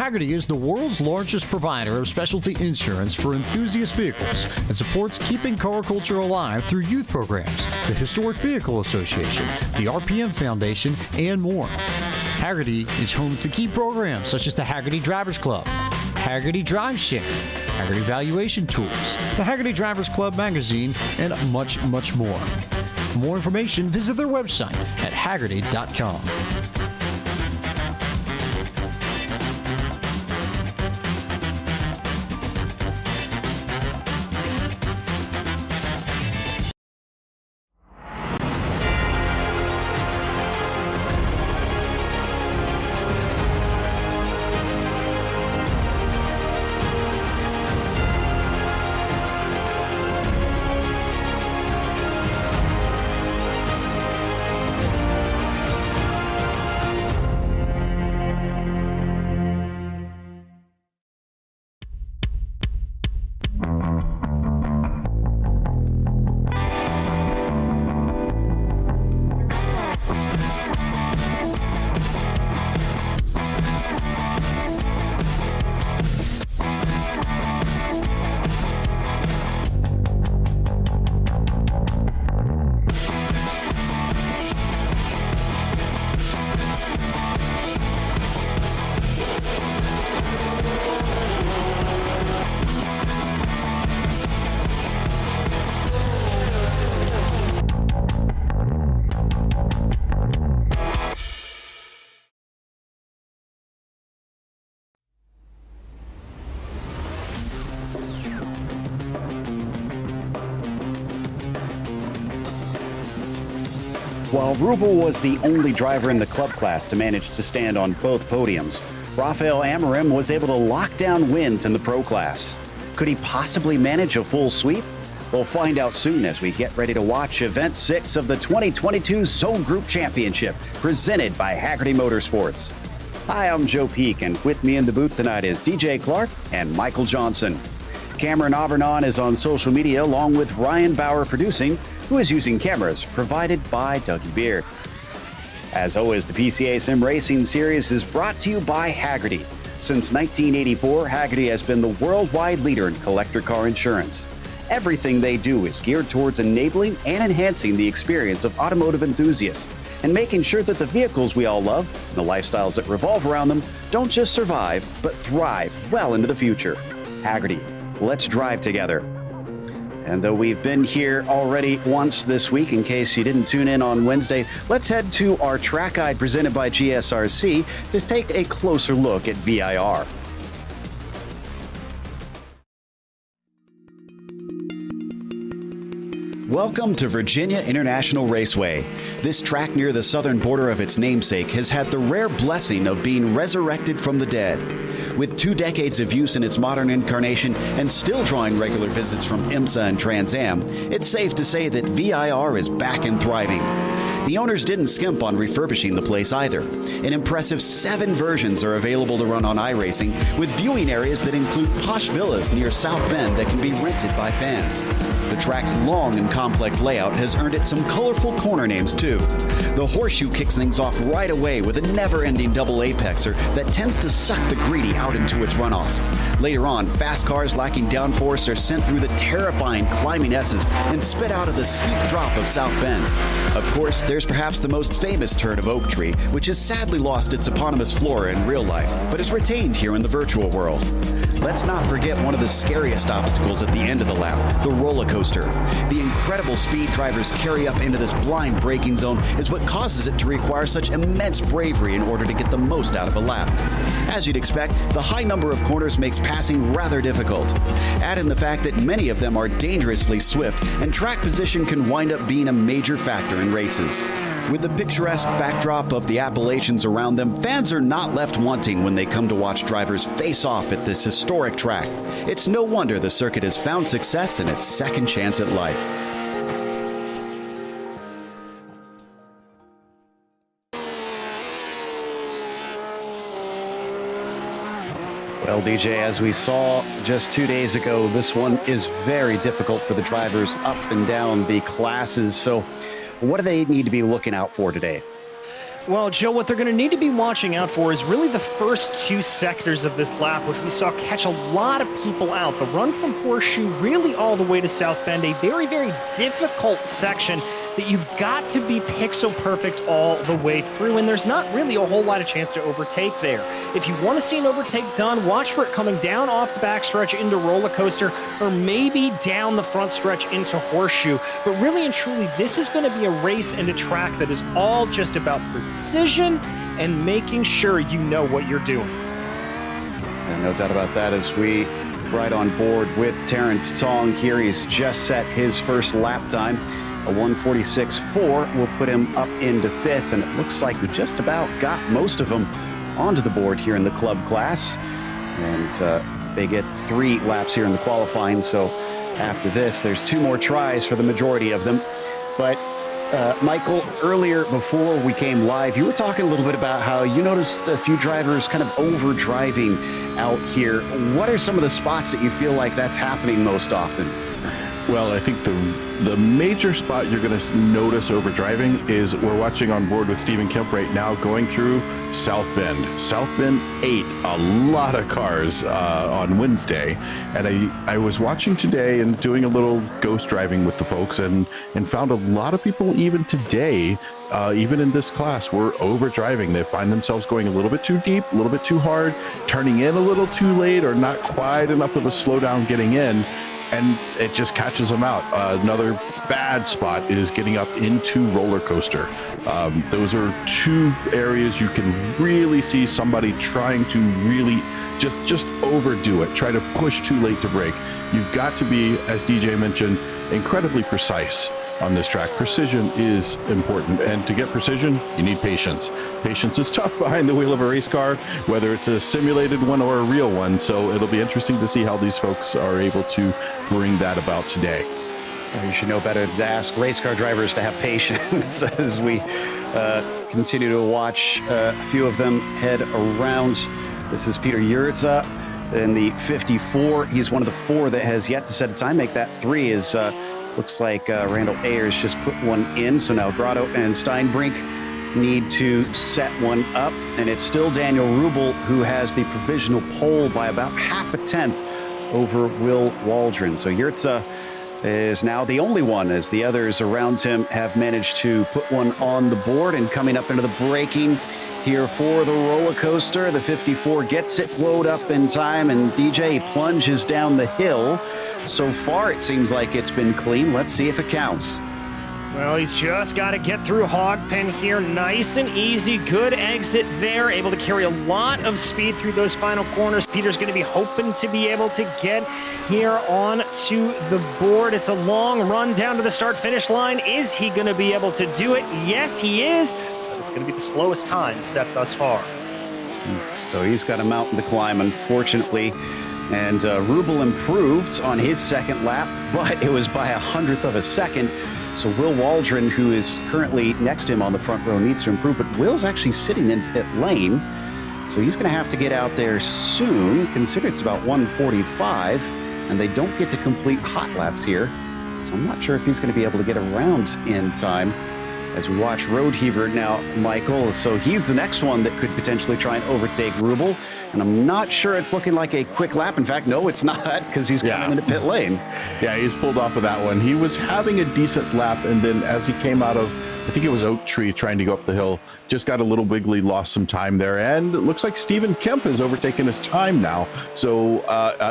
Hagerty is the world's largest provider of specialty insurance for enthusiast vehicles and supports keeping car culture alive through youth programs, the Historic Vehicle Association, the RPM Foundation, and more. Hagerty is home to key programs such as the Hagerty Drivers Club, Hagerty Drive Share, Hagerty Valuation Tools, the Hagerty Drivers Club magazine, and much, much more. For more information, visit their website at Hagerty.com. While Rubel was the only driver in the club class to manage to stand on both podiums, Rafael Amorim was able to lock down wins in the pro class. Could he possibly manage a full sweep? We'll find out soon as we get ready to watch Event 6 of the 2022 Zone Group Championship, presented by Hagerty Motorsports. Hi, I'm Joe Peak, and with me in the booth tonight is DJ Clark and Michael Johnson. Cameron Aubernon is on social media along with Ryan Bauer producing, who is using cameras provided by Dougie Beard. As always, the PCA Sim Racing series is brought to you by Hagerty. Since 1984, Hagerty has been the worldwide leader in collector car insurance. Everything they do is geared towards enabling and enhancing the experience of automotive enthusiasts and making sure that the vehicles we all love and the lifestyles that revolve around them don't just survive, but thrive well into the future. Hagerty, let's drive together. And though we've been here already once this week, in case you didn't tune in on Wednesday, let's head to our track guide presented by GSRC to take a closer look at VIR. Welcome to Virginia International Raceway. This track near the southern border of its namesake has had the rare blessing of being resurrected from the dead. With 2 decades of use in its modern incarnation and still drawing regular visits from IMSA and Trans Am, it's safe to say that VIR is back and thriving. The owners didn't skimp on refurbishing the place either. An impressive 7 versions are available to run on iRacing, with viewing areas that include posh villas near South Bend that can be rented by fans. The track's long and complex layout has earned it some colorful corner names too. The horseshoe kicks things off right away with a never-ending double apexer that tends to suck the greedy out into its runoff. Later on, fast cars lacking downforce are sent through the terrifying climbing S's and spit out of the steep drop of South Bend. Of course, there's perhaps the most famous turn of Oak Tree, which has sadly lost its eponymous flora in real life, but is retained here in the virtual world. Let's not forget one of the scariest obstacles at the end of the lap, the roller coaster. The incredible speed drivers carry up into this blind braking zone is what causes it to require such immense bravery in order to get the most out of a lap. As you'd expect, the high number of corners makes passing rather difficult. Add in the fact that many of them are dangerously swift, and track position can wind up being a major factor in races. With the picturesque backdrop of the Appalachians around them, fans are not left wanting when they come to watch drivers face off at this historic track. It's no wonder the circuit has found success in its second chance at life. Well, DJ, as we saw just 2 days ago, this one is very difficult for the drivers up and down the classes. So what do they need to be looking out for today? Well, Joe, what they're going to need to be watching out for is really the first two sectors of this lap, which we saw catch a lot of people out. The run from Horseshoe really all the way to South Bend, a very, very difficult section that you've got to be pixel perfect all the way through, and there's not really a whole lot of chance to overtake there. If you want to see an overtake done, watch for it coming down off the backstretch into Roller Coaster, or maybe down the front stretch into Horseshoe. But really and truly, this is going to be a race and a track that is all just about precision and making sure you know what you're doing. And no doubt about that as we ride on board with Terrence Tong here. He's just set his first lap time. A 1:46.4 will put him up into fifth, and it looks like we just about got most of them onto the board here in the club class. And they get 3 laps here in the qualifying, so after this, there's 2 more tries for the majority of them. But Michael, earlier before we came live, you were talking a little bit about how you noticed a few drivers kind of over-driving out here. What are some of the spots that you feel like that's happening most often? Well, I think the major spot you're going to notice overdriving is we're watching on board with Stephen Kemp right now going through South Bend. South Bend 8, a lot of cars on Wednesday. And I was watching today and doing a little ghost driving with the folks and found a lot of people even today, even in this class, were overdriving. They find themselves going a little bit too deep, a little bit too hard, turning in a little too late, or not quite enough of a slowdown getting in. And it just catches them out. Another bad spot is getting up into Roller Coaster. Those are 2 areas you can really see somebody trying to really just overdo it, try to push too late to brake. You've got to be, as DJ mentioned, incredibly precise on this track. Precision is important, and to get precision, you need patience. Patience is tough behind the wheel of a race car, whether it's a simulated one or a real one, so it'll be interesting to see how these folks are able to bring that about today. Well, you should know better than to ask race car drivers to have patience as we continue to watch a few of them head around. This is Peter Yurza in the 54. He's one of the 4 that has yet to set a time. Make that 3 is looks like Randall Ayers just put one in. So now Grotto and Steinbrink need to set one up. And it's still Daniel Rubel who has the provisional pole by about half a tenth over Will Waldron. So Yurza is now the only one, as the others around him have managed to put one on the board. And coming up into the braking here for the Roller Coaster, the 54 gets it load up in time, and DJ plunges down the hill. So far, it seems like it's been clean. Let's see if it counts. Well, he's just got to get through Hogpen here. Nice and easy. Good exit there. Able to carry a lot of speed through those final corners. Peter's going to be hoping to be able to get here on to the board. It's a long run down to the start-finish line. Is he going to be able to do it? Yes, he is. But it's going to be the slowest time set thus far. So he's got a mountain to climb, unfortunately. And Rubel improved on his second lap, but it was by 100th of a second. So Will Waldron, who is currently next to him on the front row, needs to improve. But Will's actually sitting in pit lane, so he's going to have to get out there soon. Consider it's about 1:45, and they don't get to complete hot laps here. So I'm not sure if he's going to be able to get around in time. As we watch Road Heaver now, Michael. So he's the next one that could potentially try and overtake Rubel. And I'm not sure it's looking like a quick lap. In fact, no, it's not, because he's coming into pit lane. Yeah, he's pulled off of that one. He was having a decent lap, and then as he came out of, I think it was Oak Tree, trying to go up the hill, just got a little wiggly, lost some time there. And it looks like Stephen Kemp has overtaken his time now. So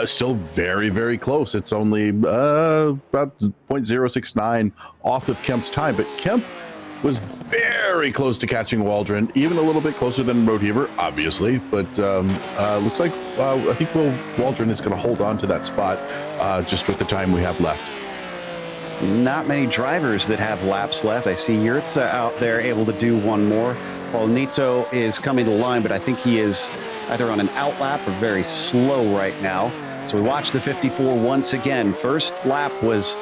still very, very close. It's only about 0.069 off of Kemp's time. But Kemp was very close to catching Waldron, even a little bit closer than Road Heaver, obviously. But looks like I think Waldron is going to hold on to that spot just with the time we have left. There's not many drivers that have laps left. I see Yurza out there able to do one more. Paul Nito is coming to the line, but I think he is either on an out lap or very slow right now. So we watch the 54 once again. First lap was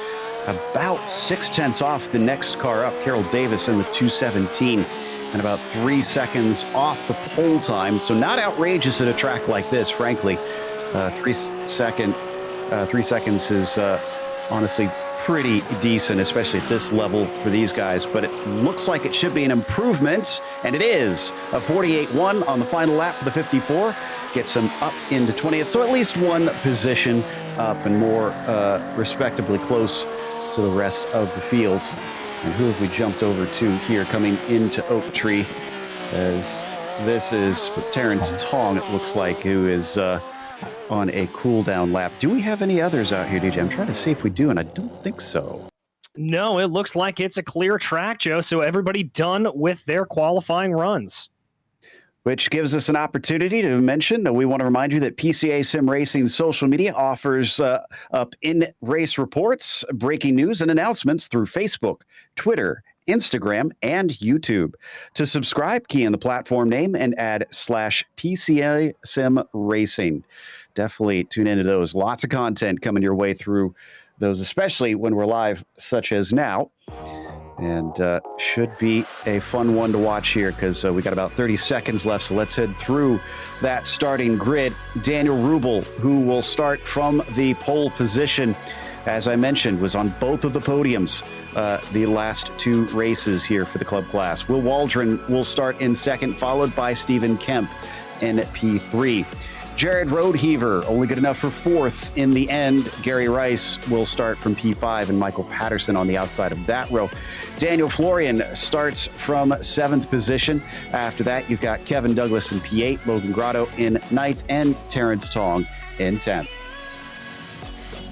about 0.6 off the next car up, Carol Davis in the 2:17, and about 3 seconds off the pole time. So not outrageous at a track like this, frankly. 3 seconds is honestly pretty decent, especially at this level for these guys, but it looks like it should be an improvement, and it is. A 48-1 on the final lap for the 54 gets them up into 20th, so at least one position up and more respectably close to the rest of the field. And who have we jumped over to here coming into Oak Tree? As this is Terrence Tong, it looks like, who is on a cool-down lap. Do we have any others out here, DJ? I'm trying to see if we do, and I don't think so. No, it looks like it's a clear track, Joe, so everybody done with their qualifying runs. Which gives us an opportunity to mention, we want to remind you that PCA Sim Racing's social media offers up in-race reports, breaking news, and announcements through Facebook, Twitter, Instagram, and YouTube. To subscribe, key in the platform name and add /PCA Sim Racing. Definitely tune into those. Lots of content coming your way through those, especially when we're live, such as now. And should be a fun one to watch here because we got about 30 seconds left. So let's head through that starting grid. Daniel Rubel, who will start from the pole position, as I mentioned, was on both of the podiums the last two races here for the club class. Will Waldron will start in second, followed by Stephen Kemp in P3. Jared Roadheaver, only good enough for fourth in the end. Gary Rice will start from P5 and Michael Patterson on the outside of that row. Daniel Florian starts from seventh position. After that, you've got Kevin Douglas in P8, Logan Grotto in ninth, and Terrence Tong in 10th.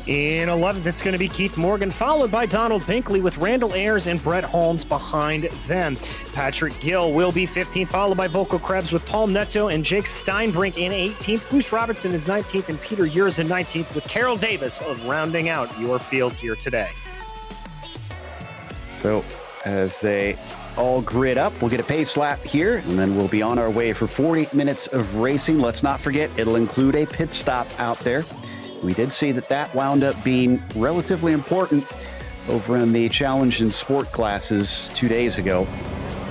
In 11th, it's going to be Keith Morgan, followed by Donald Binkley with Randall Ayers and Brett Holmes behind them. Patrick Gill will be 15th, followed by Volko Krebs with Paul Neto and Jake Steinbrink in 18th. Bruce Robertson is 19th and Peter Urs in 19th, with Carol Davis rounding out your field here today. So as they all grid up, we'll get a pace lap here, and then we'll be on our way for 40 minutes of racing. Let's not forget, it'll include a pit stop out there. We did see that wound up being relatively important over in the challenge and sport classes 2 days ago.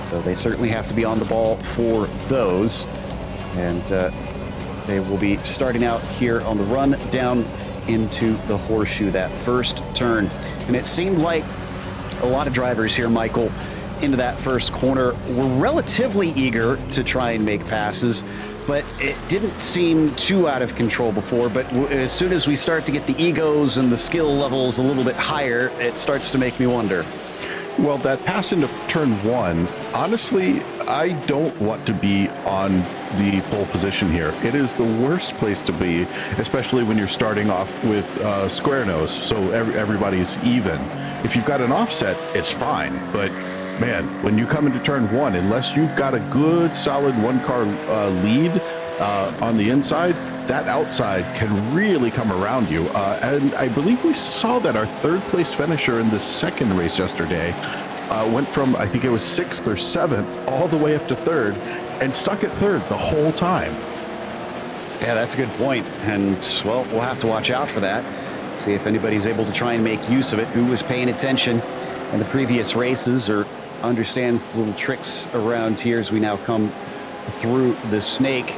So they certainly have to be on the ball for those. And they will be starting out here on the run down into the horseshoe, that first turn. And it seemed like a lot of drivers here, Michael, into that first corner were relatively eager to try and make passes, but it didn't seem too out of control before. But as soon as we start to get the egos and the skill levels a little bit higher, it starts to make me wonder. Well, that pass into turn one, honestly, I don't want to be on the pole position here. It is the worst place to be, especially when you're starting off with square nose, so everybody's even. If you've got an offset, it's fine, but man, when you come into turn one, unless you've got a good, solid one-car lead on the inside, that outside can really come around you. And I believe we saw that our third-place finisher in the second race yesterday went from, I think it was 6th or 7th, all the way up to 3rd, and stuck at 3rd the whole time. Yeah, that's a good point. And, well, we'll have to watch out for that. See if anybody's able to try and make use of it. Who was paying attention in the previous races or understands the little tricks around here as we now come through the snake.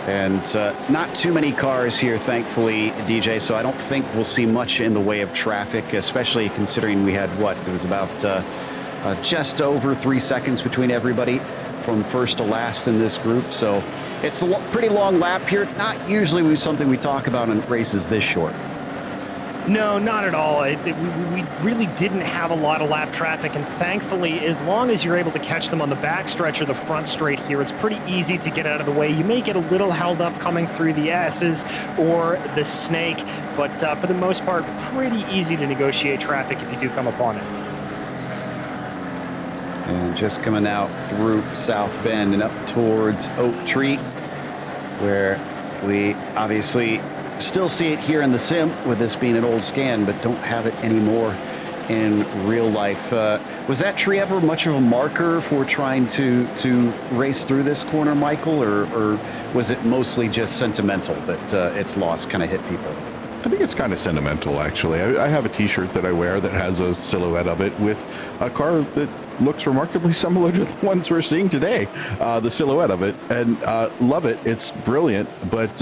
And not too many cars here, thankfully, DJ, so I don't think we'll see much in the way of traffic, especially considering we had, it was about just over 3 seconds between everybody from first to last in this group. So it's a pretty long lap here. Not usually something we talk about in races this short. No, not at all. We really didn't have a lot of lap traffic, and thankfully, as long as you're able to catch them on the backstretch or the front straight here, it's pretty easy to get out of the way. You may get a little held up coming through the S's or the snake, but for the most part, pretty easy to negotiate traffic if you do come upon it. And just coming out through South Bend and up towards Oak Tree, where we obviously still see it here in the sim, with this being an old scan, but don't have it anymore in real life. Was that tree ever much of a marker for trying to race through this corner, Michael, or was it mostly just sentimental that its loss kind of hit people? I think it's kind of sentimental, actually. I have a T-shirt that I wear that has a silhouette of it with a car that looks remarkably similar to the ones we're seeing today, the silhouette of it, and love it. It's brilliant, but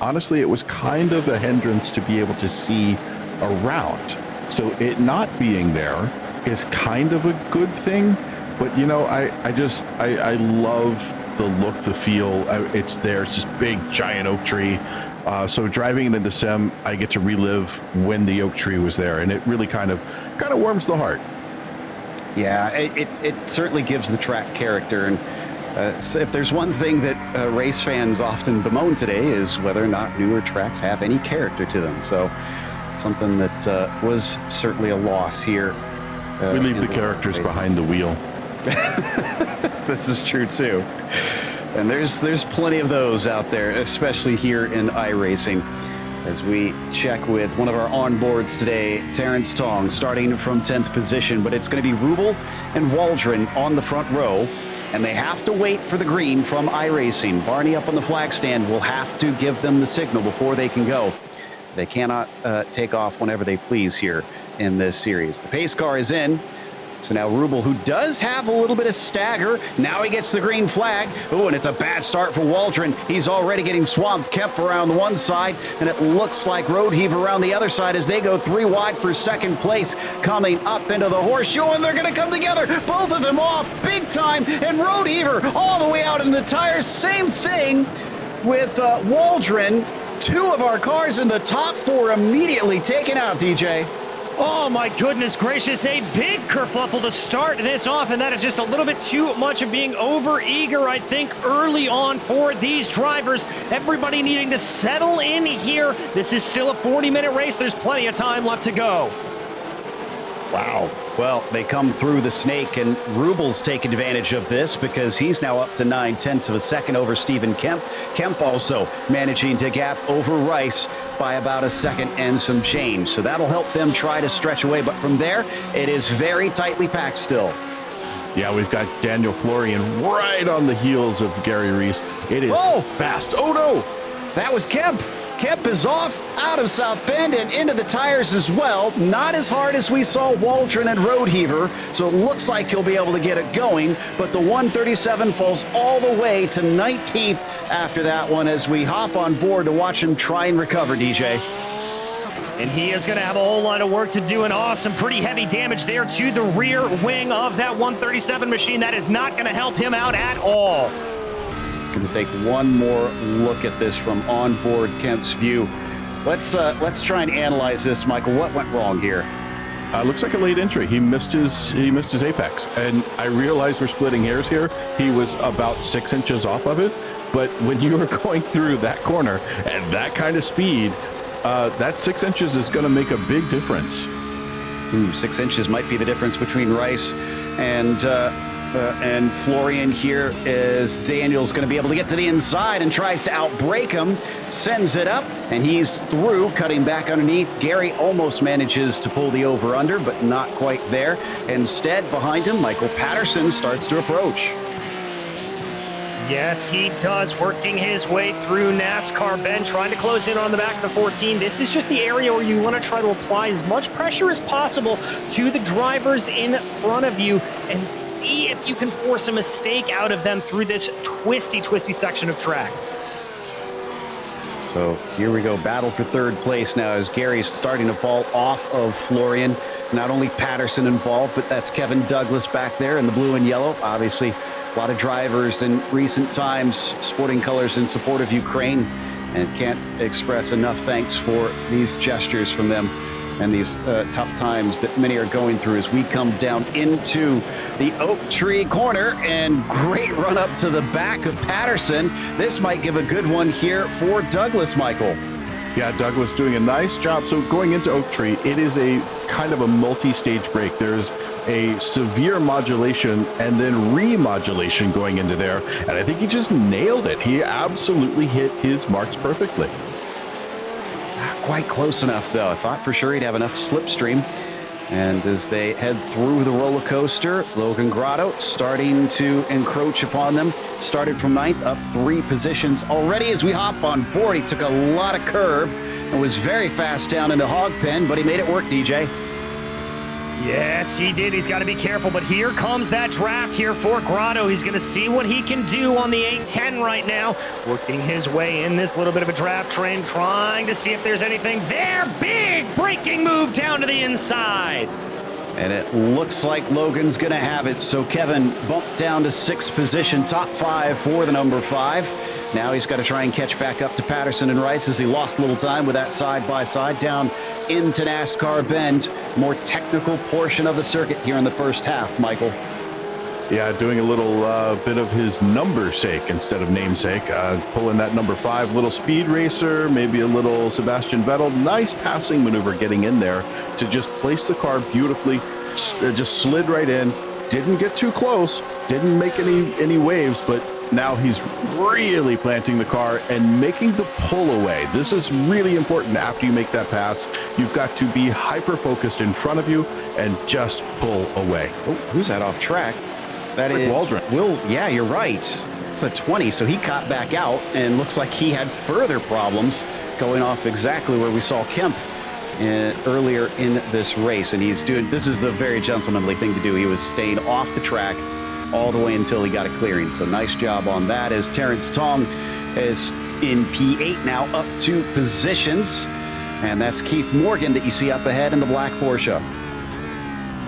honestly, it was kind of a hindrance to be able to see around. So it not being there is kind of a good thing. But, you know, I love the look, the feel. It's there. It's this big, giant oak tree. So driving it into Sim, I get to relive when the oak tree was there. And it really kind of warms the heart. Yeah, it certainly gives the track character. And so if there's one thing that race fans often bemoan today is whether or not newer tracks have any character to them. So something that was certainly a loss here. We leave the characters behind the wheel. This is true too. And there's plenty of those out there, especially here in iRacing. As we check with one of our onboards today, Terrence Tong starting from 10th position, but it's going to be Rubel and Waldron on the front row, and they have to wait for the green from iRacing. Barney up on the flag stand will have to give them the signal before they can go. They cannot take off whenever they please here in this series. The pace car is in. So now Rubel, who does have a little bit of stagger, now he gets the green flag. Oh, and it's a bad start for Waldron. He's already getting swamped. Kemp around the one side, and it looks like Roadheaver around the other side as they go 3 wide for second place, coming up into the horseshoe, and they're going to come together. Both of them off big time, and Roadheaver all the way out in the tires. Same thing with Waldron. 2 of our cars in the top 4 immediately taken out, DJ. Oh my goodness gracious, a big kerfluffle to start this off, and that is just a little bit too much of being over-eager, I think, early on for these drivers. Everybody needing to settle in here. This is still a 40-minute race. There's plenty of time left to go. Wow. Well, they come through the snake, and Rubel's taking advantage of this because he's now up to 9/10 of a second over Stephen Kemp. Kemp also managing to gap over Rice by about a second and some change. So that'll help them try to stretch away. But from there, it is very tightly packed still. Yeah, we've got Daniel Florian right on the heels of Gary Reese. It is fast. Oh, no. That was Kemp. Kemp is off out of South Bend and into the tires as well. Not as hard as we saw Waldron and Roadheaver, so it looks like he'll be able to get it going, but the 137 falls all the way to 19th after that one as we hop on board to watch him try and recover, DJ. And he is going to have a whole lot of work to do, and awesome, pretty heavy damage there to the rear wing of that 137 machine. That is not going to help him out at all. Going to take one more look at this from onboard Kemp's view. Let's try and analyze this, Michael. What went wrong here? Looks like a late entry. He missed his apex, and I realize we're splitting hairs here. He was about 6 inches off of it, but when you are going through that corner at that kind of speed, that 6 inches is going to make a big difference. 6 inches might be the difference between Rice and Florian here, as Daniel's going to be able to get to the inside and tries to outbrake him, sends it up, and he's through, cutting back underneath. Gary almost manages to pull the over-under, but not quite there. Instead, behind him, Michael Patterson starts to approach. Yes, he does, working his way through NASCAR Ben, trying to close in on the back of the 14. This is just the area where you want to try to apply as much pressure as possible to the drivers in front of you and see if you can force a mistake out of them through this twisty section of track. So here we go, battle for third place now as Gary's starting to fall off of Florian. Not only Patterson involved, but that's Kevin Douglas back there in the blue and yellow. Obviously, a lot of drivers in recent times sporting colors in support of Ukraine, and can't express enough thanks for these gestures from them and these tough times that many are going through as we come down into the oak tree corner, and great run up to the back of Patterson. This might give a good one here for Douglas, Michael. Yeah, Douglas doing a nice job. So going into oak tree, it is a kind of a multi-stage break. There's a severe modulation and then remodulation going into there, and I think he just nailed it. He absolutely hit his marks perfectly. Not quite close enough, though. I thought for sure he'd have enough slipstream. And as they head through the roller coaster, Logan Grotto starting to encroach upon them. Started from 9th, up 3 positions already as we hop on board. He took a lot of curb and was very fast down into Hog Pen, but he made it work, DJ. Yes, he did. He's got to be careful, but here comes that draft here for Grotto. He's going to see what he can do on the 810 right now. Working his way in this little bit of a draft train, trying to see if there's anything there. Big braking move down to the inside. And it looks like Logan's going to have it. So Kevin bumped down to 6th position, top 5 for the number 5. Now he's got to try and catch back up to Patterson and Rice as he lost a little time with that side-by-side down into NASCAR Bend. More technical portion of the circuit here in the first half, Michael. Yeah, doing a little bit of his number sake instead of namesake. Pulling that number 5, little speed racer, maybe a little Sebastian Vettel. Nice passing maneuver getting in there to just place the car beautifully. Just slid right in. Didn't get too close. Didn't make any waves, but now he's really planting the car and making the pull away. This is really important after you make that pass. You've got to be hyper-focused in front of you and just pull away. Oh, who's that off track? That is Waldron. Will, yeah, you're right. It's a 20, so he caught back out and looks like he had further problems going off exactly where we saw Kemp earlier in this race. And this is the very gentlemanly thing to do. He was staying off the track all the way until he got a clearing. So nice job on that as Terrence Tong is in P8 now, up 2 positions. And that's Keith Morgan that you see up ahead in the black Porsche.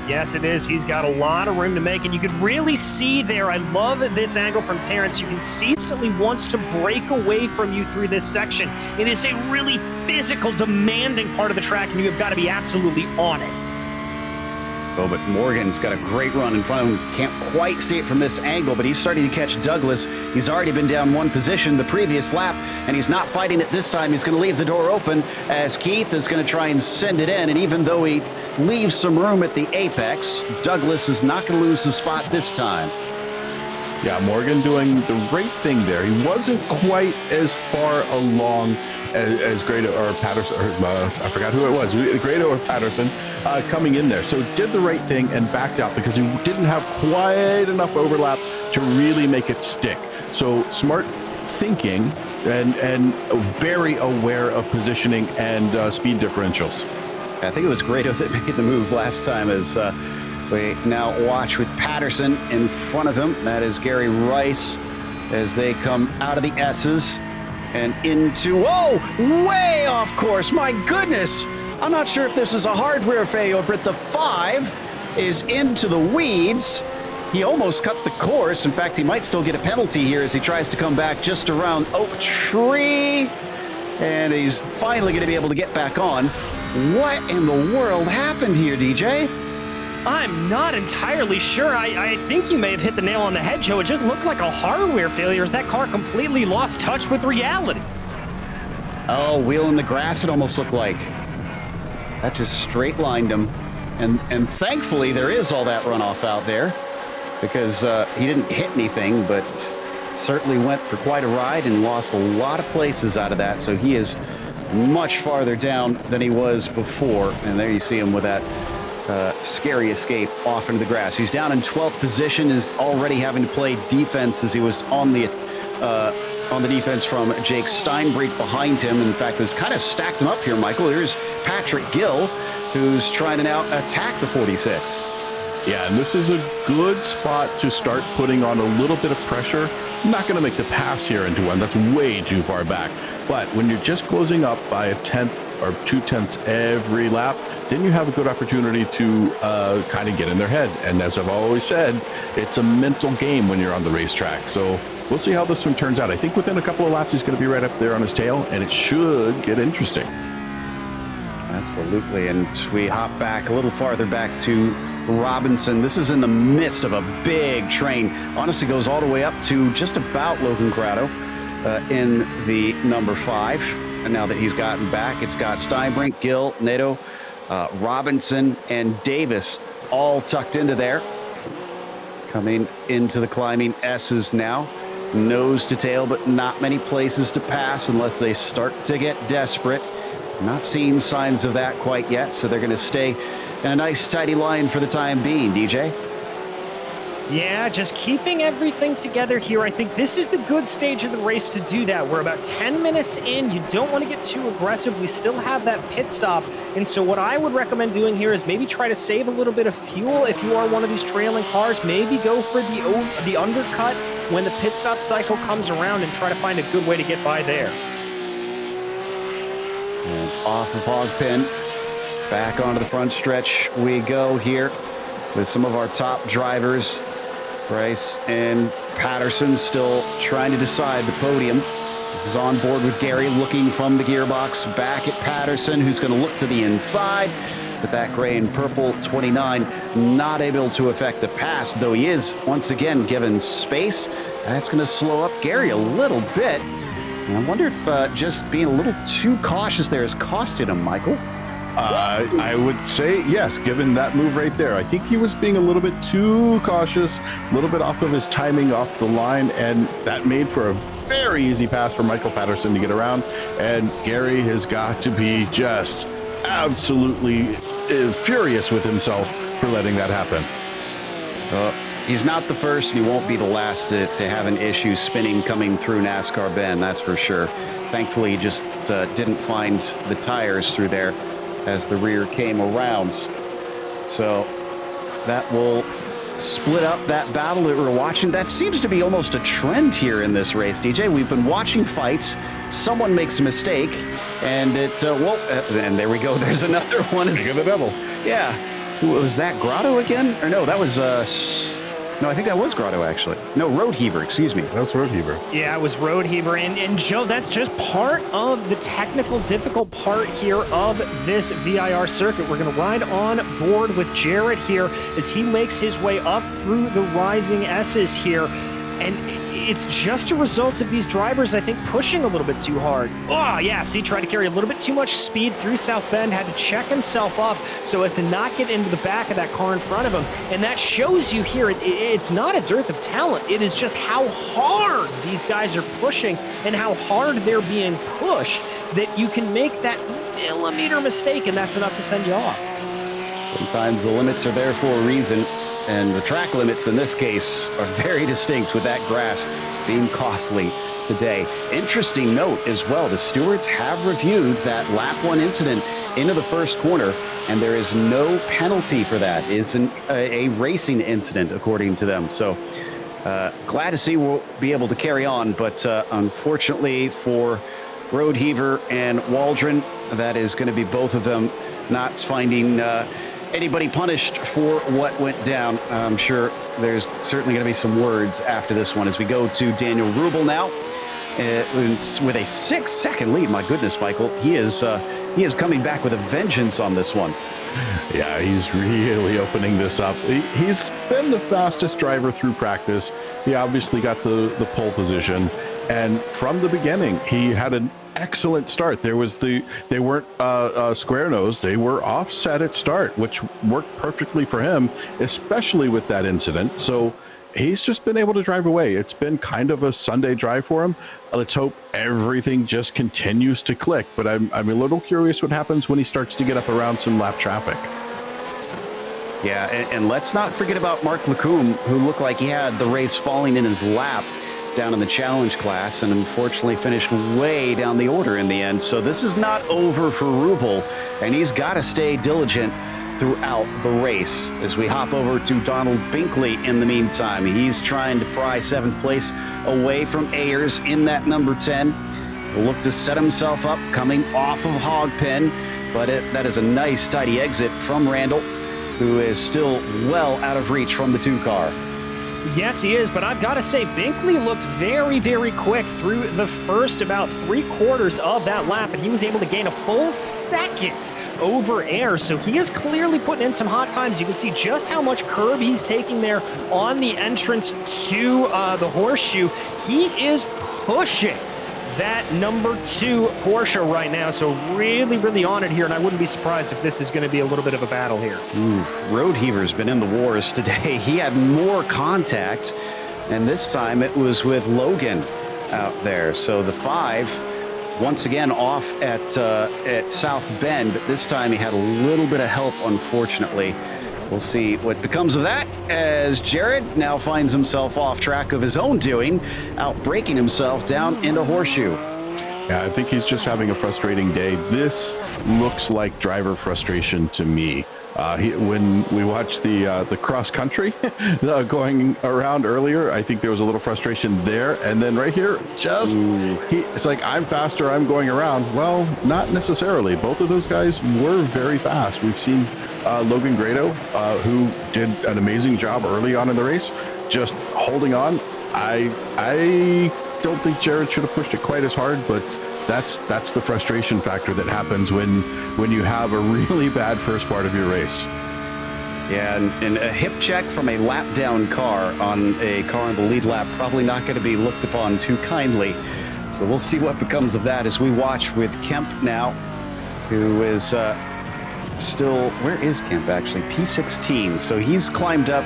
Yes, it is. He's got a lot of room to make, and you could really see there. I love this angle from Terrence. You can see he instantly wants to break away from you through this section. It is a really physical, demanding part of the track, and you have got to be absolutely on it. Oh, but Morgan's got a great run in front of him. Can't quite see it from this angle, but he's starting to catch Douglas. He's already been down 1 position the previous lap, and he's not fighting it this time. He's going to leave the door open as Keith is going to try and send it in. And even though he leaves some room at the apex, Douglas is not going to lose the spot this time. Yeah, Morgan doing the right thing there. He wasn't quite as far along as Grado or Patterson, or I forgot who it was, Grado or Patterson, coming in there. So did the right thing and backed out because he didn't have quite enough overlap to really make it stick. So smart thinking and very aware of positioning and speed differentials. I think it was Grado that made the move last time as we now watch with Patterson in front of him. That is Gary Rice as they come out of the S's and into, whoa, way off course. My goodness. I'm not sure if this is a hardware failure, but the 5 is into the weeds. He almost cut the course. In fact, he might still get a penalty here as he tries to come back just around Oak Tree. And he's finally going to be able to get back on. What in the world happened here, DJ? I'm not entirely sure. I think you may have hit the nail on the head, Joe. It just looked like a hardware failure as that car completely lost touch with reality. Oh, wheel in the grass, it almost looked like. That just straight lined him. And thankfully, there is all that runoff out there because he didn't hit anything, but certainly went for quite a ride and lost a lot of places out of that. So he is much farther down than he was before. And there you see him with that scary escape off into the grass. He's down in 12th position, is already having to play defense as he was on the defense from Jake Steinbrink behind him. In fact, has kind of stacked him up here, Michael. Here's Patrick Gill, who's trying to now attack the 46. Yeah, and this is a good spot to start putting on a little bit of pressure. I'm not going to make the pass here into one. That's way too far back. But when you're just closing up by 1/10 or 2/10 every lap, then you have a good opportunity to kind of get in their head. And as I've always said, it's a mental game when you're on the racetrack. So we'll see how this one turns out. I think within a couple of laps, he's going to be right up there on his tail, and it should get interesting. Absolutely. And we hop back a little farther back to Robinson. This is in the midst of a big train. Honestly, goes all the way up to just about Logan Corrado in the number 5. And now that he's gotten back, it's got Steinbrink, Gill, Nato, Robinson, and Davis all tucked into there. Coming into the climbing S's now. Nose to tail, but not many places to pass unless they start to get desperate. Not seeing signs of that quite yet, so they're going to stay in a nice tidy line for the time being, DJ. Yeah, just keeping everything together here. I think this is the good stage of the race to do that. We're about 10 minutes in. You don't want to get too aggressive. We still have that pit stop. And so what I would recommend doing here is maybe try to save a little bit of fuel. If you are one of these trailing cars, maybe go for the undercut when the pit stop cycle comes around and try to find a good way to get by there. And off of Hogpen, back onto the front stretch we go here with some of our top drivers. Bryce and Patterson still trying to decide the podium. This is on board with Gary looking from the gearbox back at Patterson, who's going to look to the inside. But that gray and purple 29 not able to affect the pass, though he is once again given space. That's going to slow up Gary a little bit. And I wonder if just being a little too cautious there has costed him, Michael. I would say yes, given that move right there. I think he was being a little bit too cautious, a little bit off of his timing off the line, and that made for a very easy pass for Michael Patterson to get around. And Gary has got to be just absolutely furious with himself for letting that happen. He's not the first, and he won't be the last to have an issue spinning coming through NASCAR Bend, that's for sure. Thankfully, he just didn't find the tires through there as the rear came around. So that will split up that battle that we're watching. That seems to be almost a trend here in this race, DJ. We've been watching fights. Someone makes a mistake, and and there we go. There's another one. Speaking of the devil. Yeah. Was that Grotto again? Or no, that was no, I think that was Grotto, actually. No, Roadheaver, excuse me. That was Roadheaver. Yeah, it was Roadheaver. And Joe, that's just part of the technical difficult part here of this VIR circuit. We're going to ride on board with Jarrett here as he makes his way up through the rising S's here. And it's just a result of these drivers, I think, pushing a little bit too hard. Oh, yeah, see, tried to carry a little bit too much speed through South Bend, had to check himself up so as to not get into the back of that car in front of him. And that shows you here, it's not a dearth of talent. It is just how hard these guys are pushing and how hard they're being pushed that you can make that millimeter mistake, and that's enough to send you off. Sometimes the limits are there for a reason. And the track limits in this case are very distinct, with that grass being costly today. Interesting note as well, the stewards have reviewed that lap 1 incident into the first corner, and there is no penalty for that. It's a racing incident, according to them. So glad to see we'll be able to carry on, but unfortunately for Roadheaver and Waldron, that is going to be both of them not finding anybody punished for what went down. I'm sure there's certainly going to be some words after this one as we go to Daniel Rubel now with a 6-second lead. My goodness, Michael, he is coming back with a vengeance on this one. Yeah, he's really opening this up. He's been the fastest driver through practice. He obviously got the pole position, and from the beginning, he had an excellent start. They weren't square nose, they were offset at start, which worked perfectly for him, especially with that incident. So he's just been able to drive away. It's been kind of a Sunday drive for him. Let's hope everything just continues to click, but I'm a little curious what happens when he starts to get up around some lap traffic. Yeah, and let's not forget about Mark Lacombe, who looked like he had the race falling in his lap down in the challenge class, and unfortunately finished way down the order in the end. So this is not over for Rubel, and he's got to stay diligent throughout the race. As we hop over to Donald Binkley in the meantime, he's trying to pry 7th place away from Ayers in that number 10. He'll look to set himself up coming off of Hogpen, but that is a nice tidy exit from Randall, who is still well out of reach from the 2 car. Yes, he is, but I've got to say, Binkley looked very, very quick through the first about 3/4 of that lap, and he was able to gain a full second over Ayers. So he is clearly putting in some hot times. You can see just how much curb he's taking there on the entrance to the horseshoe. He is pushing that number 2 Porsche right now. So really, really on it here, and I wouldn't be surprised if this is going to be a little bit of a battle here. Roadheaver's been in the wars today. He had more contact, and this time it was with Logan out there. So the 5, once again off at South Bend, but this time he had a little bit of help, unfortunately, We'll see what becomes of that as Jared now finds himself off track of his own doing, out braking himself down into Horseshoe. Yeah, I think he's just having a frustrating day. This looks like driver frustration to me. When we watched the cross country going around earlier, I think there was a little frustration there. And then right here, it's like, I'm faster, I'm going around. Well, not necessarily. Both of those guys were very fast. We've seen Logan Grado, who did an amazing job early on in the race, just holding on. I don't think Jared should have pushed it quite as hard, but that's the frustration factor that happens when you have a really bad first part of your race. Yeah, and a hip check from a lap down car on a car in the lead lap probably not going to be looked upon too kindly. So we'll see what becomes of that as we watch with Kemp now, who is still, where is Kemp actually? P16. So he's climbed up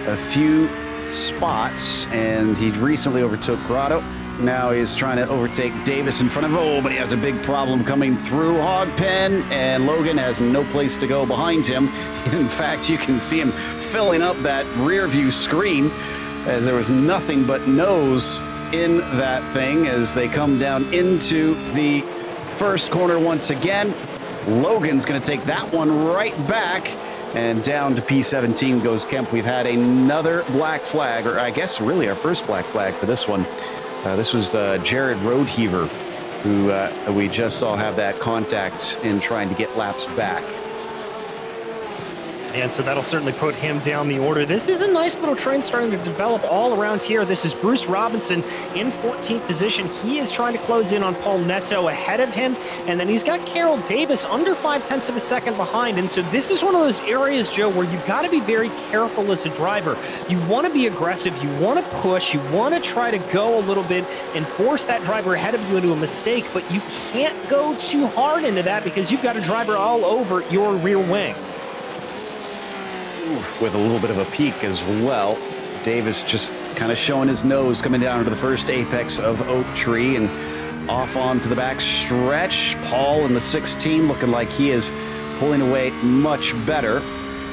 a few spots, and he recently overtook Grotto. Now he's trying to overtake Davis in front of, but he has a big problem coming through Hogpen, and Logan has no place to go behind him. In fact, you can see him filling up that rear view screen as there was nothing but nose in that thing as they come down into the first corner once again. Logan's going to take that one right back, and down to P17 goes Kemp. We've had another black flag, or I guess really our first black flag for this one. This was Jared Roadheaver, who we just saw have that contact in trying to get laps back. And so that'll certainly put him down the order. This is a nice little trend starting to develop all around here. This is Bruce Robinson in 14th position. He is trying to close in on Paul Neto ahead of him. And then he's got Carroll Davis under 0.5 of a second behind. And so this is one of those areas, Joe, where you've got to be very careful as a driver. You want to be aggressive. You want to push. You want to try to go a little bit and force that driver ahead of you into a mistake. But you can't go too hard into that because you've got a driver all over your rear wing. With a little bit of a peak as well. Davis just kind of showing his nose coming down to the first apex of Oak Tree and off onto the back stretch. Paul in the 16 looking like he is pulling away much better.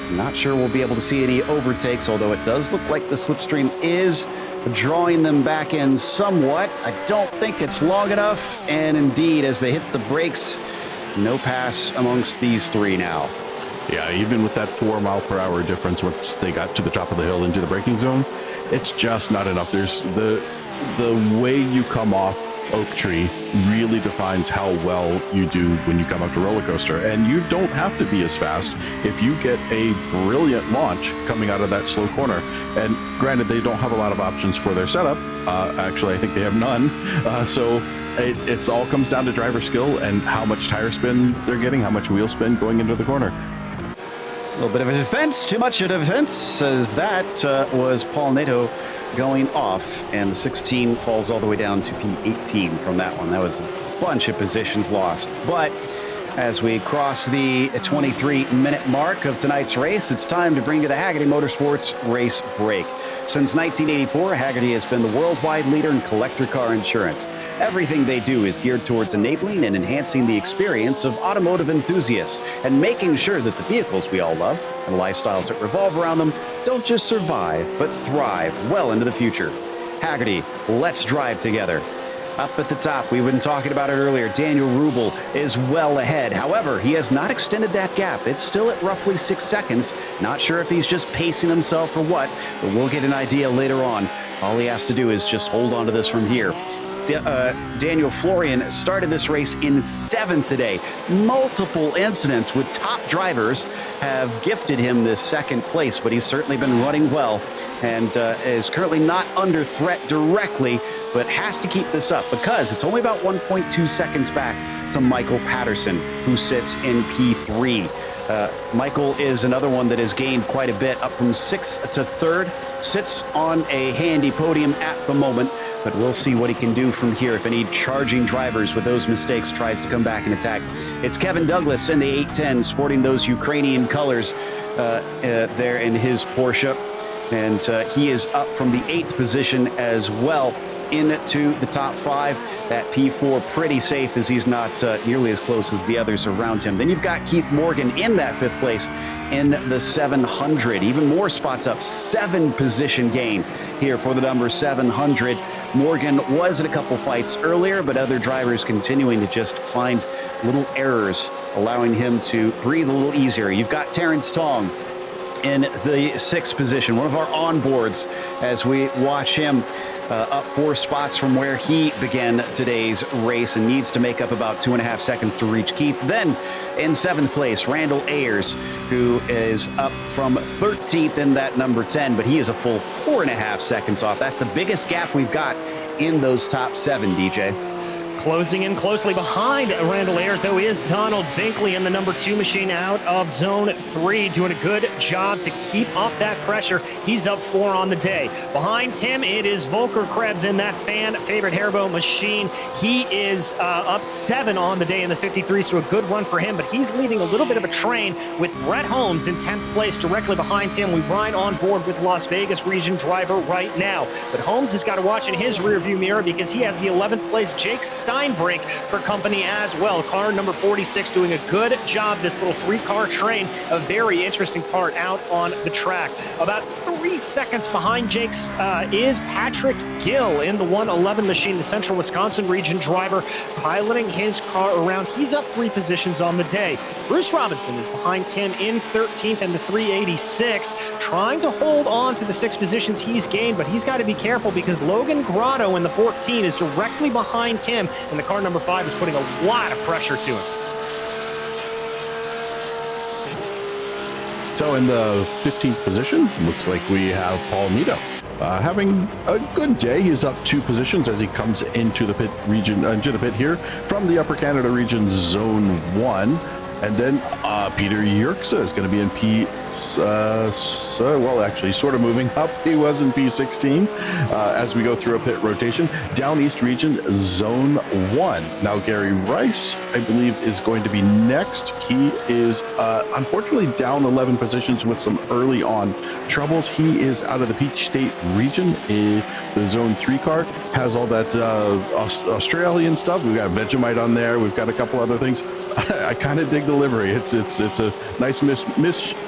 So not sure we'll be able to see any overtakes, although it does look like the slipstream is drawing them back in somewhat. I don't think it's long enough, and indeed as they hit the brakes, no pass amongst these three now. Yeah, even with that 4 mile per hour difference once they got to the top of the hill into the braking zone, it's just not enough. There's the way you come off Oak Tree really defines how well you do when you come up to roller coaster. And you don't have to be as fast if you get a brilliant launch coming out of that slow corner. And granted, they don't have a lot of options for their setup. Actually, I think they have none. So it all comes down to driver skill and how much tire spin they're getting, how much wheel spin going into the corner. A little bit of a defense, too much of a defense, as that was Paul Nato going off, and the 16 falls all the way down to P18 from that one. That was a bunch of positions lost. But as we cross the 23-minute mark of tonight's race, it's time to bring you the Hagerty Motorsports race break. Since 1984, Hagerty has been the worldwide leader in collector car insurance. Everything they do is geared towards enabling and enhancing the experience of automotive enthusiasts and making sure that the vehicles we all love and the lifestyles that revolve around them don't just survive, but thrive well into the future. Hagerty, let's drive together. Up at the top, we've been talking about it earlier, Daniel Rubel is well ahead. However, he has not extended that gap. It's still at roughly 6 seconds. Not sure if he's just pacing himself or what, but we'll get an idea later on. All he has to do is just hold on to this from here. Daniel Florian started this race in 7th today. Multiple incidents with top drivers have gifted him this 2nd place, but he's certainly been running well and is currently not under threat directly, but has to keep this up because it's only about 1.2 seconds back to Michael Patterson, who sits in P3. Michael is another one that has gained quite a bit, up from 6th to 3rd, sits on a handy podium at the moment, but we'll see what he can do from here if any charging drivers with those mistakes tries to come back and attack. It's Kevin Douglas in the 810, sporting those Ukrainian colors there in his Porsche, and he is up from the 8th position as well into the top 5. that P4 pretty safe, as he's not nearly as close as the others around him. Then you've got Keith Morgan in that 5th place in the 700. Even more spots up, 7 position gain here for the number 700. Morgan was in a couple fights earlier, but other drivers continuing to just find little errors, allowing him to breathe a little easier. You've got Terrence Tong in the 6th position, one of our onboards, as we watch him up 4 spots from where he began today's race and needs to make up about 2.5 seconds to reach Keith. Then in 7th place, Randall Ayers, who is up from 13th in that number 10, but he is a full 4.5 seconds off. That's the biggest gap we've got in those top 7, DJ. Closing in closely behind Randall Ayers, though, is Donald Binkley in the number 2 machine out of zone 3, doing a good job to keep up that pressure. He's up 4 on the day. Behind him, it is Volker Krebs in that fan favorite Hairbo machine. He is up 7 on the day in the 53, so a good run for him, but he's leading a little bit of a train with Brett Holmes in 10th place. Directly behind him, we ride on board with Las Vegas region driver right now. But Holmes has got to watch in his rearview mirror because he has the 11th place Jake Steinbrink for company as well. Car number 46 doing a good job. This little 3-car train, a very interesting part out on the track. About 3 seconds behind Jake's is Patrick Gill in the 111 machine, the Central Wisconsin region driver, piloting his car around. He's up 3 positions on the day. Bruce Robinson is behind him in 13th and the 386, trying to hold on to the 6 positions he's gained, but he's got to be careful because Logan Grotto in the 14 is directly behind him, and the car number 5 is putting a lot of pressure to him. So in the 15th position, looks like we have Paul Nito. Having a good day. He's up 2 positions as he comes into the pit region, into the pit here from the Upper Canada region, Zone 1. And then Peter Yerksa is going to be in well, actually, sort of moving up. He was in P16 as we go through a pit rotation. Down East region, Zone 1. Now, Gary Rice, I believe, is going to be next. He is unfortunately down 11 positions with some early on troubles. He is out of the Peach State region. The Zone 3 car has all that Australian stuff. We've got Vegemite on there. We've got a couple other things. I kind of dig the livery. It's a nice mishmash.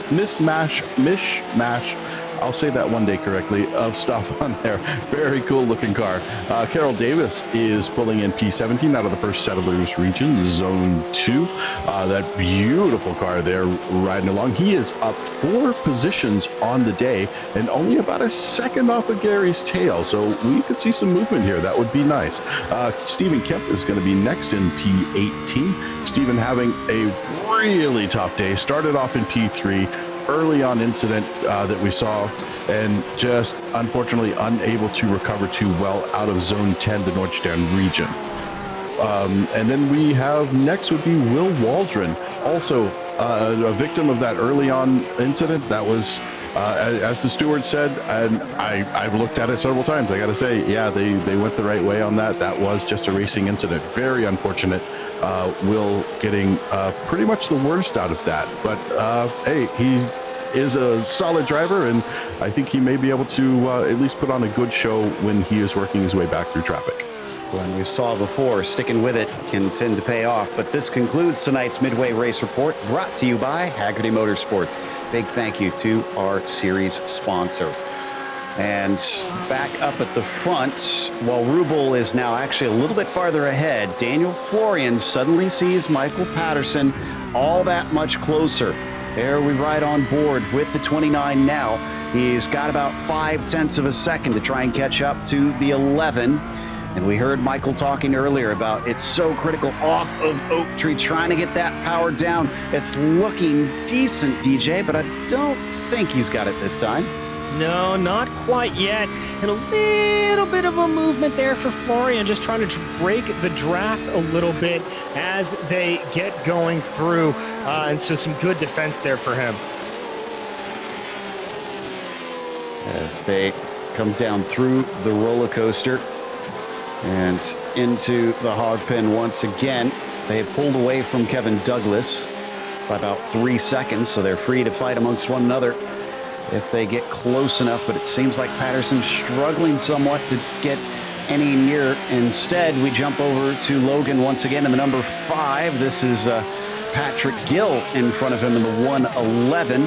I'll say that one day correctly, of stuff on there. Very cool looking car. Carol Davis is pulling in P17 out of the First Settlers region, Zone 2. That beautiful car there riding along. He is up 4 positions on the day and only about a second off of Gary's tail. So we could see some movement here. That would be nice. Stephen Kemp is going to be next in P18. Stephen having a really tough day. Started off in P3. Early on incident that we saw, and just unfortunately unable to recover too well out of Zone 10, the Nordstern region. And then we have next would be Will Waldron, also a victim of that early on incident. That was, as the steward said, and I've looked at it several times. I got to say, yeah, they went the right way on that. That was just a racing incident. Very unfortunate. Will getting pretty much the worst out of that. But hey, he is a solid driver, and I think he may be able to at least put on a good show when he is working his way back through traffic. When we saw before, sticking with it can tend to pay off. But this concludes tonight's Midway Race Report, brought to you by Hagerty Motorsports. Big thank you to our series sponsor. And back up at the front, while Rubel is now actually a little bit farther ahead, Daniel Florian suddenly sees Michael Patterson all that much closer. There we ride on board with the 29 now. He's got about 0.5 of a second to try and catch up to the 11. And we heard Michael talking earlier about it's so critical off of Oak Tree, trying to get that power down. It's looking decent, DJ, but I don't think he's got it this time. No, not quite yet. And a little bit of a movement there for Florian, just trying to break the draft a little bit as they get going through. And so some good defense there for him. As they come down through the roller coaster and into the hog pen once again. They have pulled away from Kevin Douglas by about 3 seconds, so they're free to fight amongst one another if they get close enough, but it seems like Patterson's struggling somewhat to get any near. Instead, we jump over to Logan once again in the number 5. This is Patrick Gill in front of him in the 111,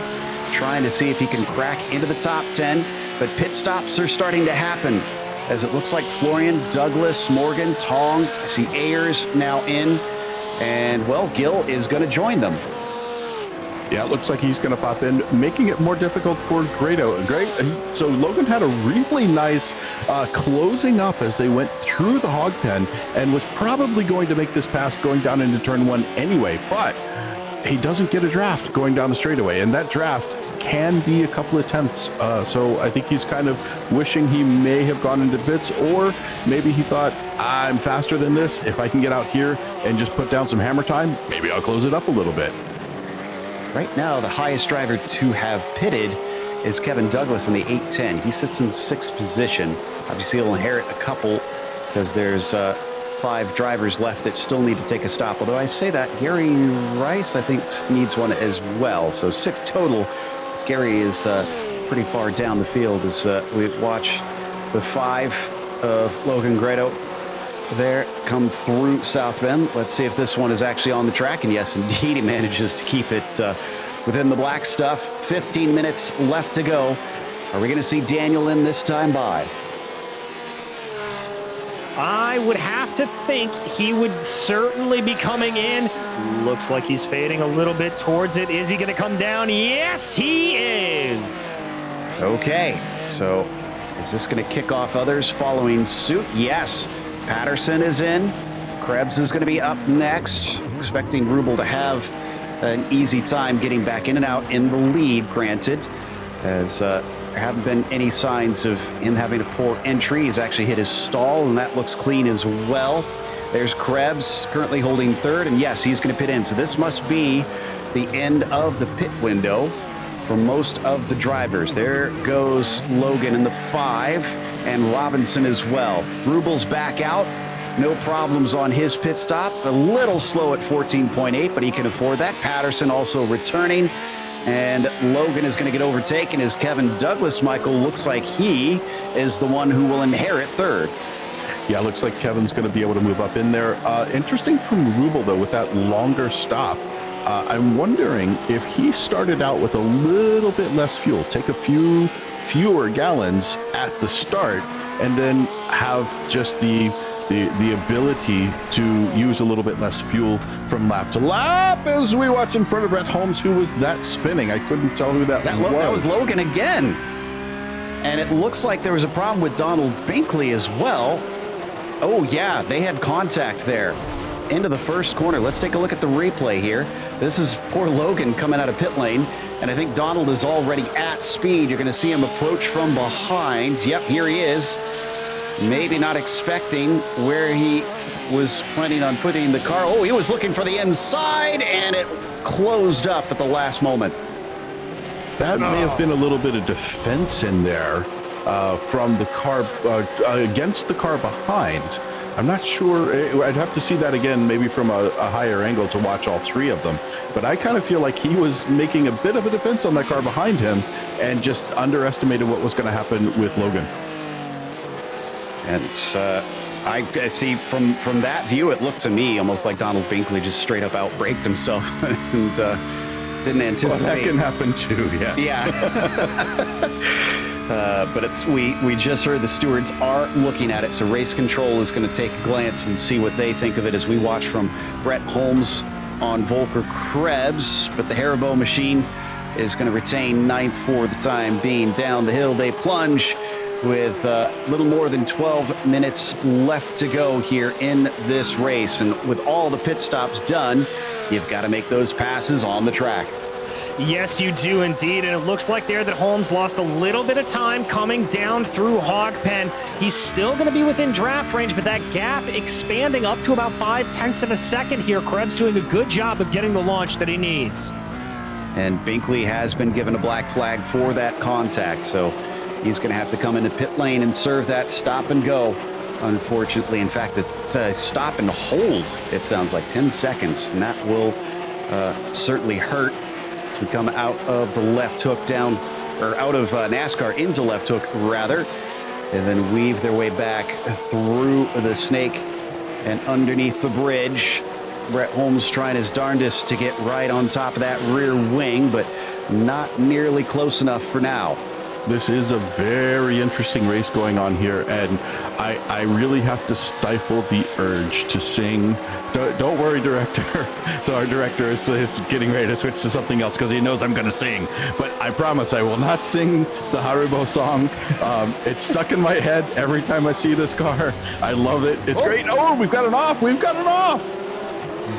trying to see if he can crack into the top 10. But pit stops are starting to happen, as it looks like Florian, Douglas, Morgan, Tong. I see Ayers now in, and well, Gill is going to join them. Yeah, it looks like he's going to pop in, making it more difficult for Grado. So Logan had a really nice closing up as they went through the hog pen and was probably going to make this pass going down into turn 1 anyway, but he doesn't get a draft going down the straightaway, and that draft can be a couple of tenths. So I think he's kind of wishing he may have gone into the pits, or maybe he thought, I'm faster than this. If I can get out here and just put down some hammer time, maybe I'll close it up a little bit. Right now, the highest driver to have pitted is Kevin Douglas in the 810. He sits in 6th position. Obviously, he'll inherit a couple because there's 5 drivers left that still need to take a stop. Although I say that, Gary Rice, I think, needs one as well. So 6 total. Gary is pretty far down the field as we watch the 5 of Logan Grado there come through South Bend. Let's see if this one is actually on the track. And yes, indeed, he manages to keep it within the black stuff. 15 minutes left to go. Are we going to see Daniel in this time by? I would have to think he would certainly be coming in. Looks like he's fading a little bit towards it. Is he going to come down? Yes, he is. Okay, so is this going to kick off others following suit? Yes. Patterson is in. Krebs is going to be up next. Expecting Rubel to have an easy time getting back in and out in the lead, granted, as there haven't been any signs of him having a poor entry. He's actually hit his stall, and that looks clean as well. There's Krebs currently holding 3rd, and yes, he's going to pit in. So this must be the end of the pit window for most of the drivers. There goes Logan in the 5. And Robinson as well. Rubel's back out. No problems on his pit stop. A little slow at 14.8, but he can afford that. Patterson also returning. And Logan is going to get overtaken as Kevin Douglas, Michael, looks like he is the one who will inherit 3rd. Yeah, looks like Kevin's going to be able to move up in there. Interesting from Rubel, though, with that longer stop. I'm wondering if he started out with a little bit less fuel. Take a few fewer gallons at the start and then have just the ability to use a little bit less fuel from lap to lap, as we watch in front of Brett Holmes, who was that spinning. I couldn't tell who that was. That was Logan again. And it looks like there was a problem with Donald Binkley as well. Oh yeah, they had contact there. Into the first corner. Let's take a look at the replay here. This is poor Logan coming out of pit lane, and I think Donald is already at speed. You're going to see him approach from behind. Yep, here he is. Maybe not expecting where he was planning on putting the car. Oh, he was looking for the inside, and it closed up at the last moment. That may have been a little bit of defense in there from the car against the car behind. I'm not sure. I'd have to see that again, maybe from a higher angle to watch all 3 of them. But I kind of feel like he was making a bit of a defense on that car behind him and just underestimated what was going to happen with Logan. And I see from that view, it looked to me almost like Donald Binkley just straight up outbraked himself and didn't anticipate. Well, that can happen too, yes. Yeah. But we just heard the stewards are looking at it, so race control is going to take a glance and see what they think of it as we watch from Brett Holmes on Volker Krebs. But the Haribo machine is going to retain 9th for the time being. Down the hill they plunge with little more than 12 minutes left to go here in this race. And with all the pit stops done, you've got to make those passes on the track. Yes, you do indeed, and it looks like there that Holmes lost a little bit of time coming down through Hog Pen. He's still going to be within draft range, but that gap expanding up to about 0.5 of a second here. Krebs doing a good job of getting the launch that he needs. And Binkley has been given a black flag for that contact, so he's going to have to come into pit lane and serve that stop and go. Unfortunately, in fact, a stop and hold, it sounds like 10 seconds, and that will certainly hurt. We come out of the left hook down, or out of NASCAR into left hook, rather. and then weave their way back through the snake and underneath the bridge. Brett Holmes trying his darndest to get right on top of that rear wing, but not nearly close enough for now. This is a very interesting race going on here, and I really have to stifle the urge to sing. Don't worry, director. So our director is getting ready to switch to something else because he knows I'm going to sing. But I promise I will not sing the Haribo song. It's stuck in my head every time I see this car. I love it. It's great. Oh, we've got an off. We've got an off.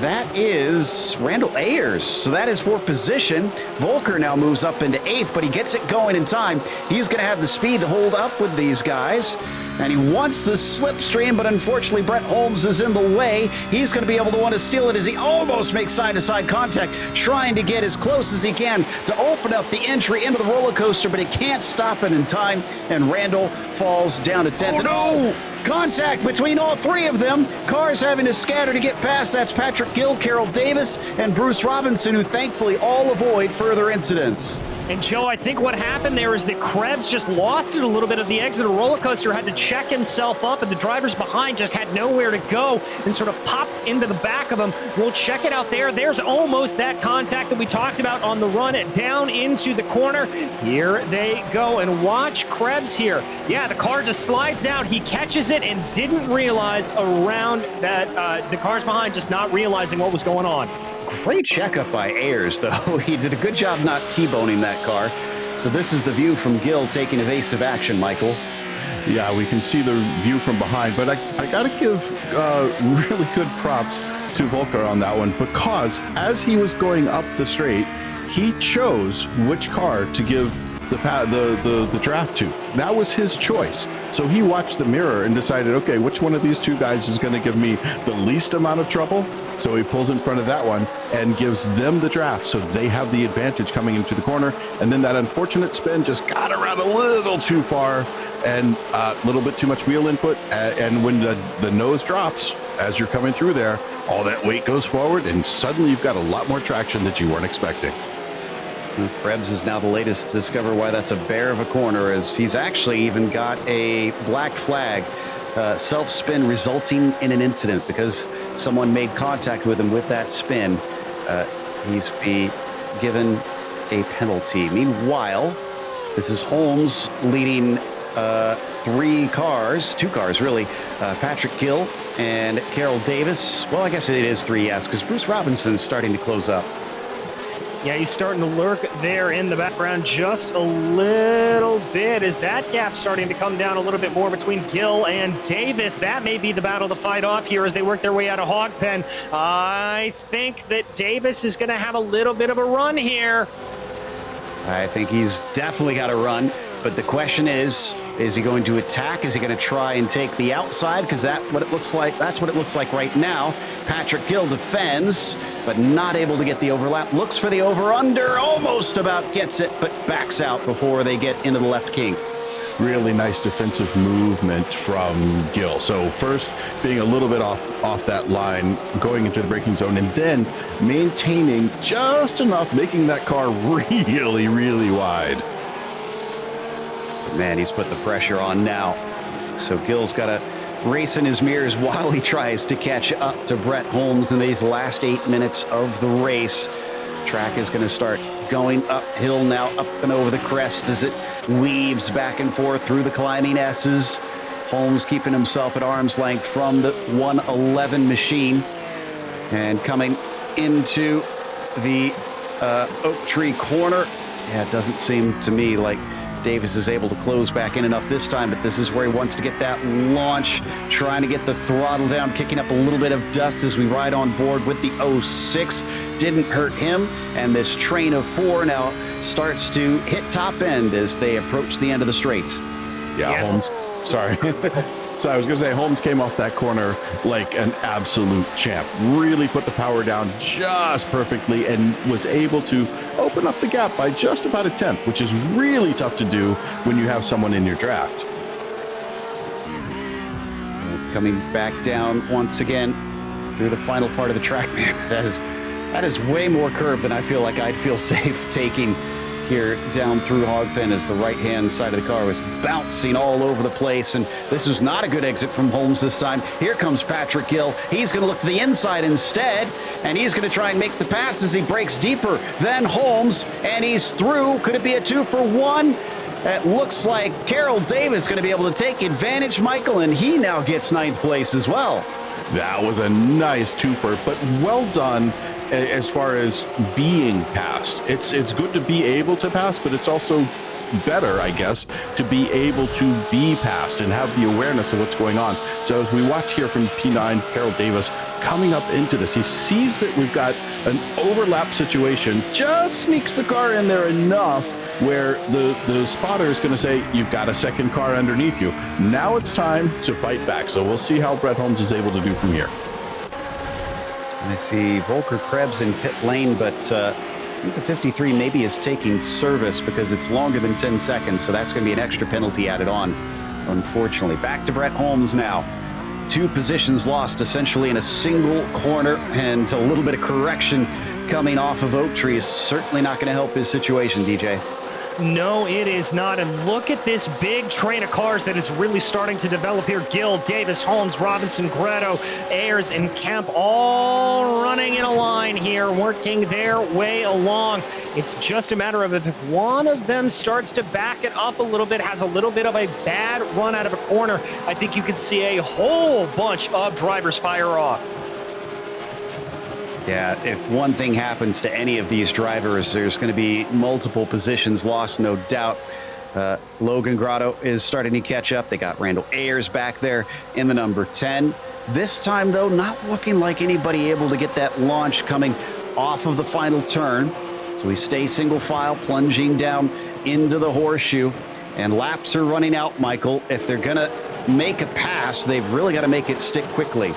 That is Randall Ayers. So that is for position. Volker now moves up into 8th, but he gets it going in time. He's going to have the speed to hold up with these guys. And he wants the slipstream, but unfortunately Brett Holmes is in the way. He's going to be able to want to steal it as he almost makes side-to-side contact, trying to get as close as he can to open up the entry into the roller coaster, but he can't stop it in time, and Randall falls down to 10th. Oh, no! Contact between all three of them. Cars having to scatter to get past. That's Patrick Gill, Carroll Davis, and Bruce Robinson, who thankfully all avoid further incidents. And Joe, I think what happened there is that Krebs just lost it a little bit at the exit of the roller coaster, had to check himself up, and the drivers behind just had nowhere to go and sort of popped into the back of him. We'll check it out there. There's almost that contact that we talked about on the run down into the corner. Here they go, and watch Krebs here. Yeah, the car just slides out. He catches it and didn't realize around that the cars behind just not realizing what was going on. Great checkup by Ayers, though. He did a good job not T-boning that car. So this is the view from Gill taking evasive action, Michael. Yeah, we can see the view from behind, but I got to give really good props to Volker on that one, because as he was going up the straight, he chose which car to give the draft to. That was his choice. So he watched the mirror and decided, okay, which one of these two guys is going to give me the least amount of trouble? So he pulls in front of that one and gives them the draft, so they have the advantage coming into the corner. And then that unfortunate spin just got around a little too far and a little bit too much wheel input. And when the nose drops as you're coming through there, all that weight goes forward, and suddenly you've got a lot more traction that you weren't expecting. Krebs is now the latest to discover why that's a bear of a corner, as he's actually even got a black flag, self-spin resulting in an incident because someone made contact with him with that spin. He's be given a penalty. Meanwhile, this is Holmes leading two cars really. Patrick Gill and Carroll Davis. Well, I guess it is 3, yes, because Bruce Robinson's starting to close up. Yeah, he's starting to lurk there in the background just a little bit. Is that gap starting to come down a little bit more between Gill and Davis? That may be the battle to fight off here as they work their way out of Hog Pen. I think that Davis is going to have a little bit of a run here. I think he's definitely got a run, but the question is he going to attack? Is he going to try and take the outside? Because that's what it looks like right now. Patrick Gill defends, but not able to get the overlap. Looks for the over-under, almost about gets it, but backs out before they get into the left kink. Really nice defensive movement from Gill. So first being a little bit off that line, going into the braking zone, and then maintaining just enough, making that car really, really wide. Man, he's put the pressure on now. So Gill's got to race in his mirrors while he tries to catch up to Brett Holmes in these last 8 minutes of the race. Track is going to start going uphill now, up and over the crest as it weaves back and forth through the climbing S's. Holmes keeping himself at arm's length from the 111 machine. And coming into the Oak Tree corner. Yeah, it doesn't seem to me like Davis is able to close back in enough this time, but this is where he wants to get that launch, trying to get the throttle down, kicking up a little bit of dust as we ride on board with the 06. Didn't hurt him, and this train of 4 now starts to hit top end as they approach the end of the straight. Yeah, Holmes. Sorry. So I was going to say, Holmes came off that corner like an absolute champ. Really put the power down just perfectly and was able to open up the gap by just about a tenth, which is really tough to do when you have someone in your draft. Coming back down once again through the final part of the track. Man, that is way more curve than I feel like I'd feel safe taking here down through Hogpen as the right-hand side of the car was bouncing all over the place, and this was not a good exit from Holmes this time. Here comes Patrick Gill. He's going to look to the inside instead, and he's going to try and make the pass as he breaks deeper than Holmes, and he's through. Could it be a 2-for-1? It looks like Carroll Davis going to be able to take advantage, Michael, and he now gets 9th place as well. That was a nice twofer, but well done as far as being passed. It's good to be able to pass, but it's also better, I guess, to be able to be passed and have the awareness of what's going on. So as we watch here from P9, Carroll Davis coming up into this, he sees that we've got an overlap situation, just sneaks the car in there enough where the spotter is going to say, you've got a second car underneath you. Now it's time to fight back. So we'll see how Brett Holmes is able to do from here. I see Volker Krebs in pit lane, but I think the 53 maybe is taking service because it's longer than 10 seconds, so that's going to be an extra penalty added on, unfortunately. Back to Brett Holmes now. 2 positions lost essentially in a single corner, and a little bit of correction coming off of Oak Tree is certainly not going to help his situation, DJ. No, it is not. And look at this big train of cars that is really starting to develop here. Gill, Davis, Holmes, Robinson, Greto, Ayers, and Kemp all running in a line here, working their way along. It's just a matter of if one of them starts to back it up a little bit, has a little bit of a bad run out of a corner, I think you could see a whole bunch of drivers fire off. Yeah, if one thing happens to any of these drivers, there's going to be multiple positions lost, no doubt. Logan Grotto is starting to catch up. They got Randall Ayers back there in the number 10. This time, though, not looking like anybody able to get that launch coming off of the final turn. So we stay single file, plunging down into the horseshoe. And laps are running out, Michael. If they're going to make a pass, they've really got to make it stick quickly.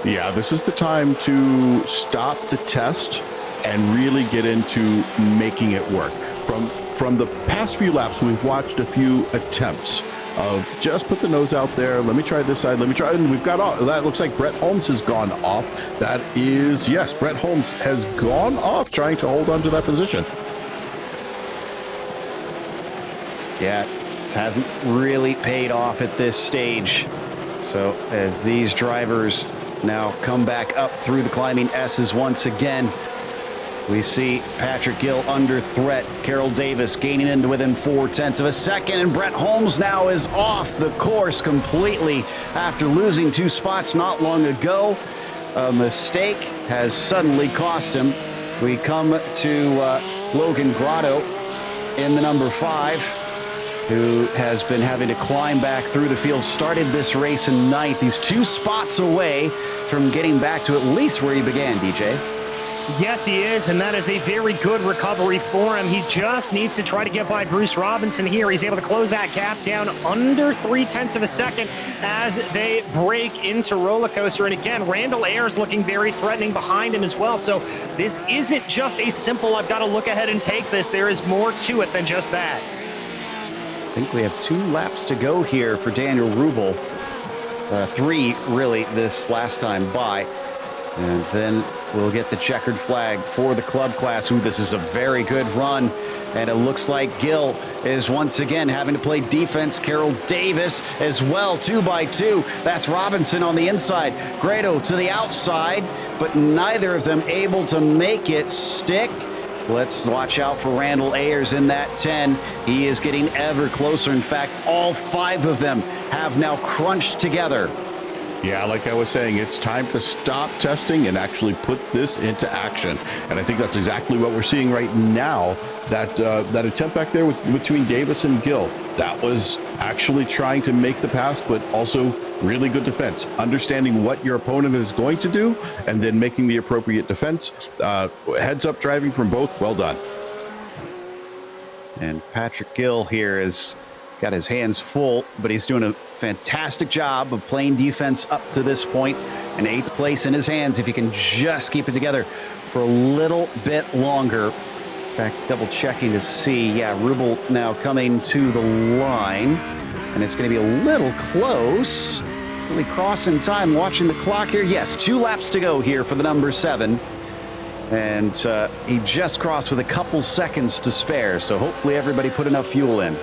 Yeah, this is the time to stop the test and really get into making it work. From the past few laps, we've watched a few attempts of just put the nose out there. Let me try this side. Let me try. And we've got all that. Looks like Brett Holmes has gone off. That is, yes, Brett Holmes has gone off trying to hold on to that position. Yeah, this hasn't really paid off at this stage. So as these drivers now come back up through the climbing S's once again, we see Patrick Gill under threat. Carroll Davis gaining into within 0.4 of a second, and Brett Holmes now is off the course completely after losing 2 spots not long ago. A mistake has suddenly cost him. We come to Logan Grotto in the number 5, who has been having to climb back through the field. Started this race in 9th. He's 2 spots away from getting back to at least where he began, DJ. Yes, he is, and that is a very good recovery for him. He just needs to try to get by Bruce Robinson here. He's able to close that gap down under 0.3 of a second as they break into roller coaster. And again, Randall Ayers looking very threatening behind him as well. So this isn't just a simple, I've got to look ahead and take this. There is more to it than just that. I think we have 2 laps to go here for Daniel Rubel. 3, really, this last time by. And then we'll get the checkered flag for the club class. Ooh, this is a very good run. And it looks like Gill is once again having to play defense. Carroll Davis as well, 2 by 2. That's Robinson on the inside. Grado to the outside, but neither of them able to make it stick. Let's watch out for Randall Ayers in that 10. He is getting ever closer. In fact, all 5 of them have now crunched together. Yeah, like I was saying, it's time to stop testing and actually put this into action. And I think that's exactly what we're seeing right now. That attempt back there between Davis and Gill, that was actually trying to make the pass, but also really good defense. Understanding what your opponent is going to do and then making the appropriate defense. Heads up driving from both. Well done. And Patrick Gill here has got his hands full, but he's doing a fantastic job of playing defense up to this point. An 8th place in his hands if he can just keep it together for a little bit longer. In fact, double checking to see, yeah, Rubel now coming to the line, and it's going to be a little close. Really crossing time, watching the clock here. Yes, 2 laps to go here for the number 7. And he just crossed with a couple seconds to spare, so hopefully everybody put enough fuel in.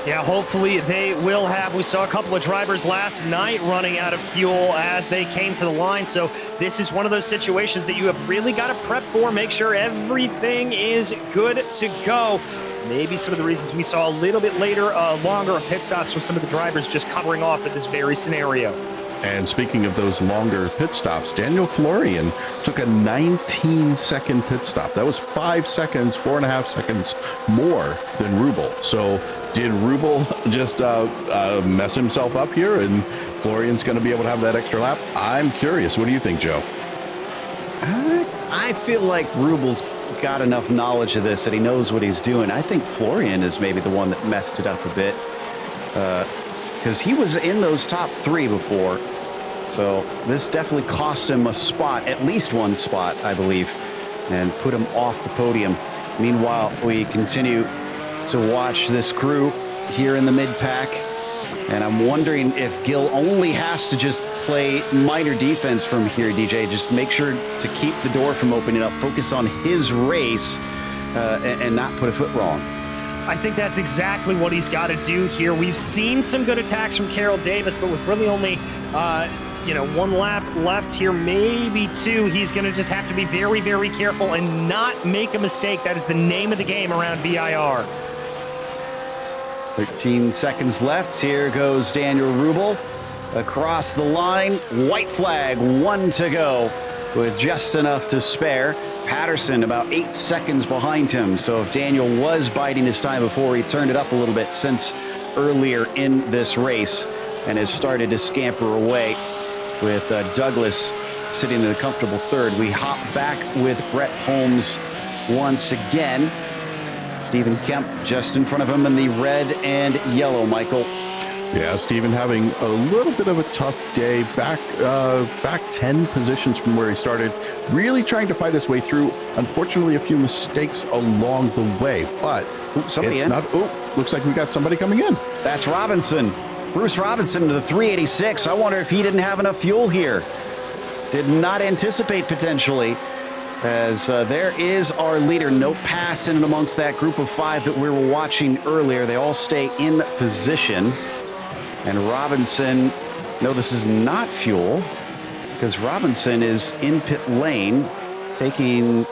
Yeah, hopefully they will have. We saw a couple of drivers last night running out of fuel as they came to the line. So this is one of those situations that you have really got to prep for. Make sure everything is good to go. Maybe some of the reasons we saw a little bit later, longer pit stops with some of the drivers just covering off at this very scenario. And speaking of those longer pit stops, Daniel Florian took a 19-second pit stop. That was 5 seconds, 4.5 seconds more than Rubel. So did Rubel just mess himself up here and Florian's going to be able to have that extra lap? I'm curious. What do you think, Joe? I feel like Rubel's got enough knowledge of this that he knows what he's doing. I think Florian is maybe the one that messed it up a bit. Because he was in those top 3 before. So this definitely cost him a spot, at least one spot, I believe, and put him off the podium. Meanwhile, we continue to watch this crew here in the mid-pack. And I'm wondering if Gil only has to just play minor defense from here, DJ. Just make sure to keep the door from opening up, focus on his race, and not put a foot wrong. I think that's exactly what he's got to do here. We've seen some good attacks from Carroll Davis, but with really only, one lap left here, maybe 2, he's going to just have to be very, very careful and not make a mistake. That is the name of the game around VIR. 13 seconds left. Here goes Daniel Rubel across the line. White flag, 1 to go with just enough to spare. Patterson about 8 seconds behind him. So if Daniel was biding his time before, he turned it up a little bit since earlier in this race and has started to scamper away with Douglas sitting in a comfortable 3rd. We hop back with Brett Holmes once again. Stephen Kemp just in front of him in the red and yellow, Michael. Yeah, Stephen having a little bit of a tough day, back 10 positions from where he started, really trying to fight his way through. Unfortunately, a few mistakes along the way, but somebody in. Looks like we got somebody coming in. That's Robinson. Bruce Robinson to the 386. I wonder if he didn't have enough fuel here. Did not anticipate potentially, as there is our leader. No pass in and amongst that group of 5 that we were watching earlier. They all stay in position. And Robinson, no, this is not fuel, because Robinson is in pit lane, taking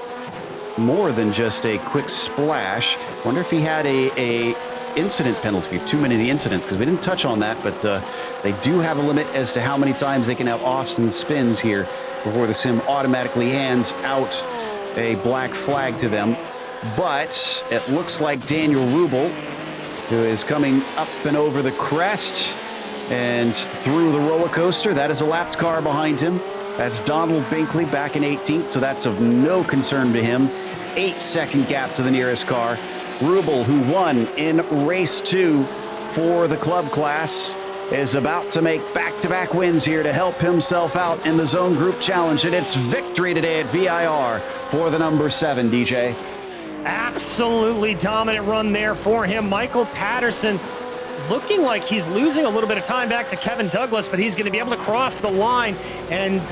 more than just a quick splash. Wonder if he had a incident penalty, too many of the incidents, because we didn't touch on that, but they do have a limit as to how many times they can have offs and spins here before the sim automatically hands out a black flag to them. But it looks like Daniel Rubel, who is coming up and over the crest and through the roller coaster. That is a lapped car behind him. That's Donald Binkley back in 18th, so that's of no concern to him. 8-second gap to the nearest car. Rubel, who won in race 2 for the club class, is about to make back-to-back wins here to help himself out in the Zone Group Challenge. And it's victory today at VIR for the number 7, DJ. Absolutely dominant run there for him. Michael Patterson looking like he's losing a little bit of time back to Kevin Douglas, but he's going to be able to cross the line and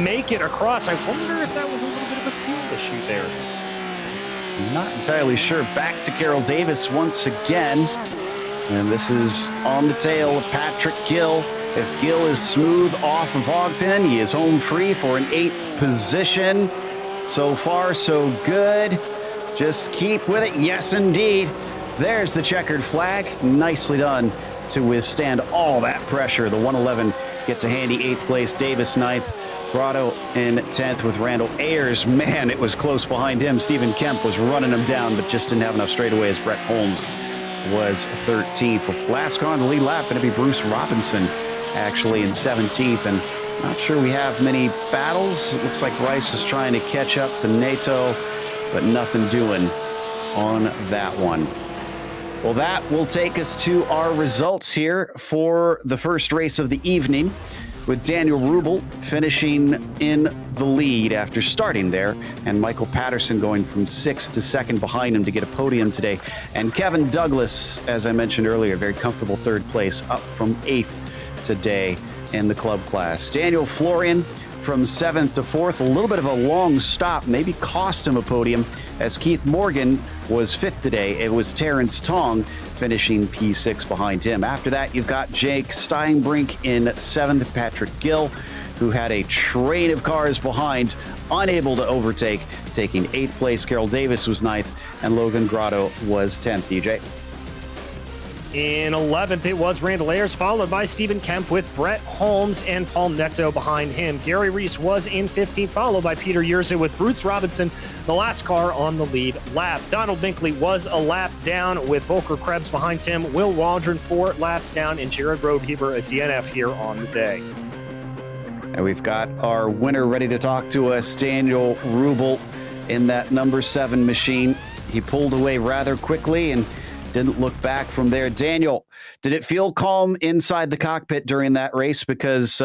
make it across. I wonder if that was a little bit of a fuel issue there. Not entirely sure. Back to Carroll Davis once again. And this is on the tail of Patrick Gill. If Gill is smooth off of Ogden, he is home free for an 8th position. So far, so good. Just keep with it. Yes, indeed. There's the checkered flag. Nicely done to withstand all that pressure. The 111 gets a handy 8th place. Davis 9th. Grotto in 10th with Randall Ayers. Man, it was close behind him. Stephen Kemp was running him down, but just didn't have enough straightaways. Brett Holmes was 13th. Last car on the lead lap going to be Bruce Robinson, actually in 17th. And not sure we have many battles. It looks like Rice is trying to catch up to Nato, but nothing doing on that one. Well, that will take us to our results here for the first race of the evening, with Daniel Rubel finishing in the lead after starting there, and Michael Patterson going from 6th to 2nd behind him to get a podium today. And Kevin Douglas, as I mentioned earlier, very comfortable 3rd place, up from 8th today in the club class. Daniel Florian from 7th to 4th. A little bit of a long stop, maybe cost him a podium, as Keith Morgan was 5th today. It was Terrence Tong finishing P6 behind him. After that, you've got Jake Steinbrink in 7th, Patrick Gill, who had a train of cars behind, unable to overtake, taking 8th place. Carroll Davis was 9th, and Logan Grotto was 10th. DJ? In 11th, it was Randall Ayers, followed by Stephen Kemp with Brett Holmes and Paul Neto behind him. Gary Reese was in 15th, followed by Peter Yerza with Bruce Robinson, the last car on the lead lap. Donald Binkley was a lap down with Volker Krebs behind him, Will Waldron 4 laps down, and Jared Rodeheber a DNF here on the day. And we've got our winner ready to talk to us, Daniel Rubel, in that number 7 machine. He pulled away rather quickly and didn't look back from there. Daniel, did it feel calm inside the cockpit during that race? Because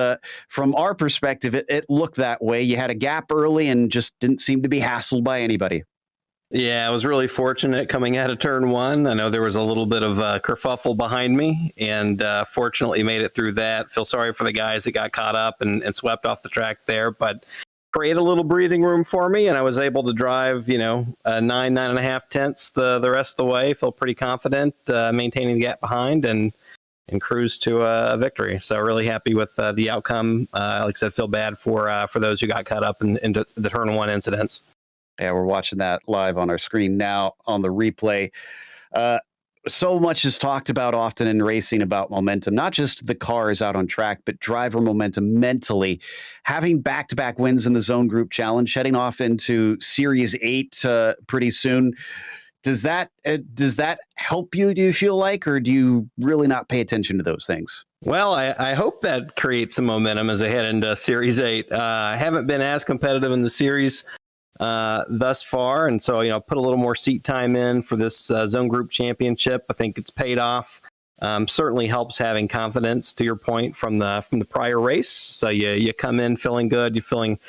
from our perspective, it looked that way. You had a gap early and just didn't seem to be hassled by anybody. Yeah, I was really fortunate coming out of turn 1. I know there was a little bit of kerfuffle behind me, and fortunately made it through that. Feel sorry for the guys that got caught up and swept off the track there, but create a little breathing room for me, and I was able to drive, 9.5 tenths the rest of the way. Feel pretty confident maintaining the gap behind and cruise to a victory. So really happy with the outcome. Like I said, feel bad for those who got caught up in the turn 1 incidents. Yeah, we're watching that live on our screen now on the replay. So much is talked about often in racing about momentum, not just the cars out on track, but driver momentum mentally. Having back-to-back wins in the Zone Group Challenge, heading off into Series 8 pretty soon. Does that help you, do you feel like, or do you really not pay attention to those things? Well, I hope that creates some momentum as I head into Series 8. I haven't been as competitive in the series thus far, and so put a little more seat time in for this Zone Group Championship. I think it's paid off. Certainly helps having confidence, to your point, from the prior race. So you come in feeling good, you're feeling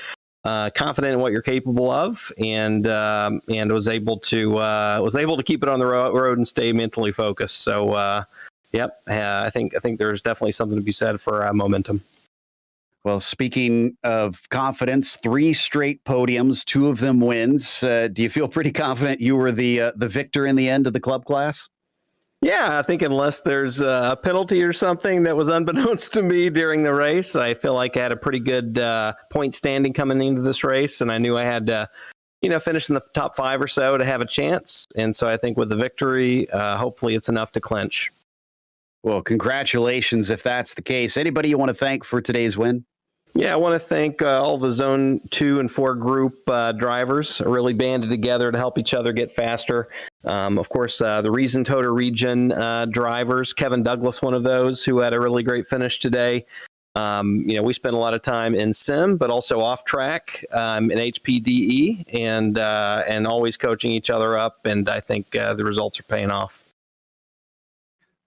confident in what you're capable of, and was able to keep it on the road and stay mentally focused. So I think there's definitely something to be said for momentum. Well, speaking of confidence, 3 straight podiums, 2 of them wins. Do you feel pretty confident you were the victor in the end of the club class? Yeah, I think unless there's a penalty or something that was unbeknownst to me during the race, I feel like I had a pretty good point standing coming into this race, and I knew I had to, finish in the top 5 or so to have a chance. And so I think with the victory, hopefully it's enough to clinch. Well, congratulations if that's the case. Anybody you want to thank for today's win? Yeah, I want to thank all the Zone 2 and 4 group drivers, really banded together to help each other get faster. Of course, the Reason Toter region drivers, Kevin Douglas, one of those, who had a really great finish today. We spent a lot of time in sim, but also off track in HPDE, and always coaching each other up. And I think the results are paying off.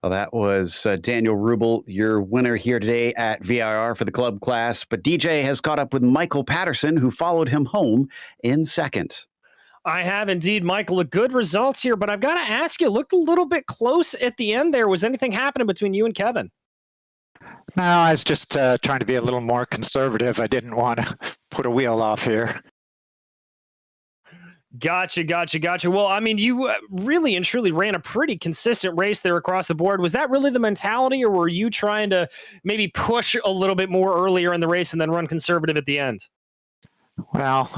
Well, that was Daniel Rubel, your winner here today at VIR for the club class. But DJ has caught up with Michael Patterson, who followed him home in second. I have indeed, Michael. A good results here, but I've got to ask you, looked a little bit close at the end there. Was anything happening between you and Kevin? No, I was just trying to be a little more conservative. I didn't want to put a wheel off here. Gotcha. Well, I mean, you really and truly ran a pretty consistent race there across the board. Was that really the mentality, or were you trying to maybe push a little bit more earlier in the race and then run conservative at the end? Well,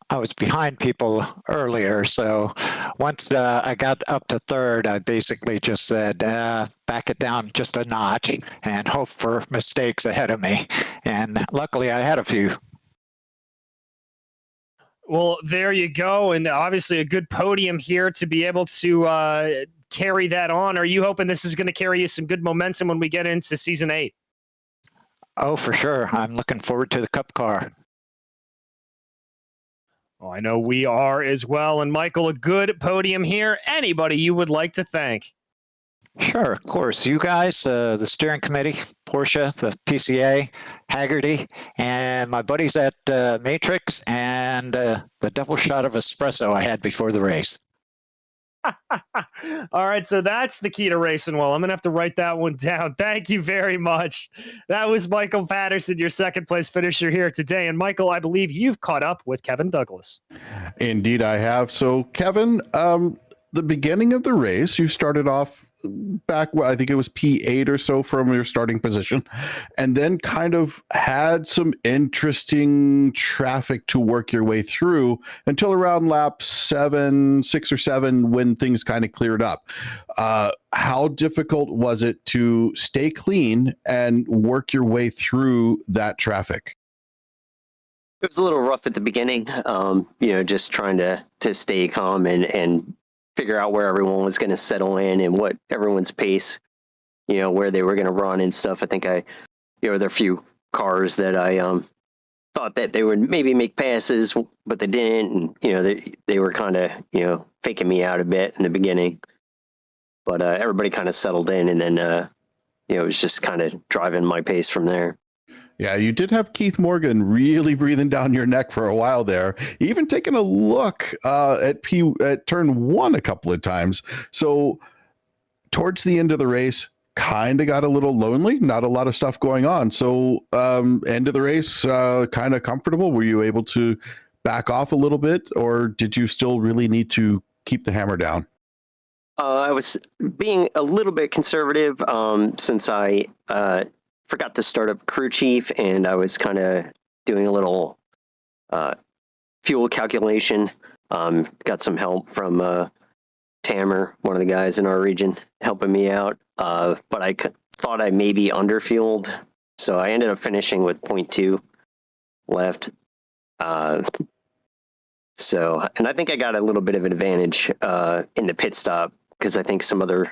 I was behind people earlier, so once I got up to third, I basically just said, back it down just a notch and hope for mistakes ahead of me. And luckily, I had a few. Well, there you go. And obviously a good podium here to be able to carry that on. Are you hoping this is going to carry you some good momentum when we get into season 8? Oh, for sure. I'm looking forward to the Cup car. Well, I know we are as well. And Michael, a good podium here. Anybody you would like to thank? Sure, of course. You guys, the steering committee, Porsche, the PCA, Hagerty, and my buddies at Matrix, and the double shot of espresso I had before the race. All right, so that's the key to racing well. I'm going to have to write that one down. Thank you very much. That was Michael Patterson, your second place finisher here today. And Michael, I believe you've caught up with Kevin Douglas. Indeed, I have. So, Kevin, the beginning of the race, you started off back, I think it was P8 or so from your starting position, and then kind of had some interesting traffic to work your way through until around lap 6 or 7, when things kind of cleared up. How difficult was it to stay clean and work your way through that traffic? It was a little rough at the beginning, just trying to stay calm and figure out where everyone was going to settle in and what everyone's pace, where they were going to run and stuff. I think there are a few cars that I thought that they would maybe make passes, but they didn't. And, they were kind of, faking me out a bit in the beginning. But everybody kind of settled in, and then, it was just kind of driving my pace from there. Yeah, you did have Keith Morgan really breathing down your neck for a while there, even taking a look at turn 1 a couple of times. So towards the end of the race, kind of got a little lonely, not a lot of stuff going on. So end of the race, kind of comfortable. Were you able to back off a little bit, or did you still really need to keep the hammer down? I was being a little bit conservative since I forgot to start up crew chief, and I was kind of doing a little fuel calculation. Got some help from Tamer, one of the guys in our region, helping me out. But I thought I maybe underfueled, so I ended up finishing with 0.2 left. And I think I got a little bit of an advantage in the pit stop, because I think some of the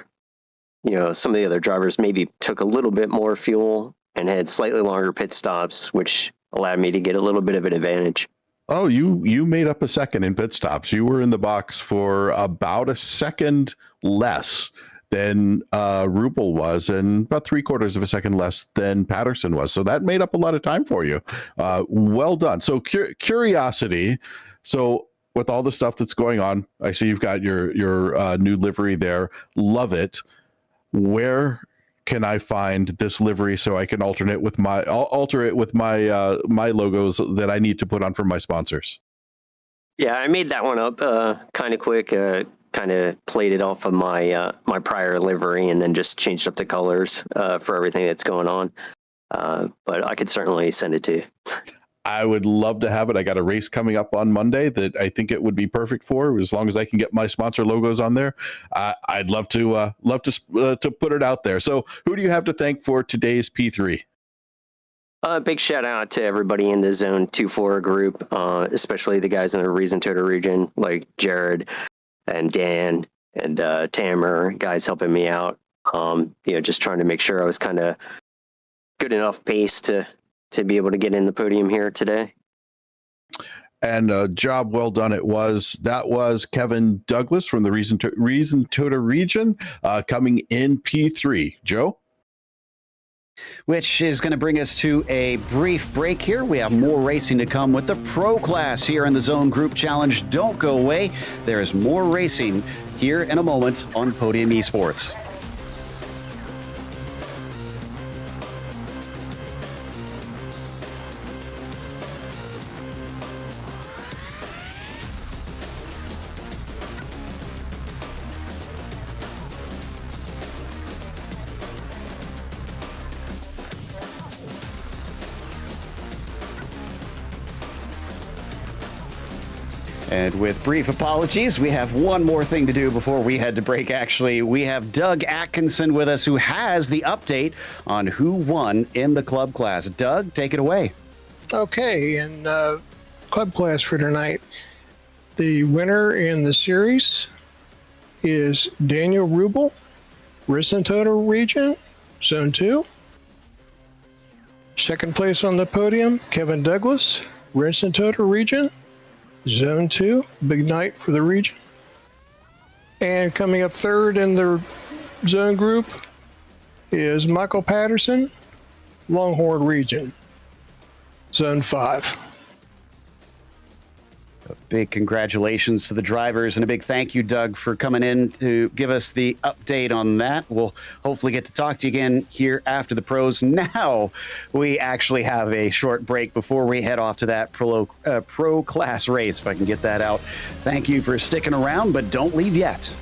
other drivers maybe took a little bit more fuel and had slightly longer pit stops, which allowed me to get a little bit of an advantage. Oh, you made up a second in pit stops. You were in the box for about a second less than Rupel was, and about 3/4 of a second less than Patterson was. So that made up a lot of time for you. Well done. So curiosity. So with all the stuff that's going on, I see you've got your new livery there. Love it. Where can I find this livery so I can alter it with my logos that I need to put on for my sponsors? Yeah, I made that one up kind of quick. Kind of played it off of my my prior livery, and then just changed up the colors for everything that's going on. But I could certainly send it to you. I would love to have it. I got a race coming up on Monday that I think it would be perfect for, as long as I can get my sponsor logos on there. I'd love to put it out there. So who do you have to thank for today's P3? Big shout out to everybody in the Zone 2-4 group, especially the guys in the Reason Total region, like Jared and Dan and Tamer, guys helping me out. Just trying to make sure I was kind of good enough pace to be able to get in the podium here today. And a job well done it was. That was Kevin Douglas from the Reason Total region, coming in P3. Joe? Which is going to bring us to a brief break here. We have more racing to come with the Pro Class here in the Zone Group Challenge. Don't go away. There is more racing here in a moment on Podium Esports. And with brief apologies, we have one more thing to do before we head to break. Actually, we have Doug Atkinson with us, who has the update on who won in the club class. Doug, take it away. Okay, in club class for tonight, the winner in the series is Daniel Rubel, Reason Total region, Zone 2. Second place on the podium, Kevin Douglas, Reason Total region, Zone 2, big night for the region. And coming up third in the zone group is Michael Patterson, Longhorn region, Zone 5. Big congratulations to the drivers, and a big thank you, Doug, for coming in to give us the update on that. We'll hopefully get to talk to you again here after the pros. Now we actually have a short break before we head off to that pro class race, if I can get that out. Thank you for sticking around, but don't leave yet.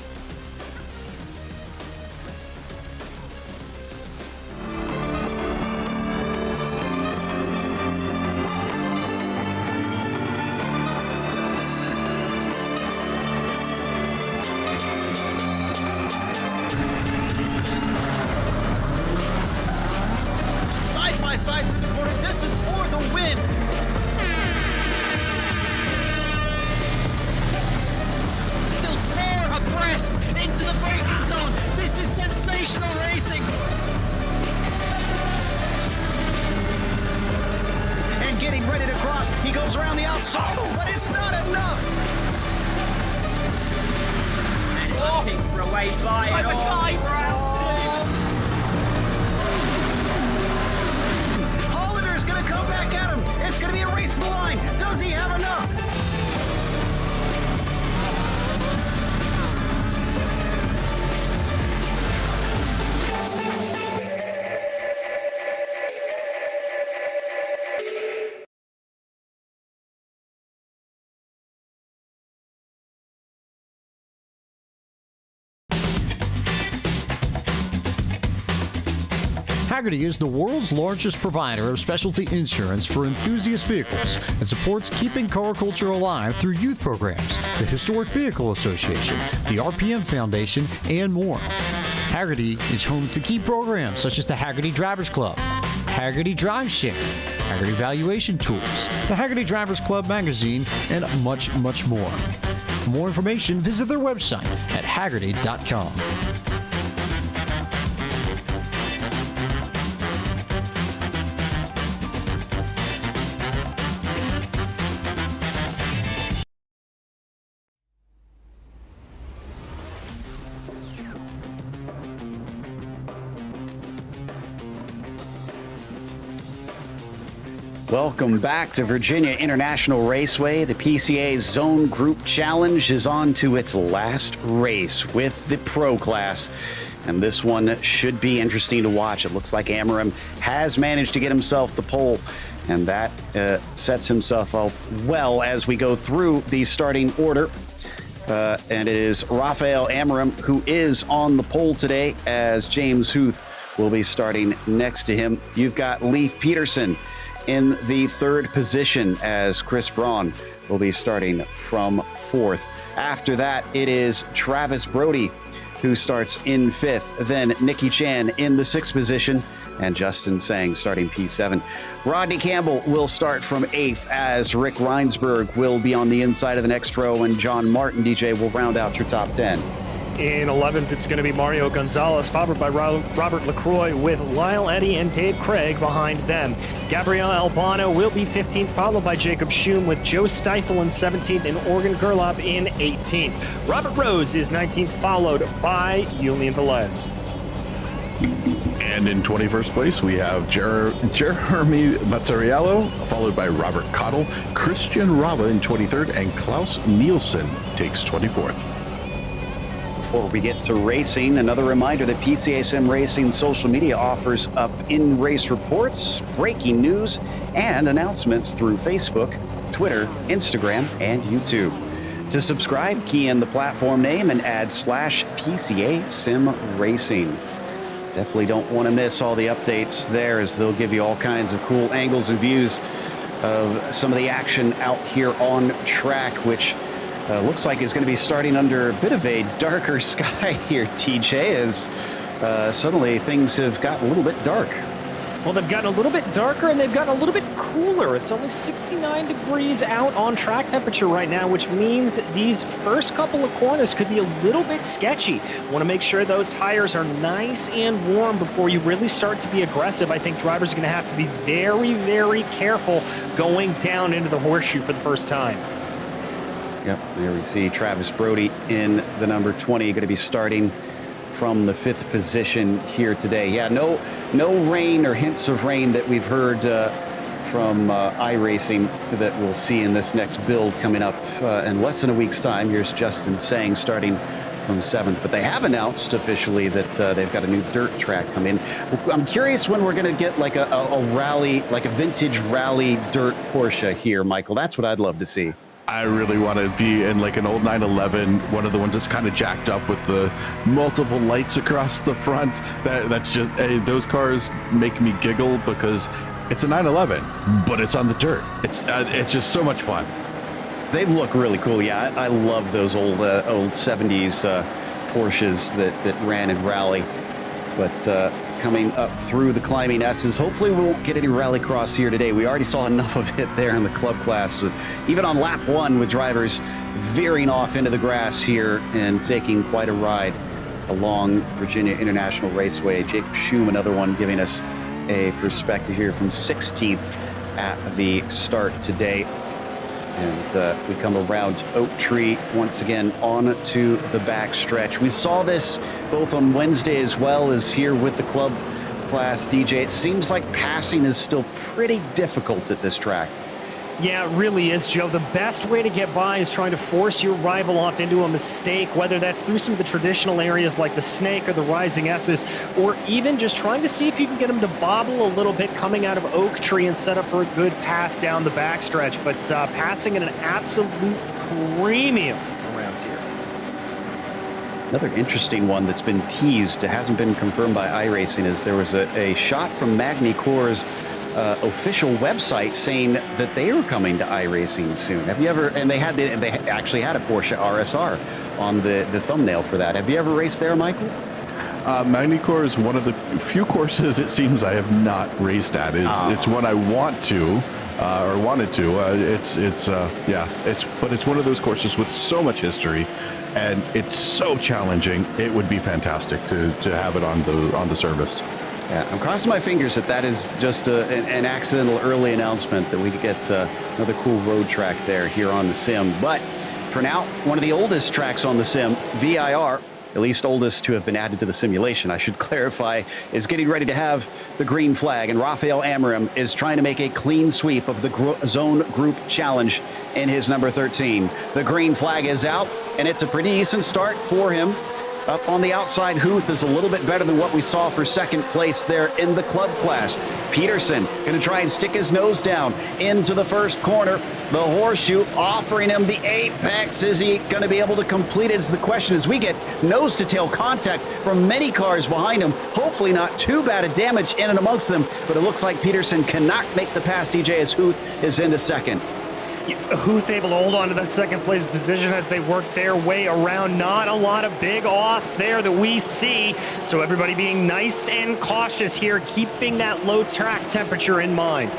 Hagerty is the world's largest provider of specialty insurance for enthusiast vehicles and supports keeping car culture alive through youth programs, the Historic Vehicle Association, the RPM Foundation, and more. Hagerty is home to key programs such as the Hagerty Drivers Club, Hagerty Drive Share, Hagerty Valuation Tools, the Hagerty Drivers Club magazine, and much, much more. For more information, visit their website at hagerty.com. Welcome back to Virginia International Raceway. The PCA Zone Group Challenge is on to its last race with the Pro Class. And this one should be interesting to watch. It looks like Amarim has managed to get himself the pole, and that sets himself up well as we go through the starting order. And it is Rafael Amarim who is on the pole today, as James Huth will be starting next to him. You've got Leif Peterson in the third position, as Chris Braun will be starting from fourth. After that, it is Travis Brody who starts in fifth. Then Nikki Chan in the sixth position, and Justin Sang starting P7. Rodney Campbell will start from eighth, as Rick Reinsberg will be on the inside of the next row, and John Martin, DJ, will round out your top 10. In 11th, it's going to be Mario Gonzalez, followed by Robert LaCroix, with Lyle Eddy and Dave Craig behind them. Gabriel Albano will be 15th, followed by Jacob Schum, with Joe Steifel in 17th and Organ Gerlop in 18th. Robert Rose is 19th, followed by Julian Velez. And in 21st place, we have Jeremy Mazzariello, followed by Robert Cottle, Christian Rava in 23rd, and Klaus Nielsen takes 24th. Before we get to racing, another reminder that PCA Sim Racing social media offers up in-race reports, breaking news, and announcements through Facebook, Twitter, Instagram, and YouTube. To subscribe, key in the platform name and add /PCA Sim Racing. Definitely don't want to miss all the updates there, as they'll give you all kinds of cool angles and views of some of the action out here on track, which looks like it's going to be starting under a bit of a darker sky here, TJ, as suddenly things have gotten a little bit dark. Well, they've gotten a little bit darker and they've gotten a little bit cooler. It's only 69 degrees out on track temperature right now, which means these first couple of corners could be a little bit sketchy. Want to make sure those tires are nice and warm before you really start to be aggressive. I think drivers are going to have to be very, very careful going down into the horseshoe for the first time. Yep, there we see Travis Brody in the number 20, going to be starting from the fifth position here today. Yeah, no rain or hints of rain that we've heard from iRacing that we'll see in this next build coming up in less than a week's time. Here's Justin Sang starting from 7th, but they have announced officially that they've got a new dirt track coming. I'm curious when we're going to get like a rally, like a vintage rally dirt Porsche here, Michael. That's what I'd love to see. I really want to be in like an old 911, one of the ones that's kind of jacked up with the multiple lights across the front. That's just, those cars make me giggle because it's a 911, but it's on the dirt. It's just so much fun. They look really cool. Yeah, I love those old 70s Porsches that ran in rally. But coming up through the climbing S's, hopefully we won't get any rallycross here today. We already saw enough of it there in the club class, even on lap 1 with drivers veering off into the grass here and taking quite a ride along Virginia International Raceway. Jake Schum, another one, giving us a perspective here from 16th at the start today. And we come around Oak Tree once again on to the back stretch. We saw this both on Wednesday as well as here with the club class, DJ. It seems like passing is still pretty difficult at this track. Yeah, it really is, Joe. The best way to get by is trying to force your rival off into a mistake, whether that's through some of the traditional areas like the Snake or the Rising S's, or even just trying to see if you can get them to bobble a little bit coming out of Oak Tree and set up for a good pass down the backstretch. But passing at an absolute premium around here. Another interesting one that's been teased, it hasn't been confirmed by iRacing, is there was a shot from Magny Corps' official website saying that they were coming to iRacing soon. Have you ever, and they actually had a Porsche RSR on the thumbnail for that. Have you ever raced there, Michael? Magny Corps is one of the few courses it seems I have not raced at. It's one I want to, or wanted to. But it's one of those courses with so much history, and it's so challenging. It would be fantastic to have it on the service. Yeah, I'm crossing my fingers that is just an accidental early announcement that we could get another cool road track there here on the sim. But for now, one of the oldest tracks on the sim, VIR, at least oldest to have been added to the simulation, I should clarify, is getting ready to have the green flag. And Rafael Amorim is trying to make a clean sweep of the Zone Group Challenge in his number 13. The green flag is out, and it's a pretty decent start for him. Up on the outside, Huth is a little bit better than what we saw for second place there in the club class. Peterson going to try and stick his nose down into the first corner. The horseshoe offering him the apex. Is he going to be able to complete it is the question, as we get nose-to-tail contact from many cars behind him. Hopefully not too bad a damage in and amongst them, but it looks like Peterson cannot make the pass, DJ, as Huth is into second. Huth able to hold on to that second place position as they work their way around. Not a lot of big offs there that we see. So everybody being nice and cautious here, keeping that low track temperature in mind.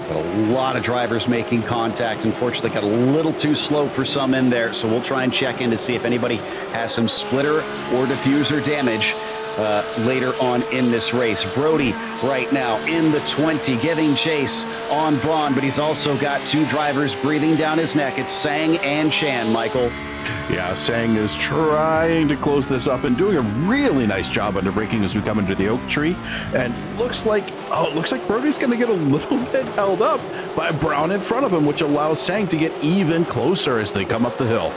But a lot of drivers making contact. Unfortunately, got a little too slow for some in there. So we'll try and check in to see if anybody has some splitter or diffuser damage later on in this race. Brody right now in the 20, giving chase on Braun, but he's also got two drivers breathing down his neck. It's Sang and Chan, Michael. Yeah, Sang is trying to close this up and doing a really nice job under braking as we come into the Oak Tree. And looks like Brody's going to get a little bit held up by Brown in front of him, which allows Sang to get even closer as they come up the hill.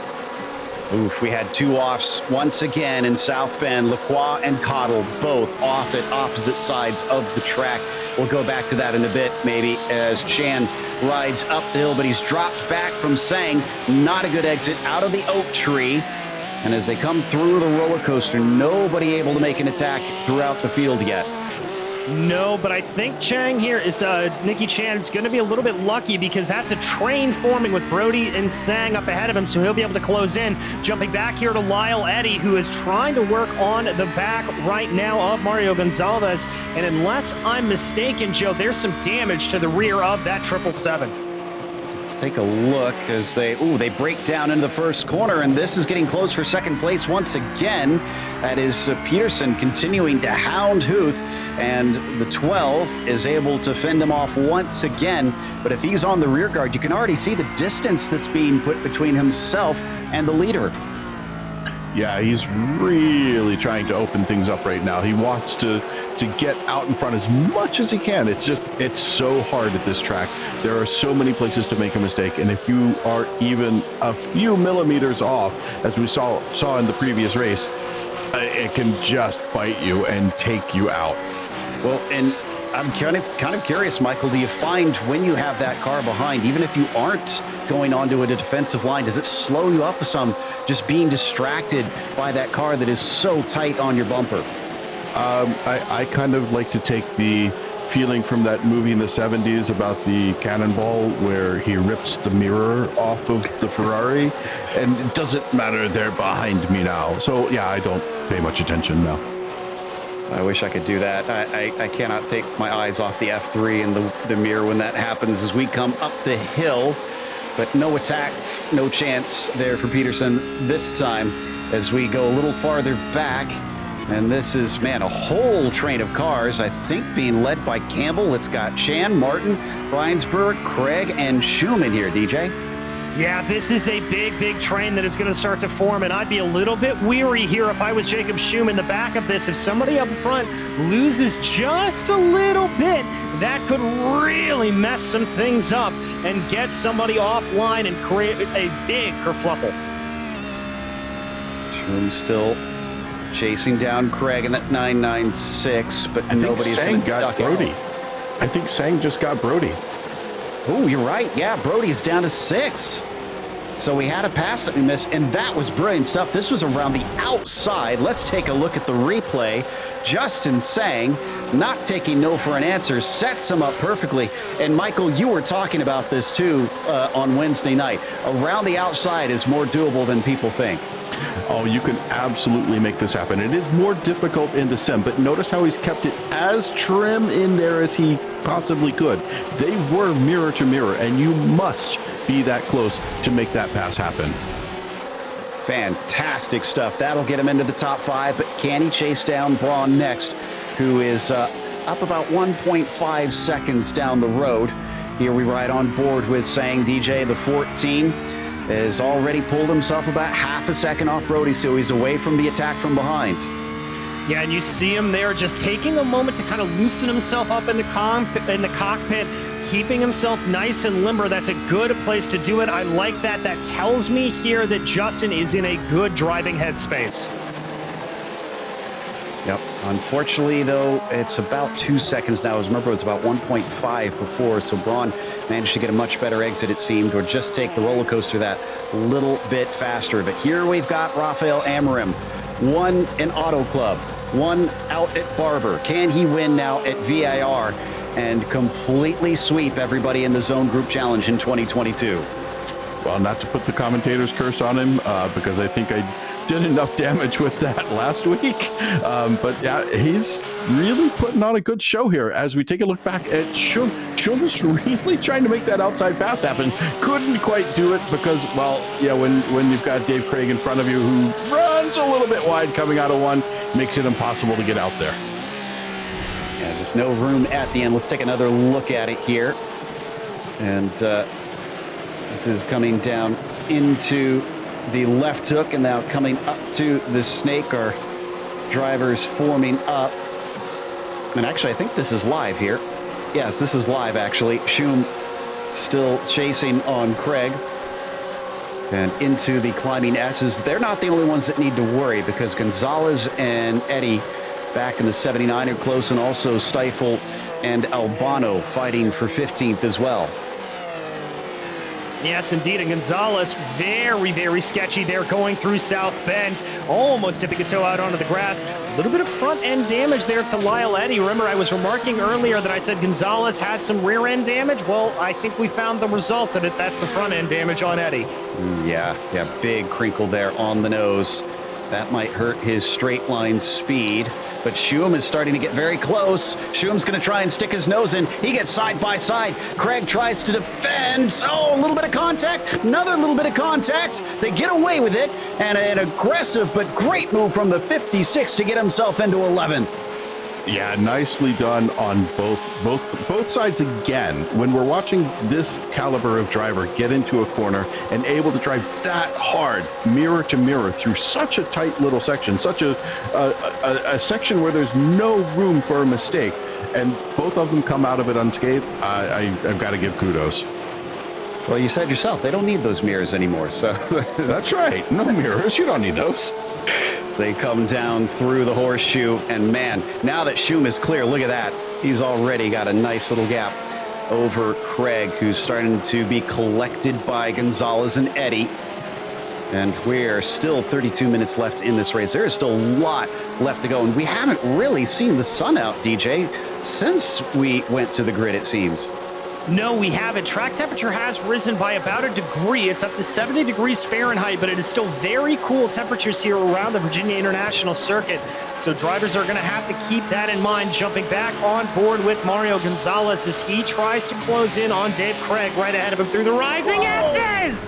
Oof, we had two offs once again in South Bend. Lacroix and Cottle both off at opposite sides of the track. We'll go back to that in a bit, maybe, as Chan rides up the hill, but he's dropped back from Sang. Not a good exit out of the Oak Tree. And as they come through the roller coaster, nobody able to make an attack throughout the field yet. No, but I think Chang here is, Nicky Chan is going to be a little bit lucky because that's a train forming with Brody and Sang up ahead of him, so he'll be able to close in. Jumping back here to Lyle Eddy, who is trying to work on the back right now of Mario Gonzalez. And unless I'm mistaken, Joe, there's some damage to the rear of that 777. Let's take a look as they break down into the first corner, and this is getting close for second place once again. That is Peterson continuing to hound Huth, and the 12 is able to fend him off once again. But if he's on the rear guard, you can already see the distance that's being put between himself and the leader. Yeah, he's really trying to open things up right now. He wants to to get out in front as much as he can. It's so hard at this track. There are so many places to make a mistake, and if you are even a few millimeters off, as we saw in the previous race, it can just bite you and take you out. Well, and I'm kind of curious, Michael, do you find when you have that car behind, even if you aren't going onto a defensive line, does it slow you up some just being distracted by that car that is so tight on your bumper? I kind of like to take the feeling from that movie in the 70s about the cannonball where he rips the mirror off of the Ferrari, and it doesn't matter, they're behind me now. So yeah, I don't pay much attention now. I wish I could do that. I cannot take my eyes off the F3 and the mirror when that happens as we come up the hill. But no attack, no chance there for Peterson this time as we go a little farther back. And this is, man, a whole train of cars, I think, being led by Campbell. It's got Chan, Martin, Reinsberg, Craig, and Schumann here, DJ. Yeah, this is a big train that is going to start to form, and I'd be a little bit weary here if I was Jacob Schumann in the back of this. If somebody up front loses just a little bit, that could really mess some things up and get somebody offline and create a big kerfluffle. Schumann still chasing down Craig in that 996, but nobody's going to got Brody. I think Sang just got Brody. Oh, you're right. Yeah, Brody's down to 6. So we had a pass that we missed, and that was brilliant stuff. This was around the outside. Let's take a look at the replay. Justin Sang, not taking no for an answer, sets him up perfectly. And Michael, you were talking about this too on Wednesday night. Around the outside is more doable than people think. Oh, you can absolutely make this happen. It is more difficult in the sim, but notice how he's kept it as trim in there as he possibly could. They were mirror to mirror, and you must be that close to make that pass happen. Fantastic stuff. That'll get him into the top 5, but can he chase down Braun next, who is up about 1.5 seconds down the road? Here we ride on board with Sang. DJ, the 14, has already pulled himself about half a second off Brody, so he's away from the attack from behind. Yeah, and you see him there just taking a moment to kind of loosen himself up in the cockpit, keeping himself nice and limber. That's a good place to do it. I like that. That tells me here that Justin is in a good driving headspace. Yep. Unfortunately, though, it's about 2 seconds now. As remember, it was about 1.5 before, so Braun managed to get a much better exit, it seemed, or just take the roller coaster that little bit faster. But here we've got Rafael Amorim, one in Auto Club, one out at Barber. Can he win now at VIR and completely sweep everybody in the Zone Group Challenge in 2022? Well, not to put the commentator's curse on him, because I think I did enough damage with that last week. But yeah, he's really putting on a good show here as we take a look back at Schum. Schum's really trying to make that outside pass happen. Couldn't quite do it because, well, yeah, when you've got Dave Craig in front of you who runs a little bit wide coming out of one, makes it impossible to get out there. Yeah, just no room at the end. Let's take another look at it here. And this is coming down into the left hook and now coming up to the snake. Our drivers forming up. And actually, I think this is live here. Yes, this is live, actually. Schum still chasing on Craig. And into the climbing S's. They're not the only ones that need to worry because Gonzalez and Eddie back in the 79 are close, and also Stifel and Albano fighting for 15th as well. Yes, indeed. And Gonzalez, very sketchy there going through South Bend, almost tipping a toe out onto the grass. A little bit of front end damage there to Lyle Eddy. Remember, I was remarking earlier that I said Gonzalez had some rear end damage. Well, I think we found the results of it. That's the front end damage on Eddy. Yeah, big crinkle there on the nose. That might hurt his straight line speed. But Schum is starting to get very close. Schum's going to try and stick his nose in. He gets side by side. Craig tries to defend. Oh, a little bit of contact. Another little bit of contact. They get away with it. And an aggressive but great move from the 56 to get himself into 11th. Yeah, nicely done on both sides again. When we're watching this caliber of driver get into a corner and able to drive that hard, mirror to mirror, through such a tight little section, such a section where there's no room for a mistake, and both of them come out of it unscathed, I've got to give kudos. Well, you said yourself, they don't need those mirrors anymore, so... That's right. No mirrors. You don't need those. They come down through the horseshoe, and man, now that Schum is clear, look at that. He's already got a nice little gap over Craig, who's starting to be collected by Gonzalez and Eddie. And we're still 32 minutes left in this race. There is still a lot left to go, and we haven't really seen the sun out, DJ, since we went to the grid, it seems. No, we haven't. Track temperature has risen by about a degree. It's up to 70 degrees Fahrenheit, but it is still very cool temperatures here around the Virginia International Circuit. So drivers are going to have to keep that in mind. Jumping back on board with Mario Gonzalez as he tries to close in on Dave Craig right ahead of him through the rising S's.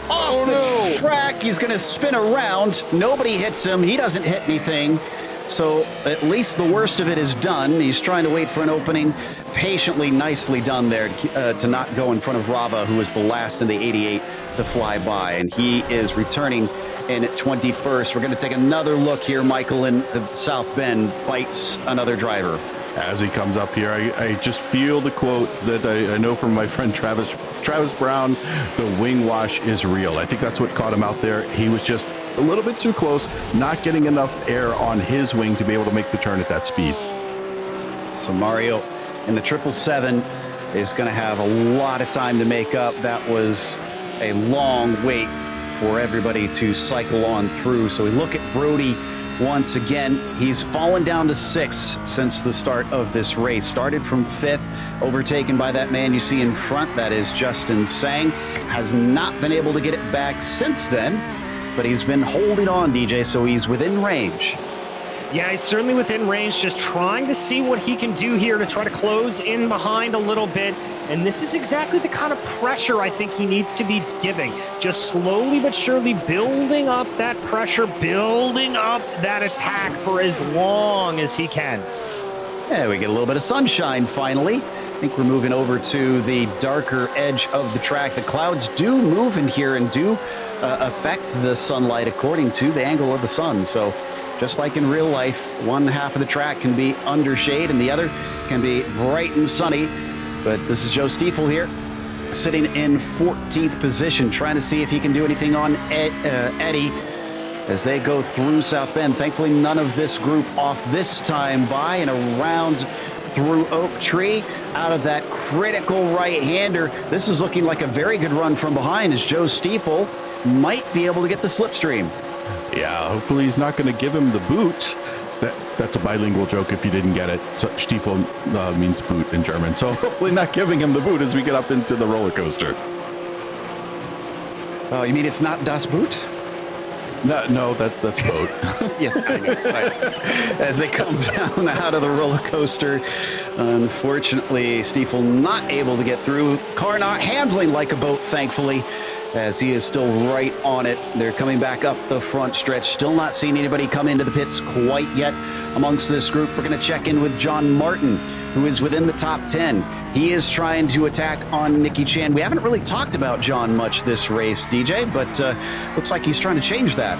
Off the track, he's going to spin around. Nobody hits him. He doesn't hit anything. So at least the worst of it is done. He's trying to wait for an opening. Patiently, nicely done there to not go in front of Rava, who was the last in the 88 to fly by. And he is returning in at 21st. We're going to take another look here. Michael in South Bend bites another driver. As he comes up here, I just feel the quote that I know from my friend Travis Brown, the wing wash is real. I think that's what caught him out there. He was just a little bit too close, not getting enough air on his wing to be able to make the turn at that speed. So Mario in the 777 is going to have a lot of time to make up. That was a long wait for everybody to cycle on through. So we look at Brody once again. He's fallen down to 6th since the start of this race. Started from 5th, overtaken by that man you see in front. That is Justin Sang. Has not been able to get it back since then, but he's been holding on, DJ, so he's within range. Yeah, he's certainly within range, just trying to see what he can do here to try to close in behind a little bit. And this is exactly the kind of pressure I think he needs to be giving. Just slowly but surely building up that pressure, building up that attack for as long as he can. Yeah, we get a little bit of sunshine finally. I think we're moving over to the darker edge of the track. The clouds do move in here and do affect the sunlight according to the angle of the sun. So just like in real life, one half of the track can be under shade and the other can be bright and sunny. But this is Joe Stiefel here, sitting in 14th position, trying to see if he can do anything on Eddie as they go through South Bend. Thankfully, none of this group off this time by and around through Oak Tree out of that critical right-hander. This is looking like a very good run from behind as Joe Stiefel might be able to get the slipstream. Yeah, hopefully he's not going to give him the boot. That's a bilingual joke if you didn't get it. So Stiefel means boot in German. So hopefully not giving him the boot as we get up into the roller coaster. Oh, you mean it's not Das Boot? No, that's boat. Yes, I know. Right. As they come down out of the roller coaster, unfortunately, Stiefel not able to get through. Car not handling like a boat, thankfully, as he is still right on it. They're coming back up the front stretch. Still not seeing anybody come into the pits quite yet amongst this group. We're going to check in with John Martin, who is within the top 10. He is trying to attack on Nicky Chan. We haven't really talked about John much this race, DJ, but looks like he's trying to change that.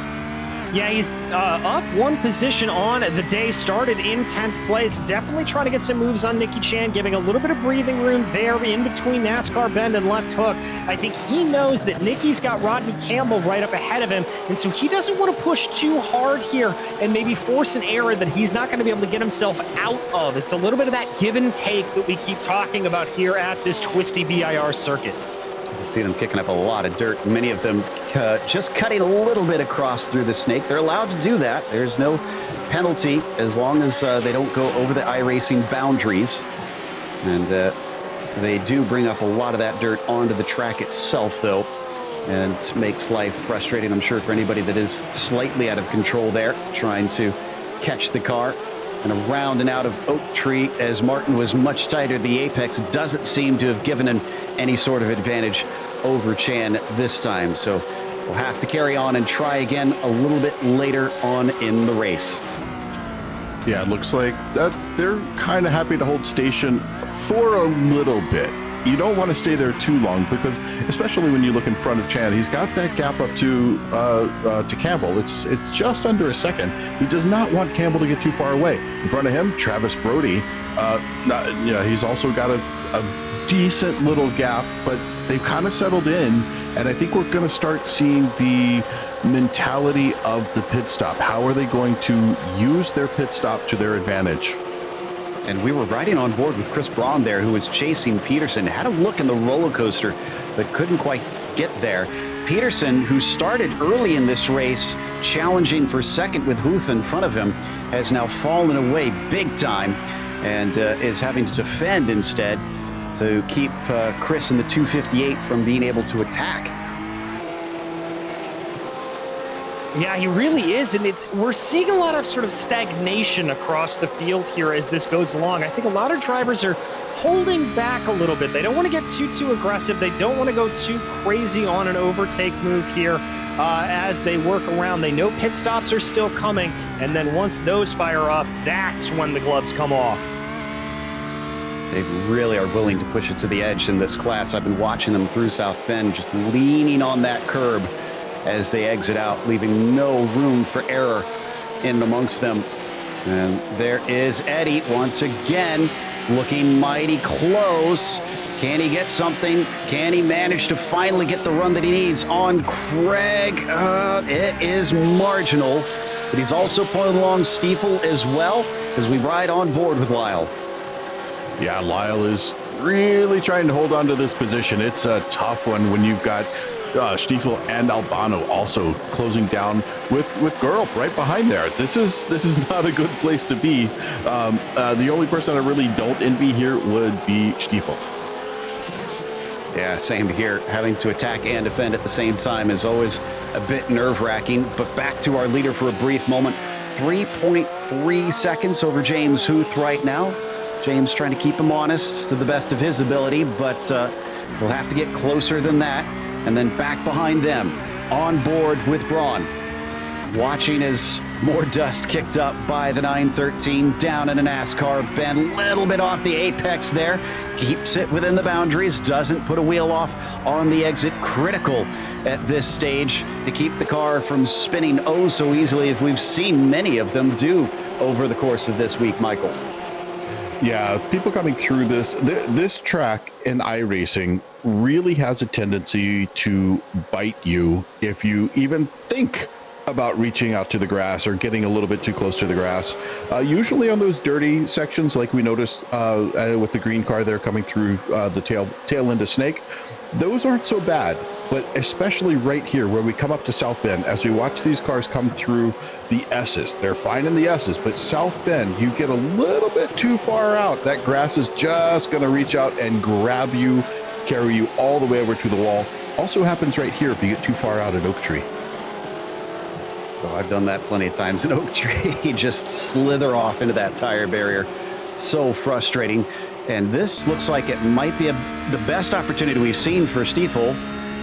Yeah, he's up one position on the day, started in 10th place. Definitely trying to get some moves on Nicky Chan, giving a little bit of breathing room there in between NASCAR Bend and Left Hook. I think he knows that Nicky's got Rodney Campbell right up ahead of him, and so he doesn't want to push too hard here and maybe force an error that he's not going to be able to get himself out of. It's a little bit of that give and take that we keep talking about here at this twisty VIR circuit. See them kicking up a lot of dirt. Many of them just cutting a little bit across through the snake. They're allowed to do that. There's no penalty as long as they don't go over the iRacing boundaries. And they do bring up a lot of that dirt onto the track itself, though, and makes life frustrating, I'm sure, for anybody that is slightly out of control there, trying to catch the car. And around and out of Oak Tree, as Martin was much tighter, the apex doesn't seem to have given him any sort of advantage over Chan this time. So we'll have to carry on and try again a little bit later on in the race. Yeah, it looks like that they're kind of happy to hold station for a little bit. You don't want to stay there too long because, especially when you look in front of Chan, he's got that gap up to Campbell. It's just under a second. He does not want Campbell to get too far away. In front of him, Travis Brody. He's also got a decent little gap, but they've kind of settled in, and I think we're going to start seeing the mentality of the pit stop. How are they going to use their pit stop to their advantage? And we were riding on board with Chris Braun there, who was chasing Peterson. Had a look in the roller coaster, but couldn't quite get there. Peterson, who started early in this race, challenging for second with Huth in front of him, has now fallen away big time and is having to defend instead to keep Chris in the 258 from being able to attack. Yeah, he really is, and we're seeing a lot of sort of stagnation across the field here as this goes along. I think a lot of drivers are holding back a little bit. They don't want to get too aggressive. They don't want to go too crazy on an overtake move here as they work around. They know pit stops are still coming, and then once those fire off, that's when the gloves come off. They really are willing to push it to the edge in this class. I've been watching them through South Bend, just leaning on that curb as they exit out, leaving no room for error in amongst them. And there is Eddie once again, looking mighty close. Can he get something? Can he manage to finally get the run that he needs on Craig? It is marginal, but he's also pulling along Stiefel as well as we ride on board with Lyle. Yeah, Lyle is really trying to hold on to this position. It's a tough one when you've got Stiefel and Albano also closing down with Gerup right behind there. This is not a good place to be. The only person I really don't envy here would be Stiefel. Yeah, same here. Having to attack and defend at the same time is always a bit nerve-wracking. But back to our leader for a brief moment. 3.3 seconds over James Huth right now. James trying to keep him honest to the best of his ability, but we'll have to get closer than that. And then back behind them, on board with Braun. Watching as more dust kicked up by the 913 down in a NASCAR bend. Little bit off the apex there. Keeps it within the boundaries. Doesn't put a wheel off on the exit. Critical at this stage to keep the car from spinning oh so easily, if we've seen many of them do over the course of this week, Michael. Yeah, people coming through this track in iRacing really has a tendency to bite you if you even think about reaching out to the grass or getting a little bit too close to the grass. Usually on those dirty sections, like we noticed with the green car there coming through the tail end of Snake, those aren't so bad. But especially right here where we come up to South Bend, as we watch these cars come through the S's, they're fine in the S's, but South Bend, you get a little bit too far out. That grass is just going to reach out and grab you, carry you all the way over to the wall. Also happens right here if you get too far out at Oak Tree. Oh, I've done that plenty of times in Oak Tree. You just slither off into that tire barrier. So frustrating. And this looks like it might be the best opportunity we've seen for Stiefel.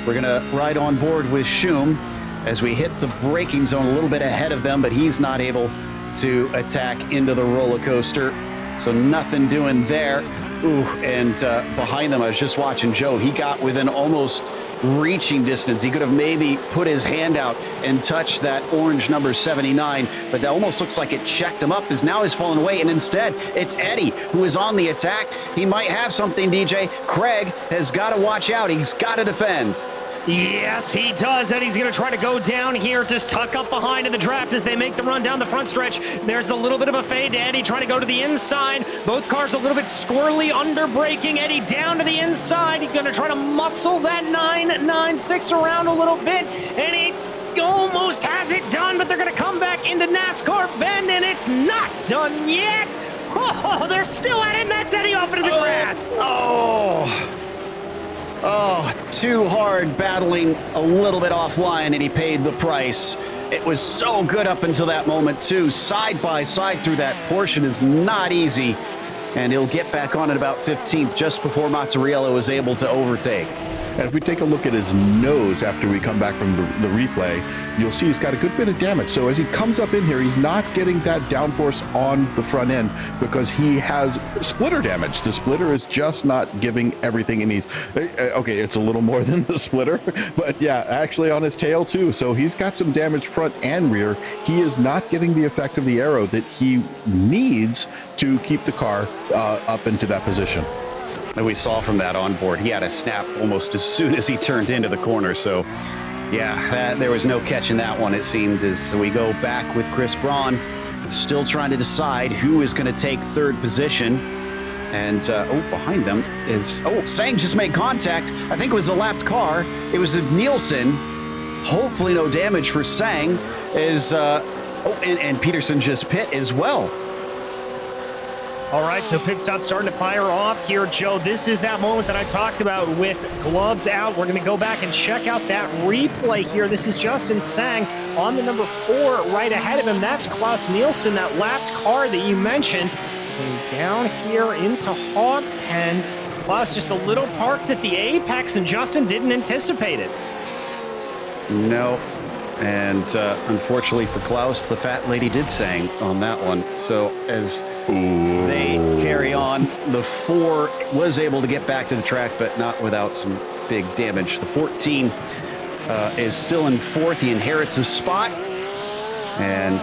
We're going to ride on board with Schum as we hit the braking zone a little bit ahead of them, but he's not able to attack into the roller coaster. So nothing doing there. Ooh, and behind them, I was just watching Joe. He got within almost reaching distance. He could have maybe put his hand out and touched that orange number 79, but that almost looks like it checked him up, as now he's fallen away, and instead it's Eddie who is on the attack. He might have something, DJ. Craig has got to watch out. He's got to defend. Yes, he does. Eddie's going to try to go down here, just tuck up behind in the draft as they make the run down the front stretch. There's a little bit of a fade to Eddie trying to go to the inside. Both cars a little bit squirrely under braking. Eddie down to the inside. He's going to try to muscle that 996 around a little bit, and he almost has it done, but they're going to come back into NASCAR Bend, and it's not done yet. Oh, they're still at it, and that's Eddie off into the grass. Oh, too hard, battling a little bit offline, and he paid the price. It was so good up until that moment, too. Side by side through that portion is not easy. and he'll get back on at about 15th just before Mazzariello was able to overtake. And if we take a look at his nose after we come back from the replay, you'll see he's got a good bit of damage. So as he comes up in here, he's not getting that downforce on the front end because he has splitter damage. The splitter is just not giving everything it needs. Okay, it's a little more than the splitter, but yeah, actually on his tail too. So he's got some damage front and rear. He is not getting the effect of the aero that he needs to keep the car up into that position. And we saw from that onboard, he had a snap almost as soon as he turned into the corner. So, yeah, there was no catching that one, it seemed. So we go back with Chris Braun, still trying to decide who is going to take third position. And, behind them is, Sang just made contact. I think it was a lapped car. It was a Nielsen. Hopefully no damage for Sang. And Peterson just pit as well. All right, so pit stop starting to fire off here, Joe. This is that moment that I talked about with gloves out. We're going to go back and check out that replay here. This is Justin Sang on the number 4 right ahead of him. That's Klaus Nielsen, that lapped car that you mentioned. Going down here into Hog Pen. Klaus just a little parked at the apex, and Justin didn't anticipate it. No. And unfortunately for Klaus, the fat lady did Sang on that one. So as they carry on, the 4 was able to get back to the track, but not without some big damage. The 14 is still in 4th. He inherits his spot, and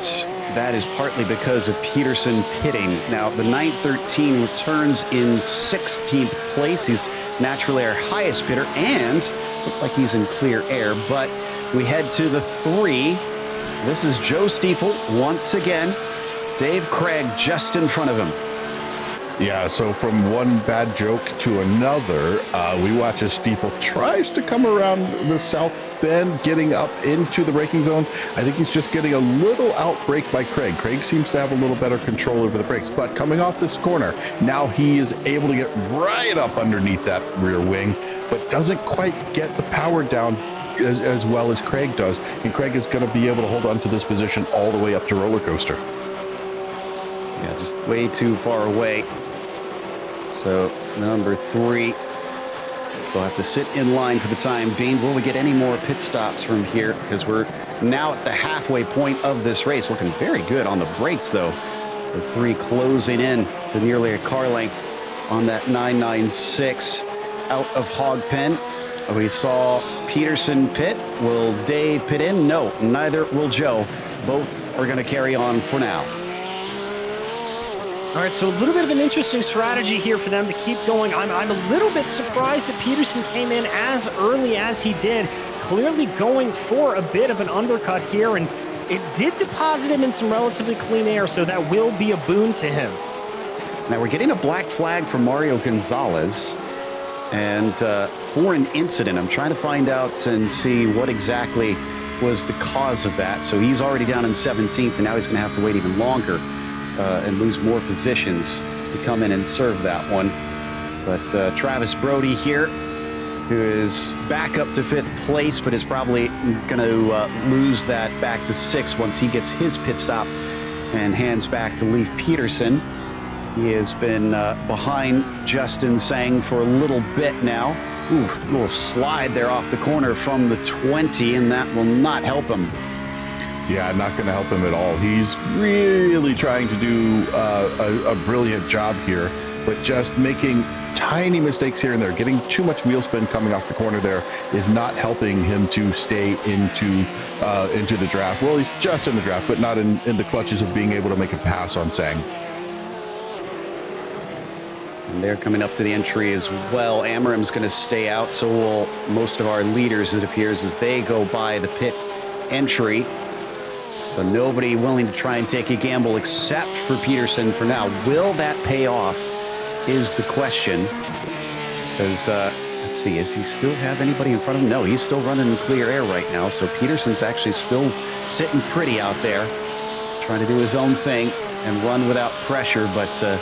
that is partly because of Peterson pitting. Now, the 913 returns in 16th place. He's naturally our highest pitter, and looks like he's in clear air, but we head to the 3. This is Joe Stiefel once again. Dave Craig just in front of him. Yeah, so from one bad joke to another, we watch as Stiefel tries to come around the south bend, getting up into the braking zone. I think he's just getting a little outbrake by Craig. Craig seems to have a little better control over the brakes, but coming off this corner, now he is able to get right up underneath that rear wing, but doesn't quite get the power down as well as Craig does, and Craig is going to be able to hold on to this position all the way up to roller coaster. Yeah, just way too far away. So number 3 will have to sit in line for the time being. Will we get any more pit stops from here? Because we're now at the halfway point of this race. Looking very good on the brakes, though. The 3 closing in to nearly a car length on that 996 out of Hog Pen. We saw Peterson pit. Will Dave pit in? No, neither will Joe. Both are going to carry on for now. All right, so a little bit of an interesting strategy here for them to keep going. I'm a little bit surprised that Peterson came in as early as he did, clearly going for a bit of an undercut here, and it did deposit him in some relatively clean air, so that will be a boon to him. Now we're getting a black flag from Mario Gonzalez, and for an incident. I'm trying to find out and see what exactly was the cause of that. So he's already down in 17th, and now he's going to have to wait even longer and lose more positions to come in and serve that one. But Travis Brody here, who is back up to 5th place, but is probably going to lose that back to 6th once he gets his pit stop and hands back to Leif Peterson. He has been behind Justin Sang for a little bit now. Ooh, a little slide there off the corner from the 20, and that will not help him. Yeah, not going to help him at all. He's really trying to do a brilliant job here, but just making tiny mistakes here and there. Getting too much wheel spin coming off the corner there is not helping him to stay into the draft. Well, he's just in the draft, but not in the clutches of being able to make a pass on Sang. And they're coming up to the entry as well. Amarim's going to stay out, so will most of our leaders, it appears, as they go by the pit entry. So nobody willing to try and take a gamble except for Peterson for now. Will that pay off is the question. Because, let's see, does he still have anybody in front of him? No, he's still running in clear air right now. So Peterson's actually still sitting pretty out there, trying to do his own thing and run without pressure. But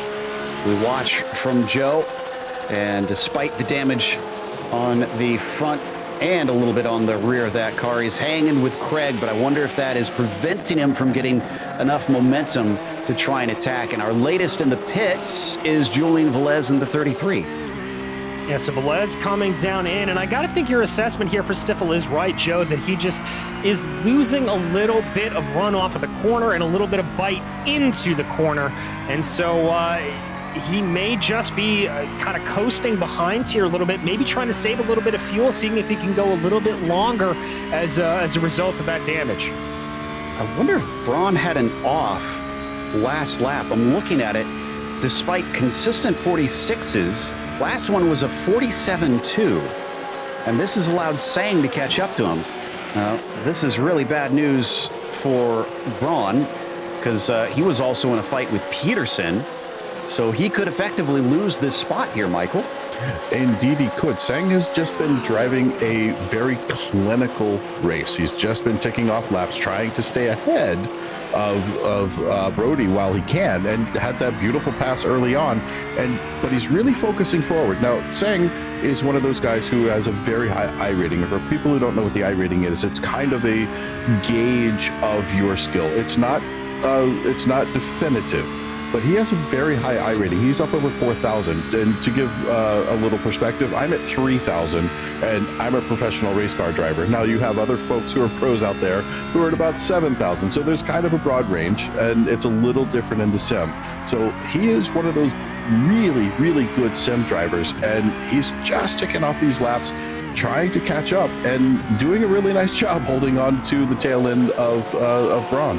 we watch from Joe, and despite the damage on the front and a little bit on the rear of that car, he's hanging with Craig, but I wonder if that is preventing him from getting enough momentum to try and attack. And our latest in the pits is Julian Velez in the 33. Yeah, so Velez coming down in, and I got to think your assessment here for Stifel is right, Joe, that he just is losing a little bit of run off of the corner and a little bit of bite into the corner. And so he may just be kind of coasting behind here a little bit, maybe trying to save a little bit of fuel, seeing if he can go a little bit longer as a result of that damage. I wonder if Braun had an off last lap. I'm looking at it. Despite consistent 46s, last one was a 47.2, and this has allowed Sang to catch up to him. This is really bad news for Braun, because he was also in a fight with Peterson, so he could effectively lose this spot here, Michael. Indeed he could. Sang has just been driving a very clinical race. He's just been ticking off laps, trying to stay ahead of Brody while he can, and had that beautiful pass early on, but he's really focusing forward. Now, Sang is one of those guys who has a very high I rating. For people who don't know what the I rating is, it's kind of a gauge of your skill. It's not definitive, but he has a very high I rating. He's up over 4,000. And to give a little perspective, I'm at 3,000, and I'm a professional race car driver. Now, you have other folks who are pros out there who are at about 7,000. So there's kind of a broad range, and it's a little different in the sim. So he is one of those really, really good sim drivers, and he's just ticking off these laps, trying to catch up, and doing a really nice job holding on to the tail end of Braun.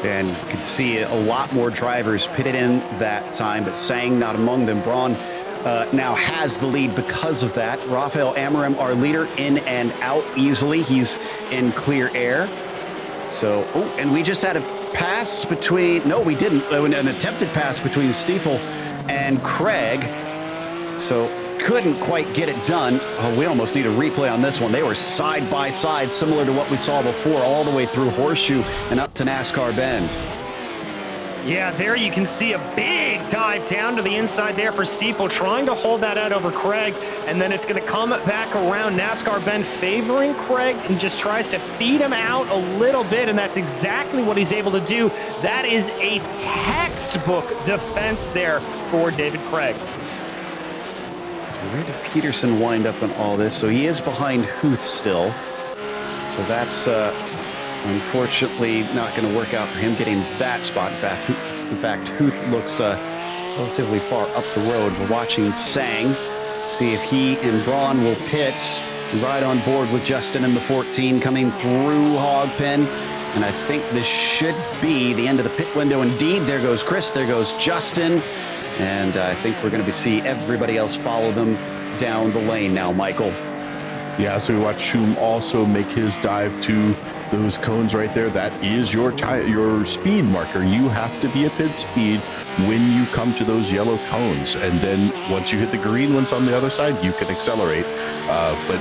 And you could see a lot more drivers pitted in that time, but Sang not among them. Braun now has the lead because of that. Rafael Amorim, our leader, in and out easily. He's in clear air. So, and we just had a pass between, no, we didn't, an attempted pass between Stiefel and Craig. So couldn't quite get it done. Oh, we almost need a replay on this one. They were side by side, similar to what we saw before, all the way through Horseshoe and up to NASCAR Bend. Yeah, there you can see a big dive down to the inside there for Stiefel, trying to hold that out over Craig, and then it's going to come back around NASCAR Bend, favoring Craig, and just tries to feed him out a little bit, and that's exactly what he's able to do. That is a textbook defense there for David Craig. So where did Peterson wind up in all this? So he is behind Huth still. So that's unfortunately not going to work out for him getting that spot. In fact, Huth looks relatively far up the road. We're watching Sang, see if he and Braun will pit right on board with Justin in the 14 coming through Hog Pen. And I think this should be the end of the pit window. Indeed, there goes Chris, there goes Justin. And I think we're going to see everybody else follow them down the lane now, Michael. Yeah, so we watch Schum also make his dive to those cones right there. That is your speed marker. You have to be at pit speed when you come to those yellow cones. And then once you hit the green ones on the other side, you can accelerate. But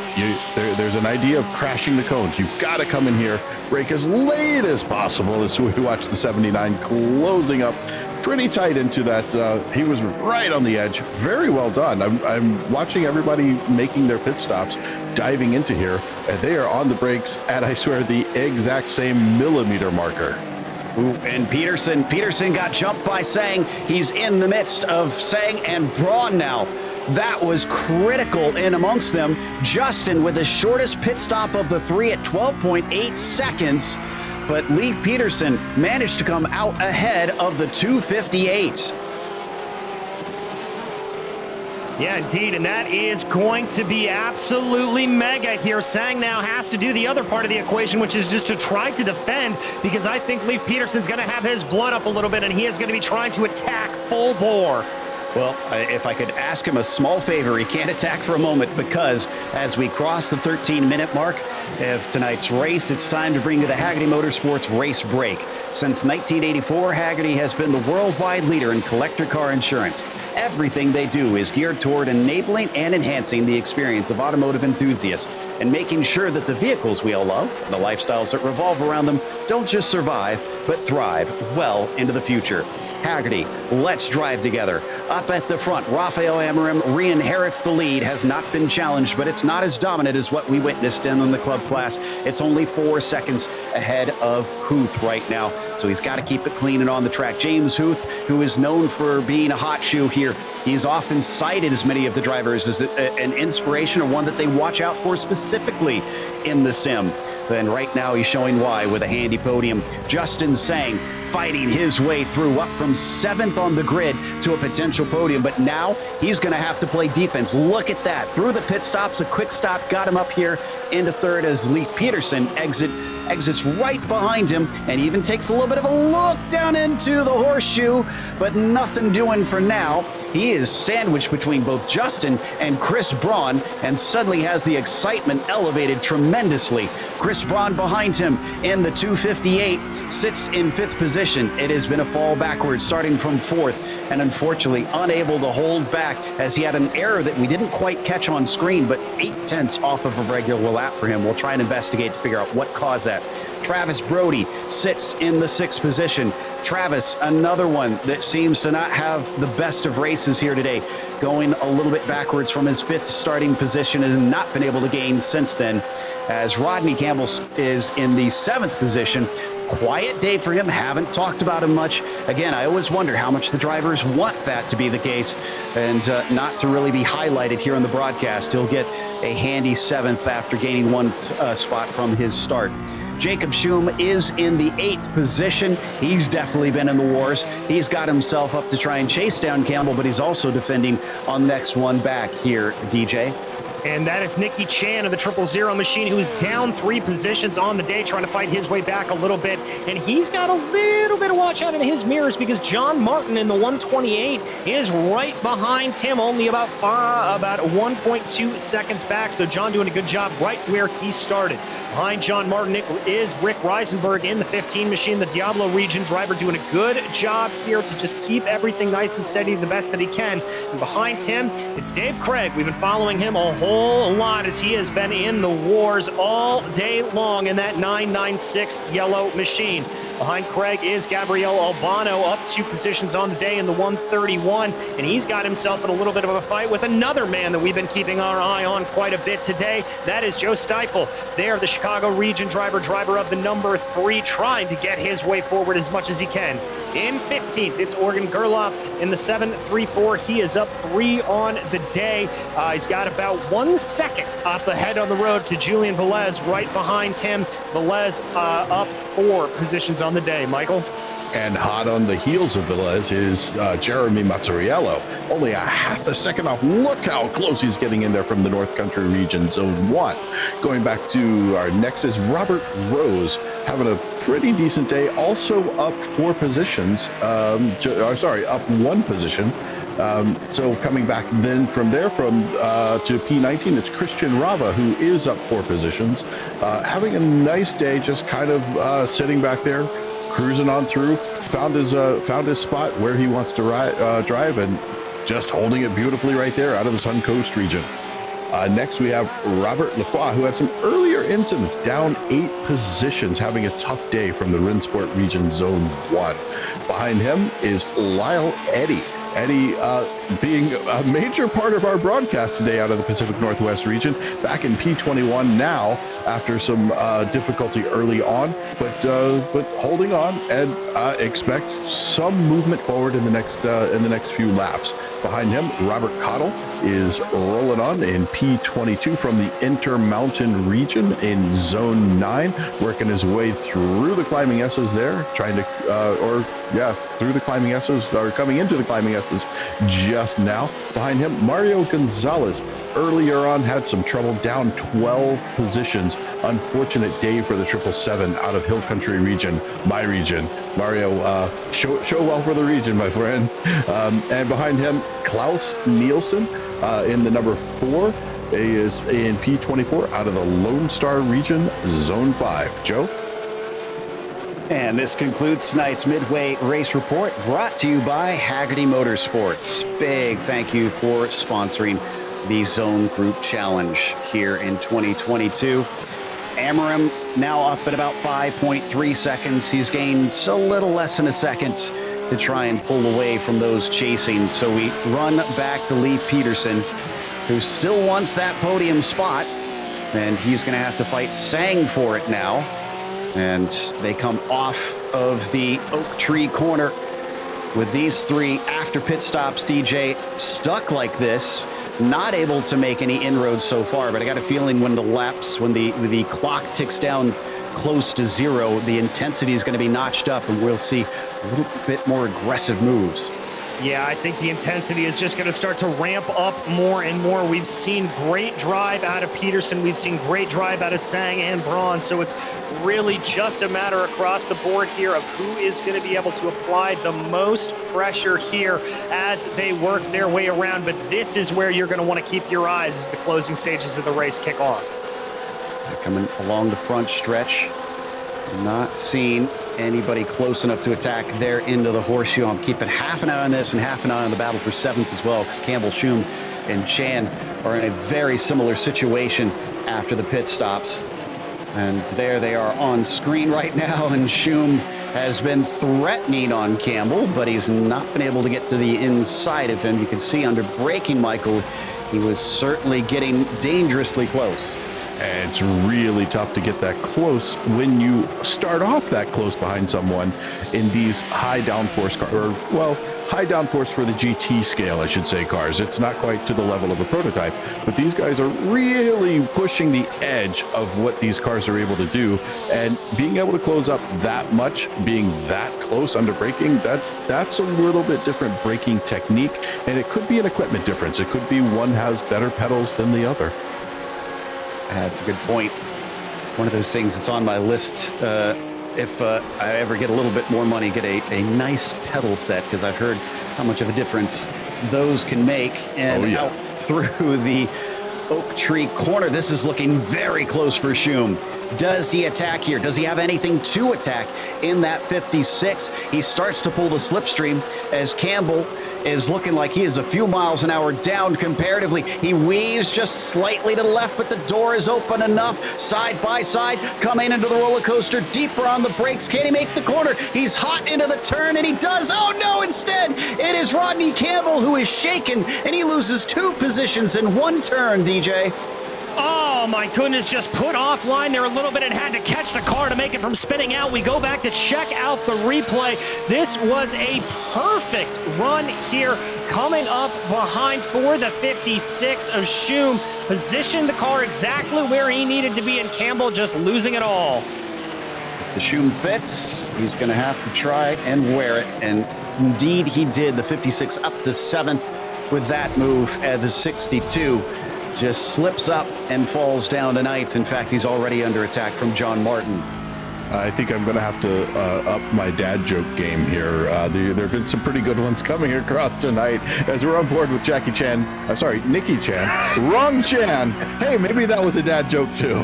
there's an idea of crashing the cones. You've got to come in here, brake as late as possible as we watch the 79 closing up pretty tight into that. He was right on the edge. Very well done. I'm watching everybody making their pit stops, diving into here, and they are on the brakes at, I swear, the exact same millimeter marker. Ooh, and Peterson got jumped by Sang. He's in the midst of Sang and Braun now. That was critical in amongst them. Justin with the shortest pit stop of the three at 12.8 seconds. But Leif Peterson managed to come out ahead of the 258. Yeah, indeed, and that is going to be absolutely mega here. Sang now has to do the other part of the equation, which is just to try to defend, because I think Leif Peterson's going to have his blood up a little bit, and he is going to be trying to attack full bore. Well, if I could ask him a small favor, he can't attack for a moment, because as we cross the 13-minute mark of tonight's race, it's time to bring you the Hagerty Motorsports Race Break. Since 1984, Hagerty has been the worldwide leader in collector car insurance. Everything they do is geared toward enabling and enhancing the experience of automotive enthusiasts and making sure that the vehicles we all love, and the lifestyles that revolve around them, don't just survive, but thrive well into the future. Hagerty, let's drive together. Up at the front, Rafael Amarim re-inherits the lead, has not been challenged, but it's not as dominant as what we witnessed in the club class. It's only 4 seconds ahead of Huth right now, so he's got to keep it clean and on the track. James Huth, who is known for being a hot shoe here, he's often cited as many of the drivers as an inspiration or one that they watch out for specifically in the sim. Then right now he's showing why with a handy podium. Justin Sang fighting his way through, up from 7th on the grid to a potential podium, but now he's going to have to play defense. Look at that. Through the pit stops, a quick stop got him up here into 3rd as Leif Peterson exits right behind him and even takes a little bit of a look down into the horseshoe, but nothing doing for now. He is sandwiched between both Justin and Chris Braun and suddenly has the excitement elevated tremendously. Chris Braun behind him in the 258 sits in 5th position. It has been a fall backwards starting from 4th and unfortunately unable to hold back as he had an error that we didn't quite catch on screen, but 8/10 off of a regular lap for him. We'll try and investigate to figure out what caused that. Travis Brody sits in the 6th position. Travis, another one that seems to not have the best of races here today, going a little bit backwards from his 5th starting position and not been able to gain since then, as Rodney Campbell is in the 7th position. Quiet day for him, haven't talked about him much. Again, I always wonder how much the drivers want that to be the case and not to really be highlighted here on the broadcast. He'll get a handy 7th after gaining one spot from his start. Jacob Schum is in the 8th position. He's definitely been in the wars. He's got himself up to try and chase down Campbell, but he's also defending on the next one back here, DJ. And that is Nicky Chan of the 000 machine, who is down 3 positions on the day, trying to fight his way back a little bit. And he's got a little bit of watch out in his mirrors because John Martin in the 128 is right behind him, only about 1.2 seconds back. So John doing a good job right where he started. Behind John Martin is Rick Reisenberg in the 15 machine, the Diablo region driver, doing a good job here to just keep everything nice and steady the best that he can. And behind him, it's Dave Craig. We've been following him a whole lot as he has been in the wars all day long in that 996 yellow machine. Behind Craig is Gabriel Albano, up 2 positions on the day in the 131, and he's got himself in a little bit of a fight with another man that we've been keeping our eye on quite a bit today. That is Joe Steifel. There, the Chicago region driver of the number 3, trying to get his way forward as much as he can. In 15th, it's Oregon Gerloff in the 734. He is up 3 on the day. He's got about 1 second up ahead on the road to Julian Velez right behind him. Velez up 4 positions on the day. Michael? And hot on the heels of Velez is Jeremy Mazzariello. Only a half a second off. Look how close he's getting in there from the North Country region, Zone 1. Going back to our next is Robert Rose, having a pretty decent day. Also up 4 positions. Up 1 position. So coming back then from there to P19, it's Christian Rava, who is up 4 positions. Having a nice day, just kind of sitting back there, cruising on through, found his spot where he wants to drive, and just holding it beautifully right there out of the Sun Coast region. Next, we have Robert Lacroix, who had some earlier incidents, down 8 positions, having a tough day from the Rinsport region, Zone 1. Behind him is Lyle Eddy. Eddie being a major part of our broadcast today out of the Pacific Northwest region, back in P21 now after some difficulty early on, but holding on and expect some movement forward in the next few laps. Behind him, Robert Cottle is rolling on in P22 from the Intermountain region in Zone 9, working his way through the climbing S's there, trying to, through the climbing S's, or coming into the climbing S's just now. Behind him, Mario Gonzalez earlier on had some trouble, down 12 positions. Unfortunate day for the 777 out of Hill Country region, my region. Mario, show well for the region, my friend. And behind him, Klaus Nielsen in the number 4 is in P24 out of the Lone Star region, Zone 5. Joe? And this concludes tonight's Midway Race Report, brought to you by Hagerty Motorsports. Big thank you for sponsoring the Zone Group Challenge here in 2022. Amarim now up at about 5.3 seconds. He's gained a little less than a second to try and pull away from those chasing. So we run back to Leif Peterson, who still wants that podium spot, and he's going to have to fight Sang for it now. And they come off of the Oak Tree corner with these three after pit stops, DJ, stuck like this, not able to make any inroads so far. But I got a feeling when the clock ticks down close to zero, the intensity is going to be notched up, and we'll see a little bit more aggressive moves. Yeah, I think the intensity is just going to start to ramp up more and more. We've seen great drive out of Peterson. We've seen great drive out of Sang and Braun. So it's really just a matter across the board here of who is going to be able to apply the most pressure here as they work their way around. But this is where you're going to want to keep your eyes as the closing stages of the race kick off. Coming along the front stretch, not seeing anybody close enough to attack there into the horseshoe. I'm keeping half an eye on this and half an eye on the battle for 7th as well, because Campbell, Schum, and Chan are in a very similar situation after the pit stops. And there they are on screen right now, and Schum has been threatening on Campbell, but he's not been able to get to the inside of him. You can see under braking, Michael, he was certainly getting dangerously close. And it's really tough to get that close when you start off that close behind someone in these high downforce cars, or well, high downforce for the GT scale, I should say, cars. It's not quite to the level of a prototype, but these guys are really pushing the edge of what these cars are able to do, and being able to close up that much, being that close under braking, that's a little bit different braking technique, and it could be an equipment difference. It could be one has better pedals than the other. That's a good point. One of those things that's on my list. If I ever get a little bit more money, get a nice pedal set, because I've heard how much of a difference those can make. And out through the Oak Tree corner, this is looking very close for Schum. Does he attack here? Does he have anything to attack in that 56? He starts to pull the slipstream as Campbell is looking like he is a few miles an hour down comparatively. He weaves just slightly to the left, but the door is open enough. Side by side, coming into the roller coaster, deeper on the brakes. Can he make the corner? He's hot into the turn, and he does. Oh no, instead, it is Rodney Campbell who is shaken, and he loses 2 positions in 1 turn, DJ. Oh my goodness, just put offline there a little bit and had to catch the car to make it from spinning out. We go back to check out the replay. This was a perfect run here, coming up behind for the 56 of Schum. Positioned the car exactly where he needed to be, and Campbell just losing it all. If the Schum fits, he's going to have to try and wear it, and indeed he did. The 56 up to 7th with that move at the 62. Just slips up and falls down to 9th. In fact, he's already under attack from John Martin. I think I'm going to have to up my dad joke game here. There have been some pretty good ones coming across tonight as we're on board with Nikki Chan. Wrong Chan. Hey, maybe that was a dad joke too.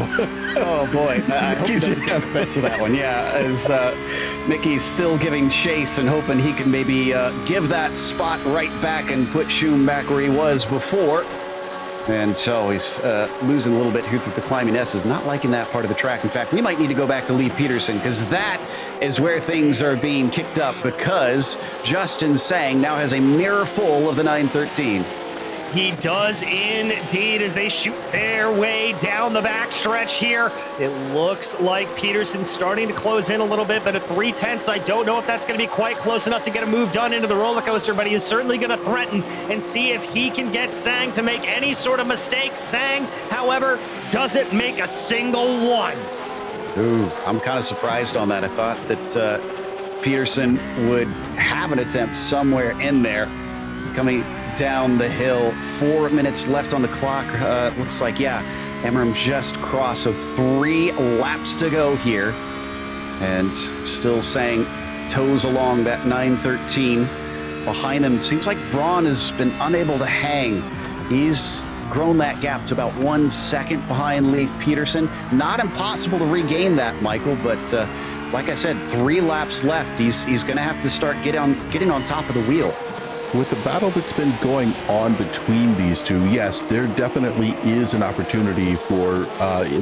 Oh boy, I hope he doesn't take offense to that one. Yeah, as Nikki's still giving chase and hoping he can maybe give that spot right back and put Schum back where he was before. And so he's losing a little bit here through the climbing S's, not liking that part of the track. In fact, we might need to go back to Leif Peterson, because that is where things are being kicked up, because Justin Sang now has a mirror full of the 913. He does indeed, as they shoot their way down the backstretch here. It looks like Peterson's starting to close in a little bit, but at 3/10, I don't know if that's going to be quite close enough to get a move done into the roller coaster, but he is certainly going to threaten and see if he can get Sang to make any sort of mistake. Sang, however, doesn't make a single one. Ooh, I'm kind of surprised on that. I thought that Peterson would have an attempt somewhere in there. Coming down the hill, 4 minutes left on the clock. Looks like, yeah, Emmerich just crossed, so 3 laps to go here. And still Sang toes along that 913. Behind them, seems like Braun has been unable to hang. He's grown that gap to about 1 second behind Leif Peterson. Not impossible to regain that, Michael, but like I said, 3 laps left. He's going to have to start getting on top of the wheel. With the battle that's been going on between these two, yes, there definitely is an opportunity for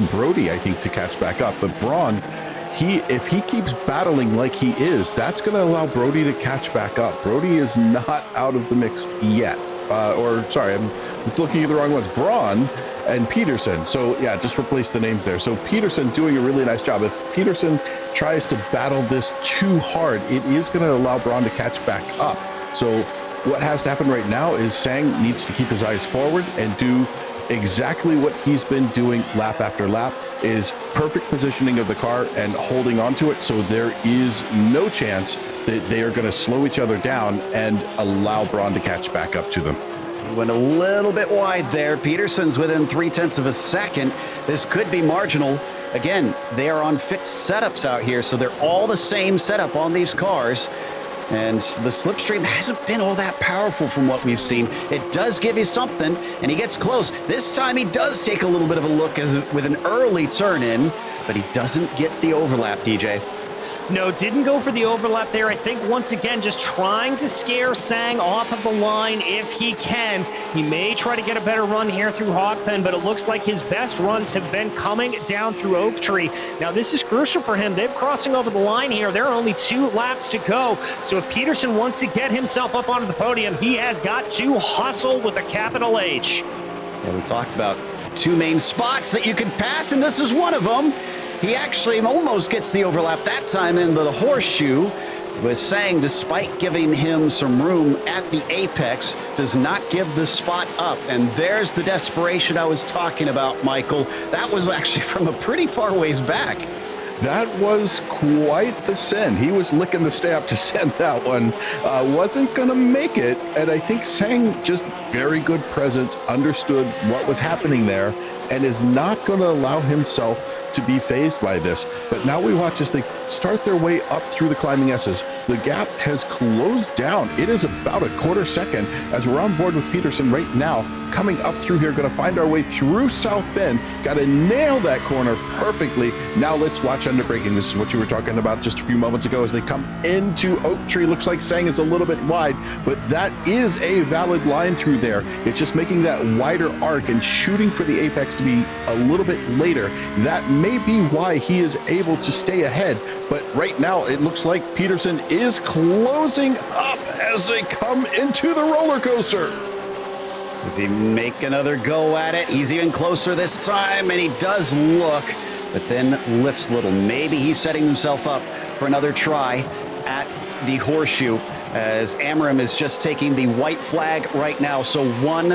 Brody, I think, to catch back up. But Braun if he keeps battling like he is, that's going to allow Brody to catch back up. Brody is not out of the mix yet. I'm looking at the wrong ones. Braun and Peterson. So yeah, just replace the names there. So Peterson doing a really nice job. If Peterson tries to battle this too hard, it is going to allow Braun to catch back up. So what has to happen right now is Sang needs to keep his eyes forward and do exactly what he's been doing lap after lap, is perfect positioning of the car and holding onto it, so there is no chance that they are going to slow each other down and allow Braun to catch back up to them. He went a little bit wide there. Peterson's within 0.3 of a second. This could be marginal. Again, they are on fixed setups out here, so they're all the same setup on these cars. And the slipstream hasn't been all that powerful from what we've seen. It does give you something, and he gets close. This time he does take a little bit of a look with an early turn in, but he doesn't get the overlap, DJ. No, didn't go for the overlap there. I think once again, just trying to scare Sang off of the line if he can. He may try to get a better run here through Hogpen, but it looks like his best runs have been coming down through Oak Tree. Now, this is crucial for him. They're crossing over the line here. There are only 2 laps to go. So if Peterson wants to get himself up onto the podium, he has got to hustle with a capital H. Yeah, we talked about 2 main spots that you could pass, and this is one of them. He actually almost gets the overlap that time into the horseshoe, with Sang, despite giving him some room at the apex, does not give the spot up. And there's the desperation I was talking about, Michael. That was actually from a pretty far ways back. That was quite the send. He was licking the stamp to send that one. Wasn't going to make it. And I think Sang, just very good presence, understood what was happening there and is not going to allow himself to be phased by this. But now we watch as they start their way up through the climbing S's. The gap has closed down. It is about a quarter second as we're on board with Peterson right now, coming up through here, going to find our way through South Bend. Got to nail that corner perfectly. Now let's watch underbraking. This is what you were talking about just a few moments ago as they come into Oak Tree. Looks like Sang is a little bit wide, but that is a valid line through there. It's just making that wider arc and shooting for the apex to be a little bit later. That may be why he is able to stay ahead, but right now it looks like Peterson is closing up as they come into the roller coaster. Does he make another go at it? He's even closer this time, and he does look, but then lifts a little. Maybe he's setting himself up for another try at the horseshoe, as Amram is just taking the white flag right now. So 1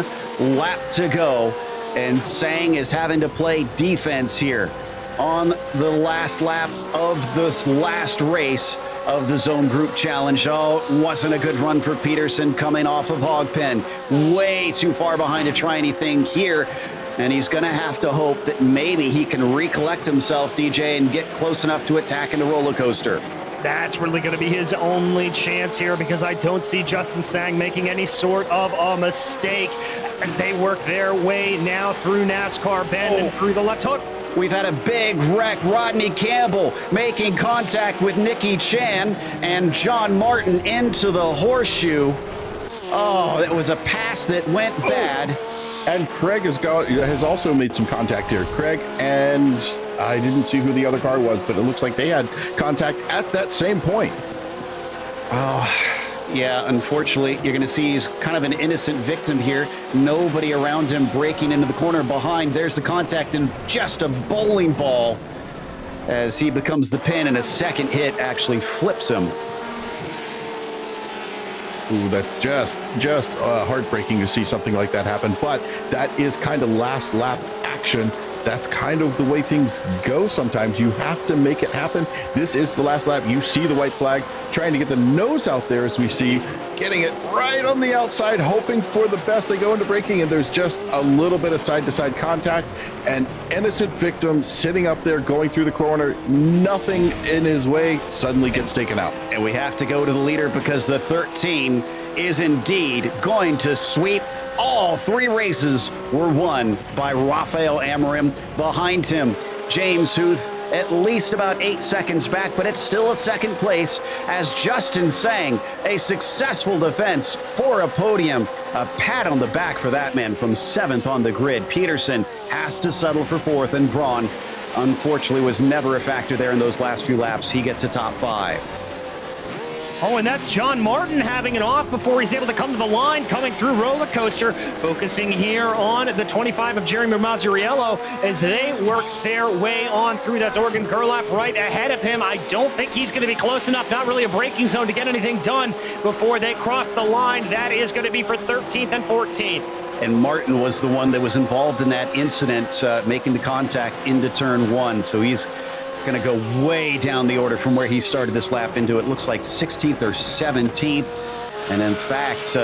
lap to go, and Sang is having to play defense here on the last lap of this last race of the Zone Group Challenge. Oh, wasn't a good run for Peterson coming off of Hogpen. Way too far behind to try anything here. And he's going to have to hope that maybe he can recollect himself, DJ, and get close enough to attacking the roller coaster. That's really going to be his only chance here, because I don't see Justin Sang making any sort of a mistake as they work their way now through NASCAR Bend and through the left hook. We've had a big wreck. Rodney Campbell making contact with Nicky Chan and John Martin into the horseshoe. Oh, it was a pass that went bad. And Craig has also made some contact here. Craig and I didn't see who the other car was, but it looks like they had contact at that same point. Oh, yeah, unfortunately, you're going to see he's kind of an innocent victim here. Nobody around him breaking into the corner behind. There's the contact and just a bowling ball as he becomes the pin, and a second hit actually flips him. Ooh, that's just heartbreaking to see something like that happen. But that is kind of last lap action. That's kind of the way things go sometimes. You have to make it happen. This is the last lap. You see the white flag, trying to get the nose out there as we see, getting it right on the outside, hoping for the best. They go into braking, and there's just a little bit of side-to-side contact. An innocent victim sitting up there going through the corner, nothing in his way, suddenly gets taken out. And we have to go to the leader because the 13 is indeed going to sweep. All 3 races were won by Rafael Amarim. Behind him, James Huth, at least about 8 seconds back, but it's still a second place as Justin Sang, a successful defense for a podium. A pat on the back for that man from 7th on the grid. Peterson has to settle for 4th, and Braun unfortunately was never a factor there in those last few laps. He gets a top 5. Oh, and that's John Martin having an off before he's able to come to the line, coming through roller coaster, focusing here on the 25 of Jeremy Mazzariello as they work their way on through. That's Oregon Gerlach right ahead of him. I don't think he's going to be close enough, not really a braking zone to get anything done before they cross the line. That is going to be for 13th and 14th. And Martin was the one that was involved in that incident, making the contact into turn 1. So he's going to go way down the order from where he started this lap into it looks like 16th or 17th. And in fact,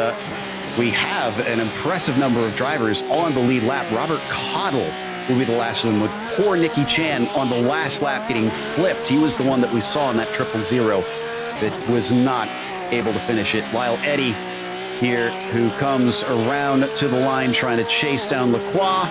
we have an impressive number of drivers on the lead lap. Robert Cottle will be the last of them, with poor Nicky Chan on the last lap getting flipped. He was the one that we saw in that 000 that was not able to finish it. Lyle Eddy here, who comes around to the line trying to chase down Lacroix,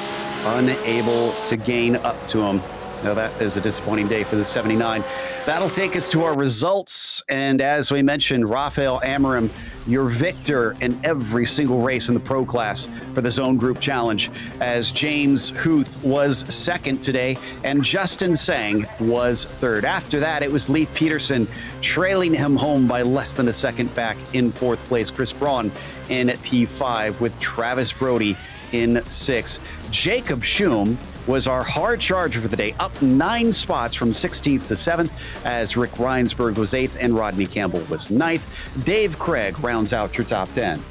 unable to gain up to him. Now that is a disappointing day for the 79. That'll take us to our results. And as we mentioned, Rafael Amorim, your victor in every single race in the pro class for the Zone Group Challenge, as James Huth was second today and Justin Sang was third. After that, it was Leif Peterson trailing him home by less than a second back in fourth place. Chris Braun in at P5 with Travis Brody in 6. Jacob Schum was our hard charger for the day, up 9 spots from 16th to 7th, as Rick Reinsberg was 8th and Rodney Campbell was 9th. Dave Craig rounds out your top 10.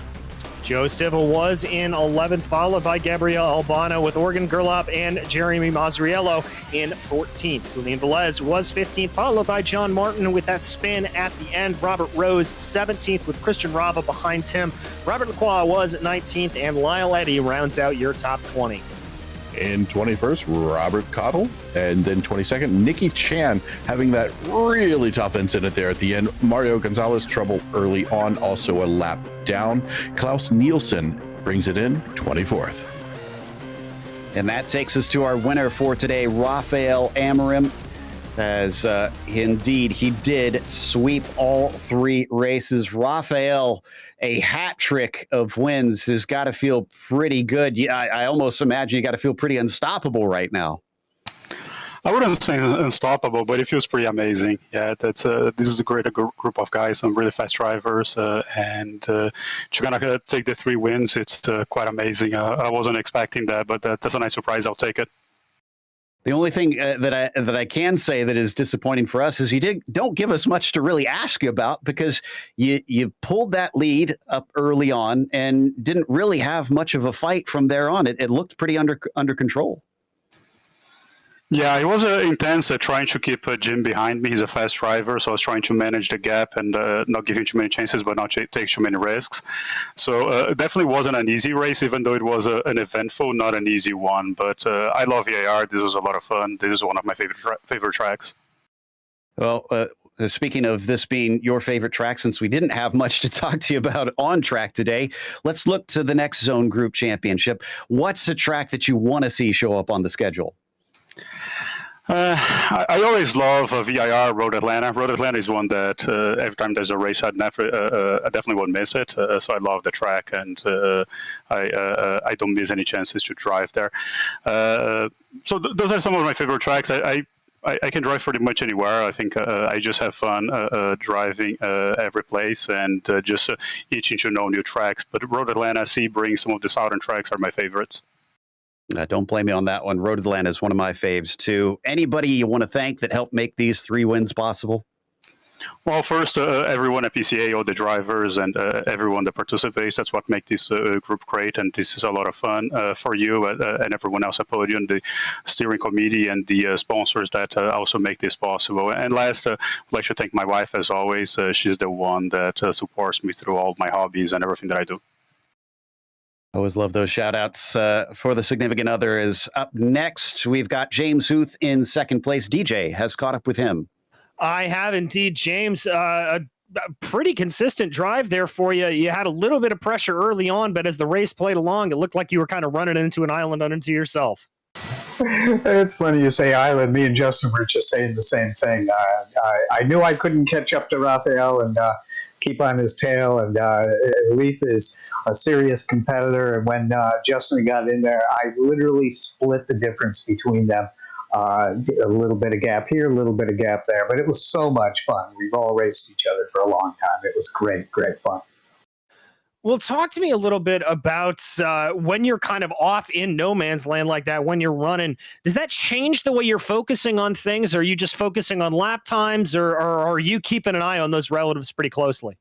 Joe Stivell was in 11th, followed by Gabriel Albano with Oregon Gerlach and Jeremy Mazzariello in 14th. Julian Velez was 15th, followed by John Martin with that spin at the end. Robert Rose 17th with Christian Rava behind him. Robert Lacroix was 19th, and Lyle Eddy rounds out your top 20. In 21st, Robert Cottle. And then 22nd, Nicky Chan, having that really tough incident there at the end. Mario Gonzalez, trouble early on, also a lap down. Klaus Nielsen brings it in 24th. And that takes us to our winner for today, Rafael Amorim, as indeed he did sweep all 3 races. Rafael, a hat trick of wins, has got to feel pretty good. Yeah, I almost imagine you got to feel pretty unstoppable right now. I wouldn't say unstoppable, but it feels pretty amazing. Yeah, this is a great group of guys, some really fast drivers, and to kind of take the 3 wins, it's quite amazing. I wasn't expecting that, but that's a nice surprise. I'll take it. The only thing that I can say that is disappointing for us is you don't give us much to really ask you about, because you pulled that lead up early on and didn't really have much of a fight from there on. It looked pretty under control. Yeah, it was intense trying to keep Jim behind me. He's a fast driver, so I was trying to manage the gap and not give him too many chances, but not take too many risks. So it definitely wasn't an easy race, even though it was an eventful, not an easy one. But I love VAR. This was a lot of fun. This is one of my favorite tracks. Well, speaking of this being your favorite track, since we didn't have much to talk to you about on track today, let's look to the next Zone Group Championship. What's a track that you want to see show up on the schedule? I always love VIR Road Atlanta. Road Atlanta is one that every time there's a race, I definitely won't miss it. So I love the track, and I don't miss any chances to drive there. So those are some of my favorite tracks. I can drive pretty much anywhere. I think I just have fun driving every place and just itching to know new tracks. But Road Atlanta, Sebring, some of the southern tracks are my favorites. Don't blame me on that one. Road Atlanta is one of my faves, too. Anybody you want to thank that helped make these 3 wins possible? Well, first, everyone at PCA, all the drivers and everyone that participates. That's what makes this group great, and this is a lot of fun for you and everyone else at Podium, the steering committee and the sponsors that also make this possible. And last, I'd like to thank my wife, as always. She's the one that supports me through all my hobbies and everything that I do. I always love those shout outs for the significant other. Is up next. We've got James Huth in second place. DJ has caught up with him. I have indeed, James. A pretty consistent drive there for you. You had a little bit of pressure early on, but as the race played along, it looked like you were kind of running into an island unto yourself. It's funny you say island. Me and Justin were just saying the same thing. I knew I couldn't catch up to Rafael and keep on his tail, and Leif is a serious competitor, and when Justin got in there, I literally split the difference between them A little bit of gap here, a little bit of gap there, but it was so much fun. We've all raced each other for a long time. It was great, great fun. Well, talk to me a little bit about when you're kind of off in no man's land like that, when you're running. Does that change the way you're focusing on things? Are you just focusing on lap times, or are you keeping an eye on those relatives pretty closely?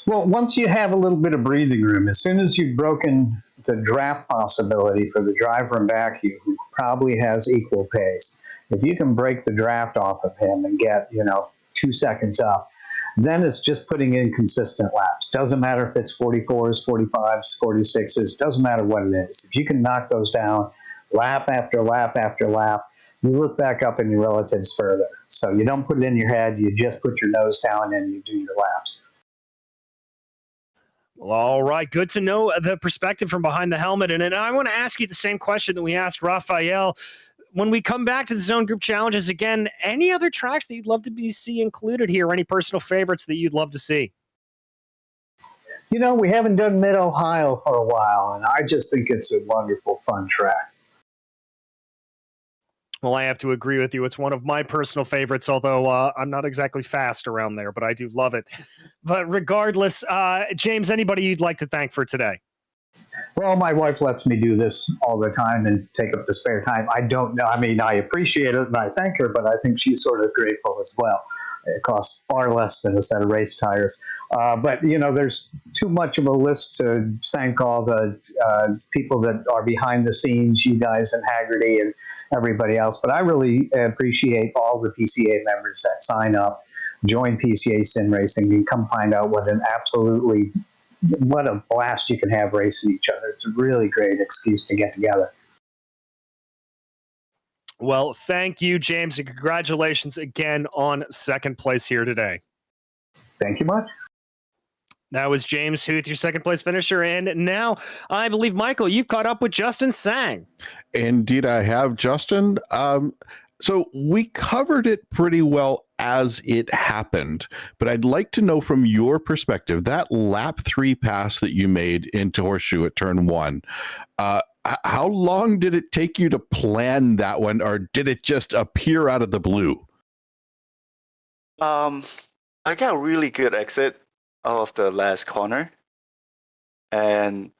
Well, once you have a little bit of breathing room, as soon as you've broken the draft possibility for the driver in back of you, who probably has equal pace, if you can break the draft off of him and get, 2 seconds up, then it's just putting in consistent laps. Doesn't matter if it's 44s, 45s, 46s, doesn't matter what it is. If you can knock those down lap after lap after lap, you look back up in your relatives further. So you don't put it in your head, you just put your nose down and you do your laps. Well, all right, good to know the perspective from behind the helmet. And I want to ask you the same question that we asked Raphael. When we come back to the Zone Group Challenges again, any other tracks that you'd love to see included here? Any personal favorites that you'd love to see? We haven't done Mid-Ohio for a while, and I just think it's a wonderful, fun track. Well, I have to agree with you. It's one of my personal favorites, although I'm not exactly fast around there, but I do love it. But regardless, James, anybody you'd like to thank for today? Well, my wife lets me do this all the time and take up the spare time. I don't know. I mean, I appreciate it and I thank her, but I think she's sort of grateful as well. It costs far less than a set of race tires. But, there's too much of a list to thank all the people that are behind the scenes, you guys and Hagerty and everybody else. But I really appreciate all the PCA members that sign up, join PCA Sim Racing, and come find out what a blast you can have racing each other. It's a really great excuse to get together. Well, thank you, James, and congratulations again on second place here today. Thank you much. That was James Huth, your second place finisher. And now I believe, Michael, you've caught up with Justin Sang. Indeed, I have, Justin. So we covered it pretty well as it happened, but I'd like to know from your perspective, that lap 3 pass that you made into Horseshoe at turn 1, how long did it take you to plan that one, or did it just appear out of the blue? I got a really good exit out of the last corner, and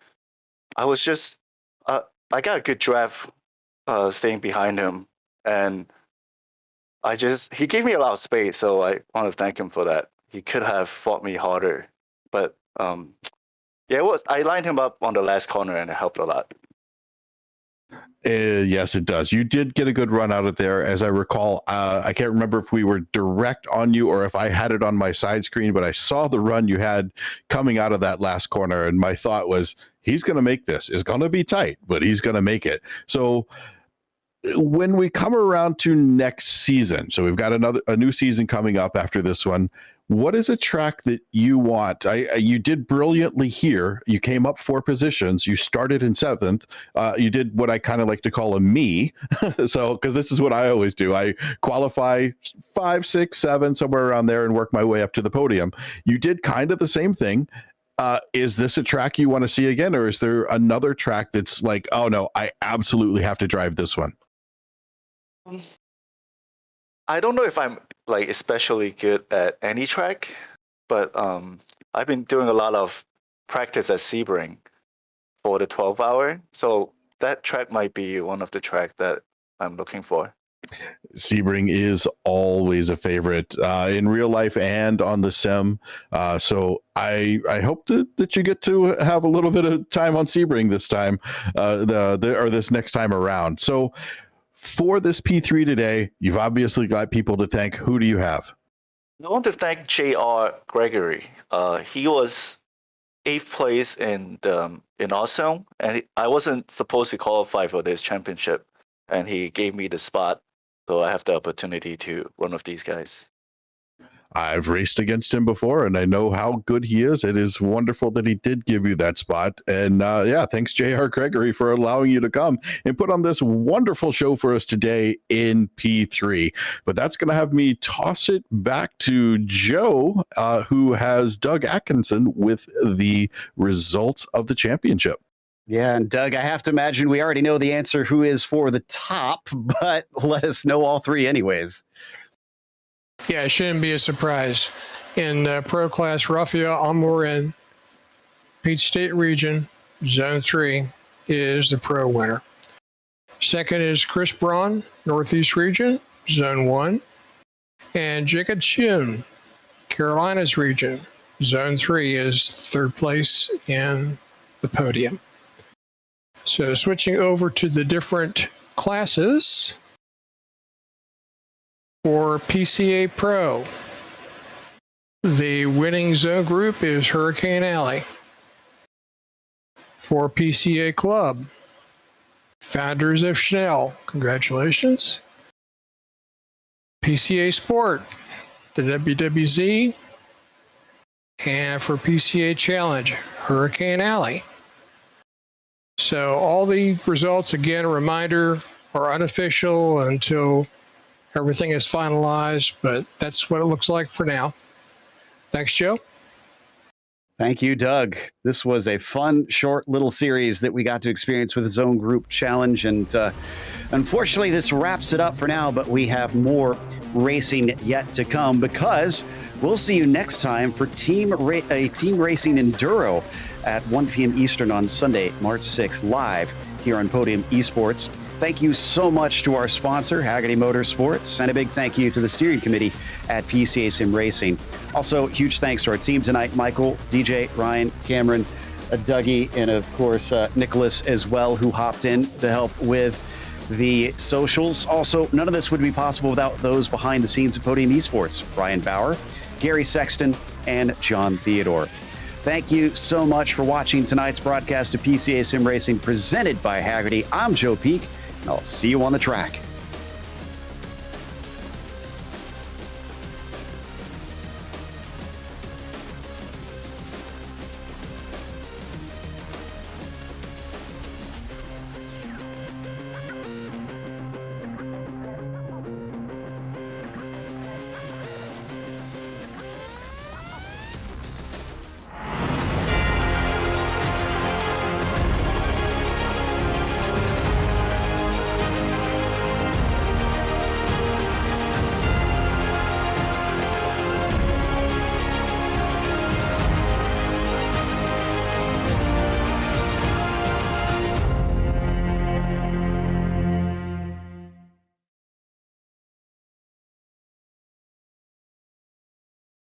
I was just, I got a good draft staying behind him. And he gave me a lot of space, so I want to thank him for that. He could have fought me harder, but I lined him up on the last corner, and it helped a lot. Yes, it does. You did get a good run out of there, as I recall. I can't remember if we were direct on you or if I had it on my side screen, but I saw the run you had coming out of that last corner, and my thought was, he's going to make this. It's going to be tight, but he's going to make it. So when we come around to next season, so we've got a new season coming up after this one, what is a track that you want? You did brilliantly here. You came up 4 positions. You started in 7th. You did what I kind of like to call a me. So, because this is what I always do. I qualify 5, 6, 7, somewhere around there, and work my way up to the podium. You did kind of the same thing. Is this a track you want to see again, or is there another track that's like, oh no, I absolutely have to drive this one? I don't know if I'm especially good at any track, but I've been doing a lot of practice at Sebring for the 12-hour, so that track might be one of the tracks that I'm looking for. Sebring is always a favorite in real life and on the sim. So I hope that you get to have a little bit of time on Sebring this time, or this next time around. So for this P3 today, you've obviously got people to thank. Who do you have? I want to thank J.R. Gregory. He was 8th place in Awesome, and I wasn't supposed to qualify for this championship, and he gave me the spot, so I have the opportunity to run with these guys. I've raced against him before, and I know how good he is. It is wonderful that he did give you that spot. And thanks, J.R. Gregory, for allowing you to come and put on this wonderful show for us today in P3. But that's going to have me toss it back to Joe, who has Doug Atkinson with the results of the championship. Yeah, and Doug, I have to imagine we already know the answer who is for the top, but let us know all three anyways. Yeah, it shouldn't be a surprise. In the pro class, Rafael Amorin, Peach State Region, Zone 3, is the pro winner. Second is Chris Braun, Northeast Region, Zone 1. And Jacob Chun, Carolinas Region, Zone 3, is third place in the podium. So switching over to the different classes for PCA Pro, the winning zone group is Hurricane Alley. For PCA Club, Founders of Chanel, congratulations. PCA Sport, the WWZ, and for PCA Challenge, Hurricane Alley. So all the results, again, a reminder, are unofficial until everything is finalized, but that's what it looks like for now. Thanks, Joe. Thank you, Doug. This was a fun, short little series that we got to experience with the Zone Group Challenge. And unfortunately, this wraps it up for now, but we have more racing yet to come because we'll see you next time for Team Racing Enduro at 1 p.m. Eastern on Sunday, March 6th, live here on Podium Esports. Thank you so much to our sponsor, Hagerty Motorsports, and a big thank you to the steering committee at PCA Sim Racing. Also, huge thanks to our team tonight, Michael, DJ, Ryan, Cameron, Dougie, and of course, Nicholas as well, who hopped in to help with the socials. Also, none of this would be possible without those behind the scenes of Podium Esports, Brian Bauer, Gary Sexton, and John Theodore. Thank you so much for watching tonight's broadcast of PCA Sim Racing presented by Hagerty. I'm Joe Peak, and I'll see you on the track.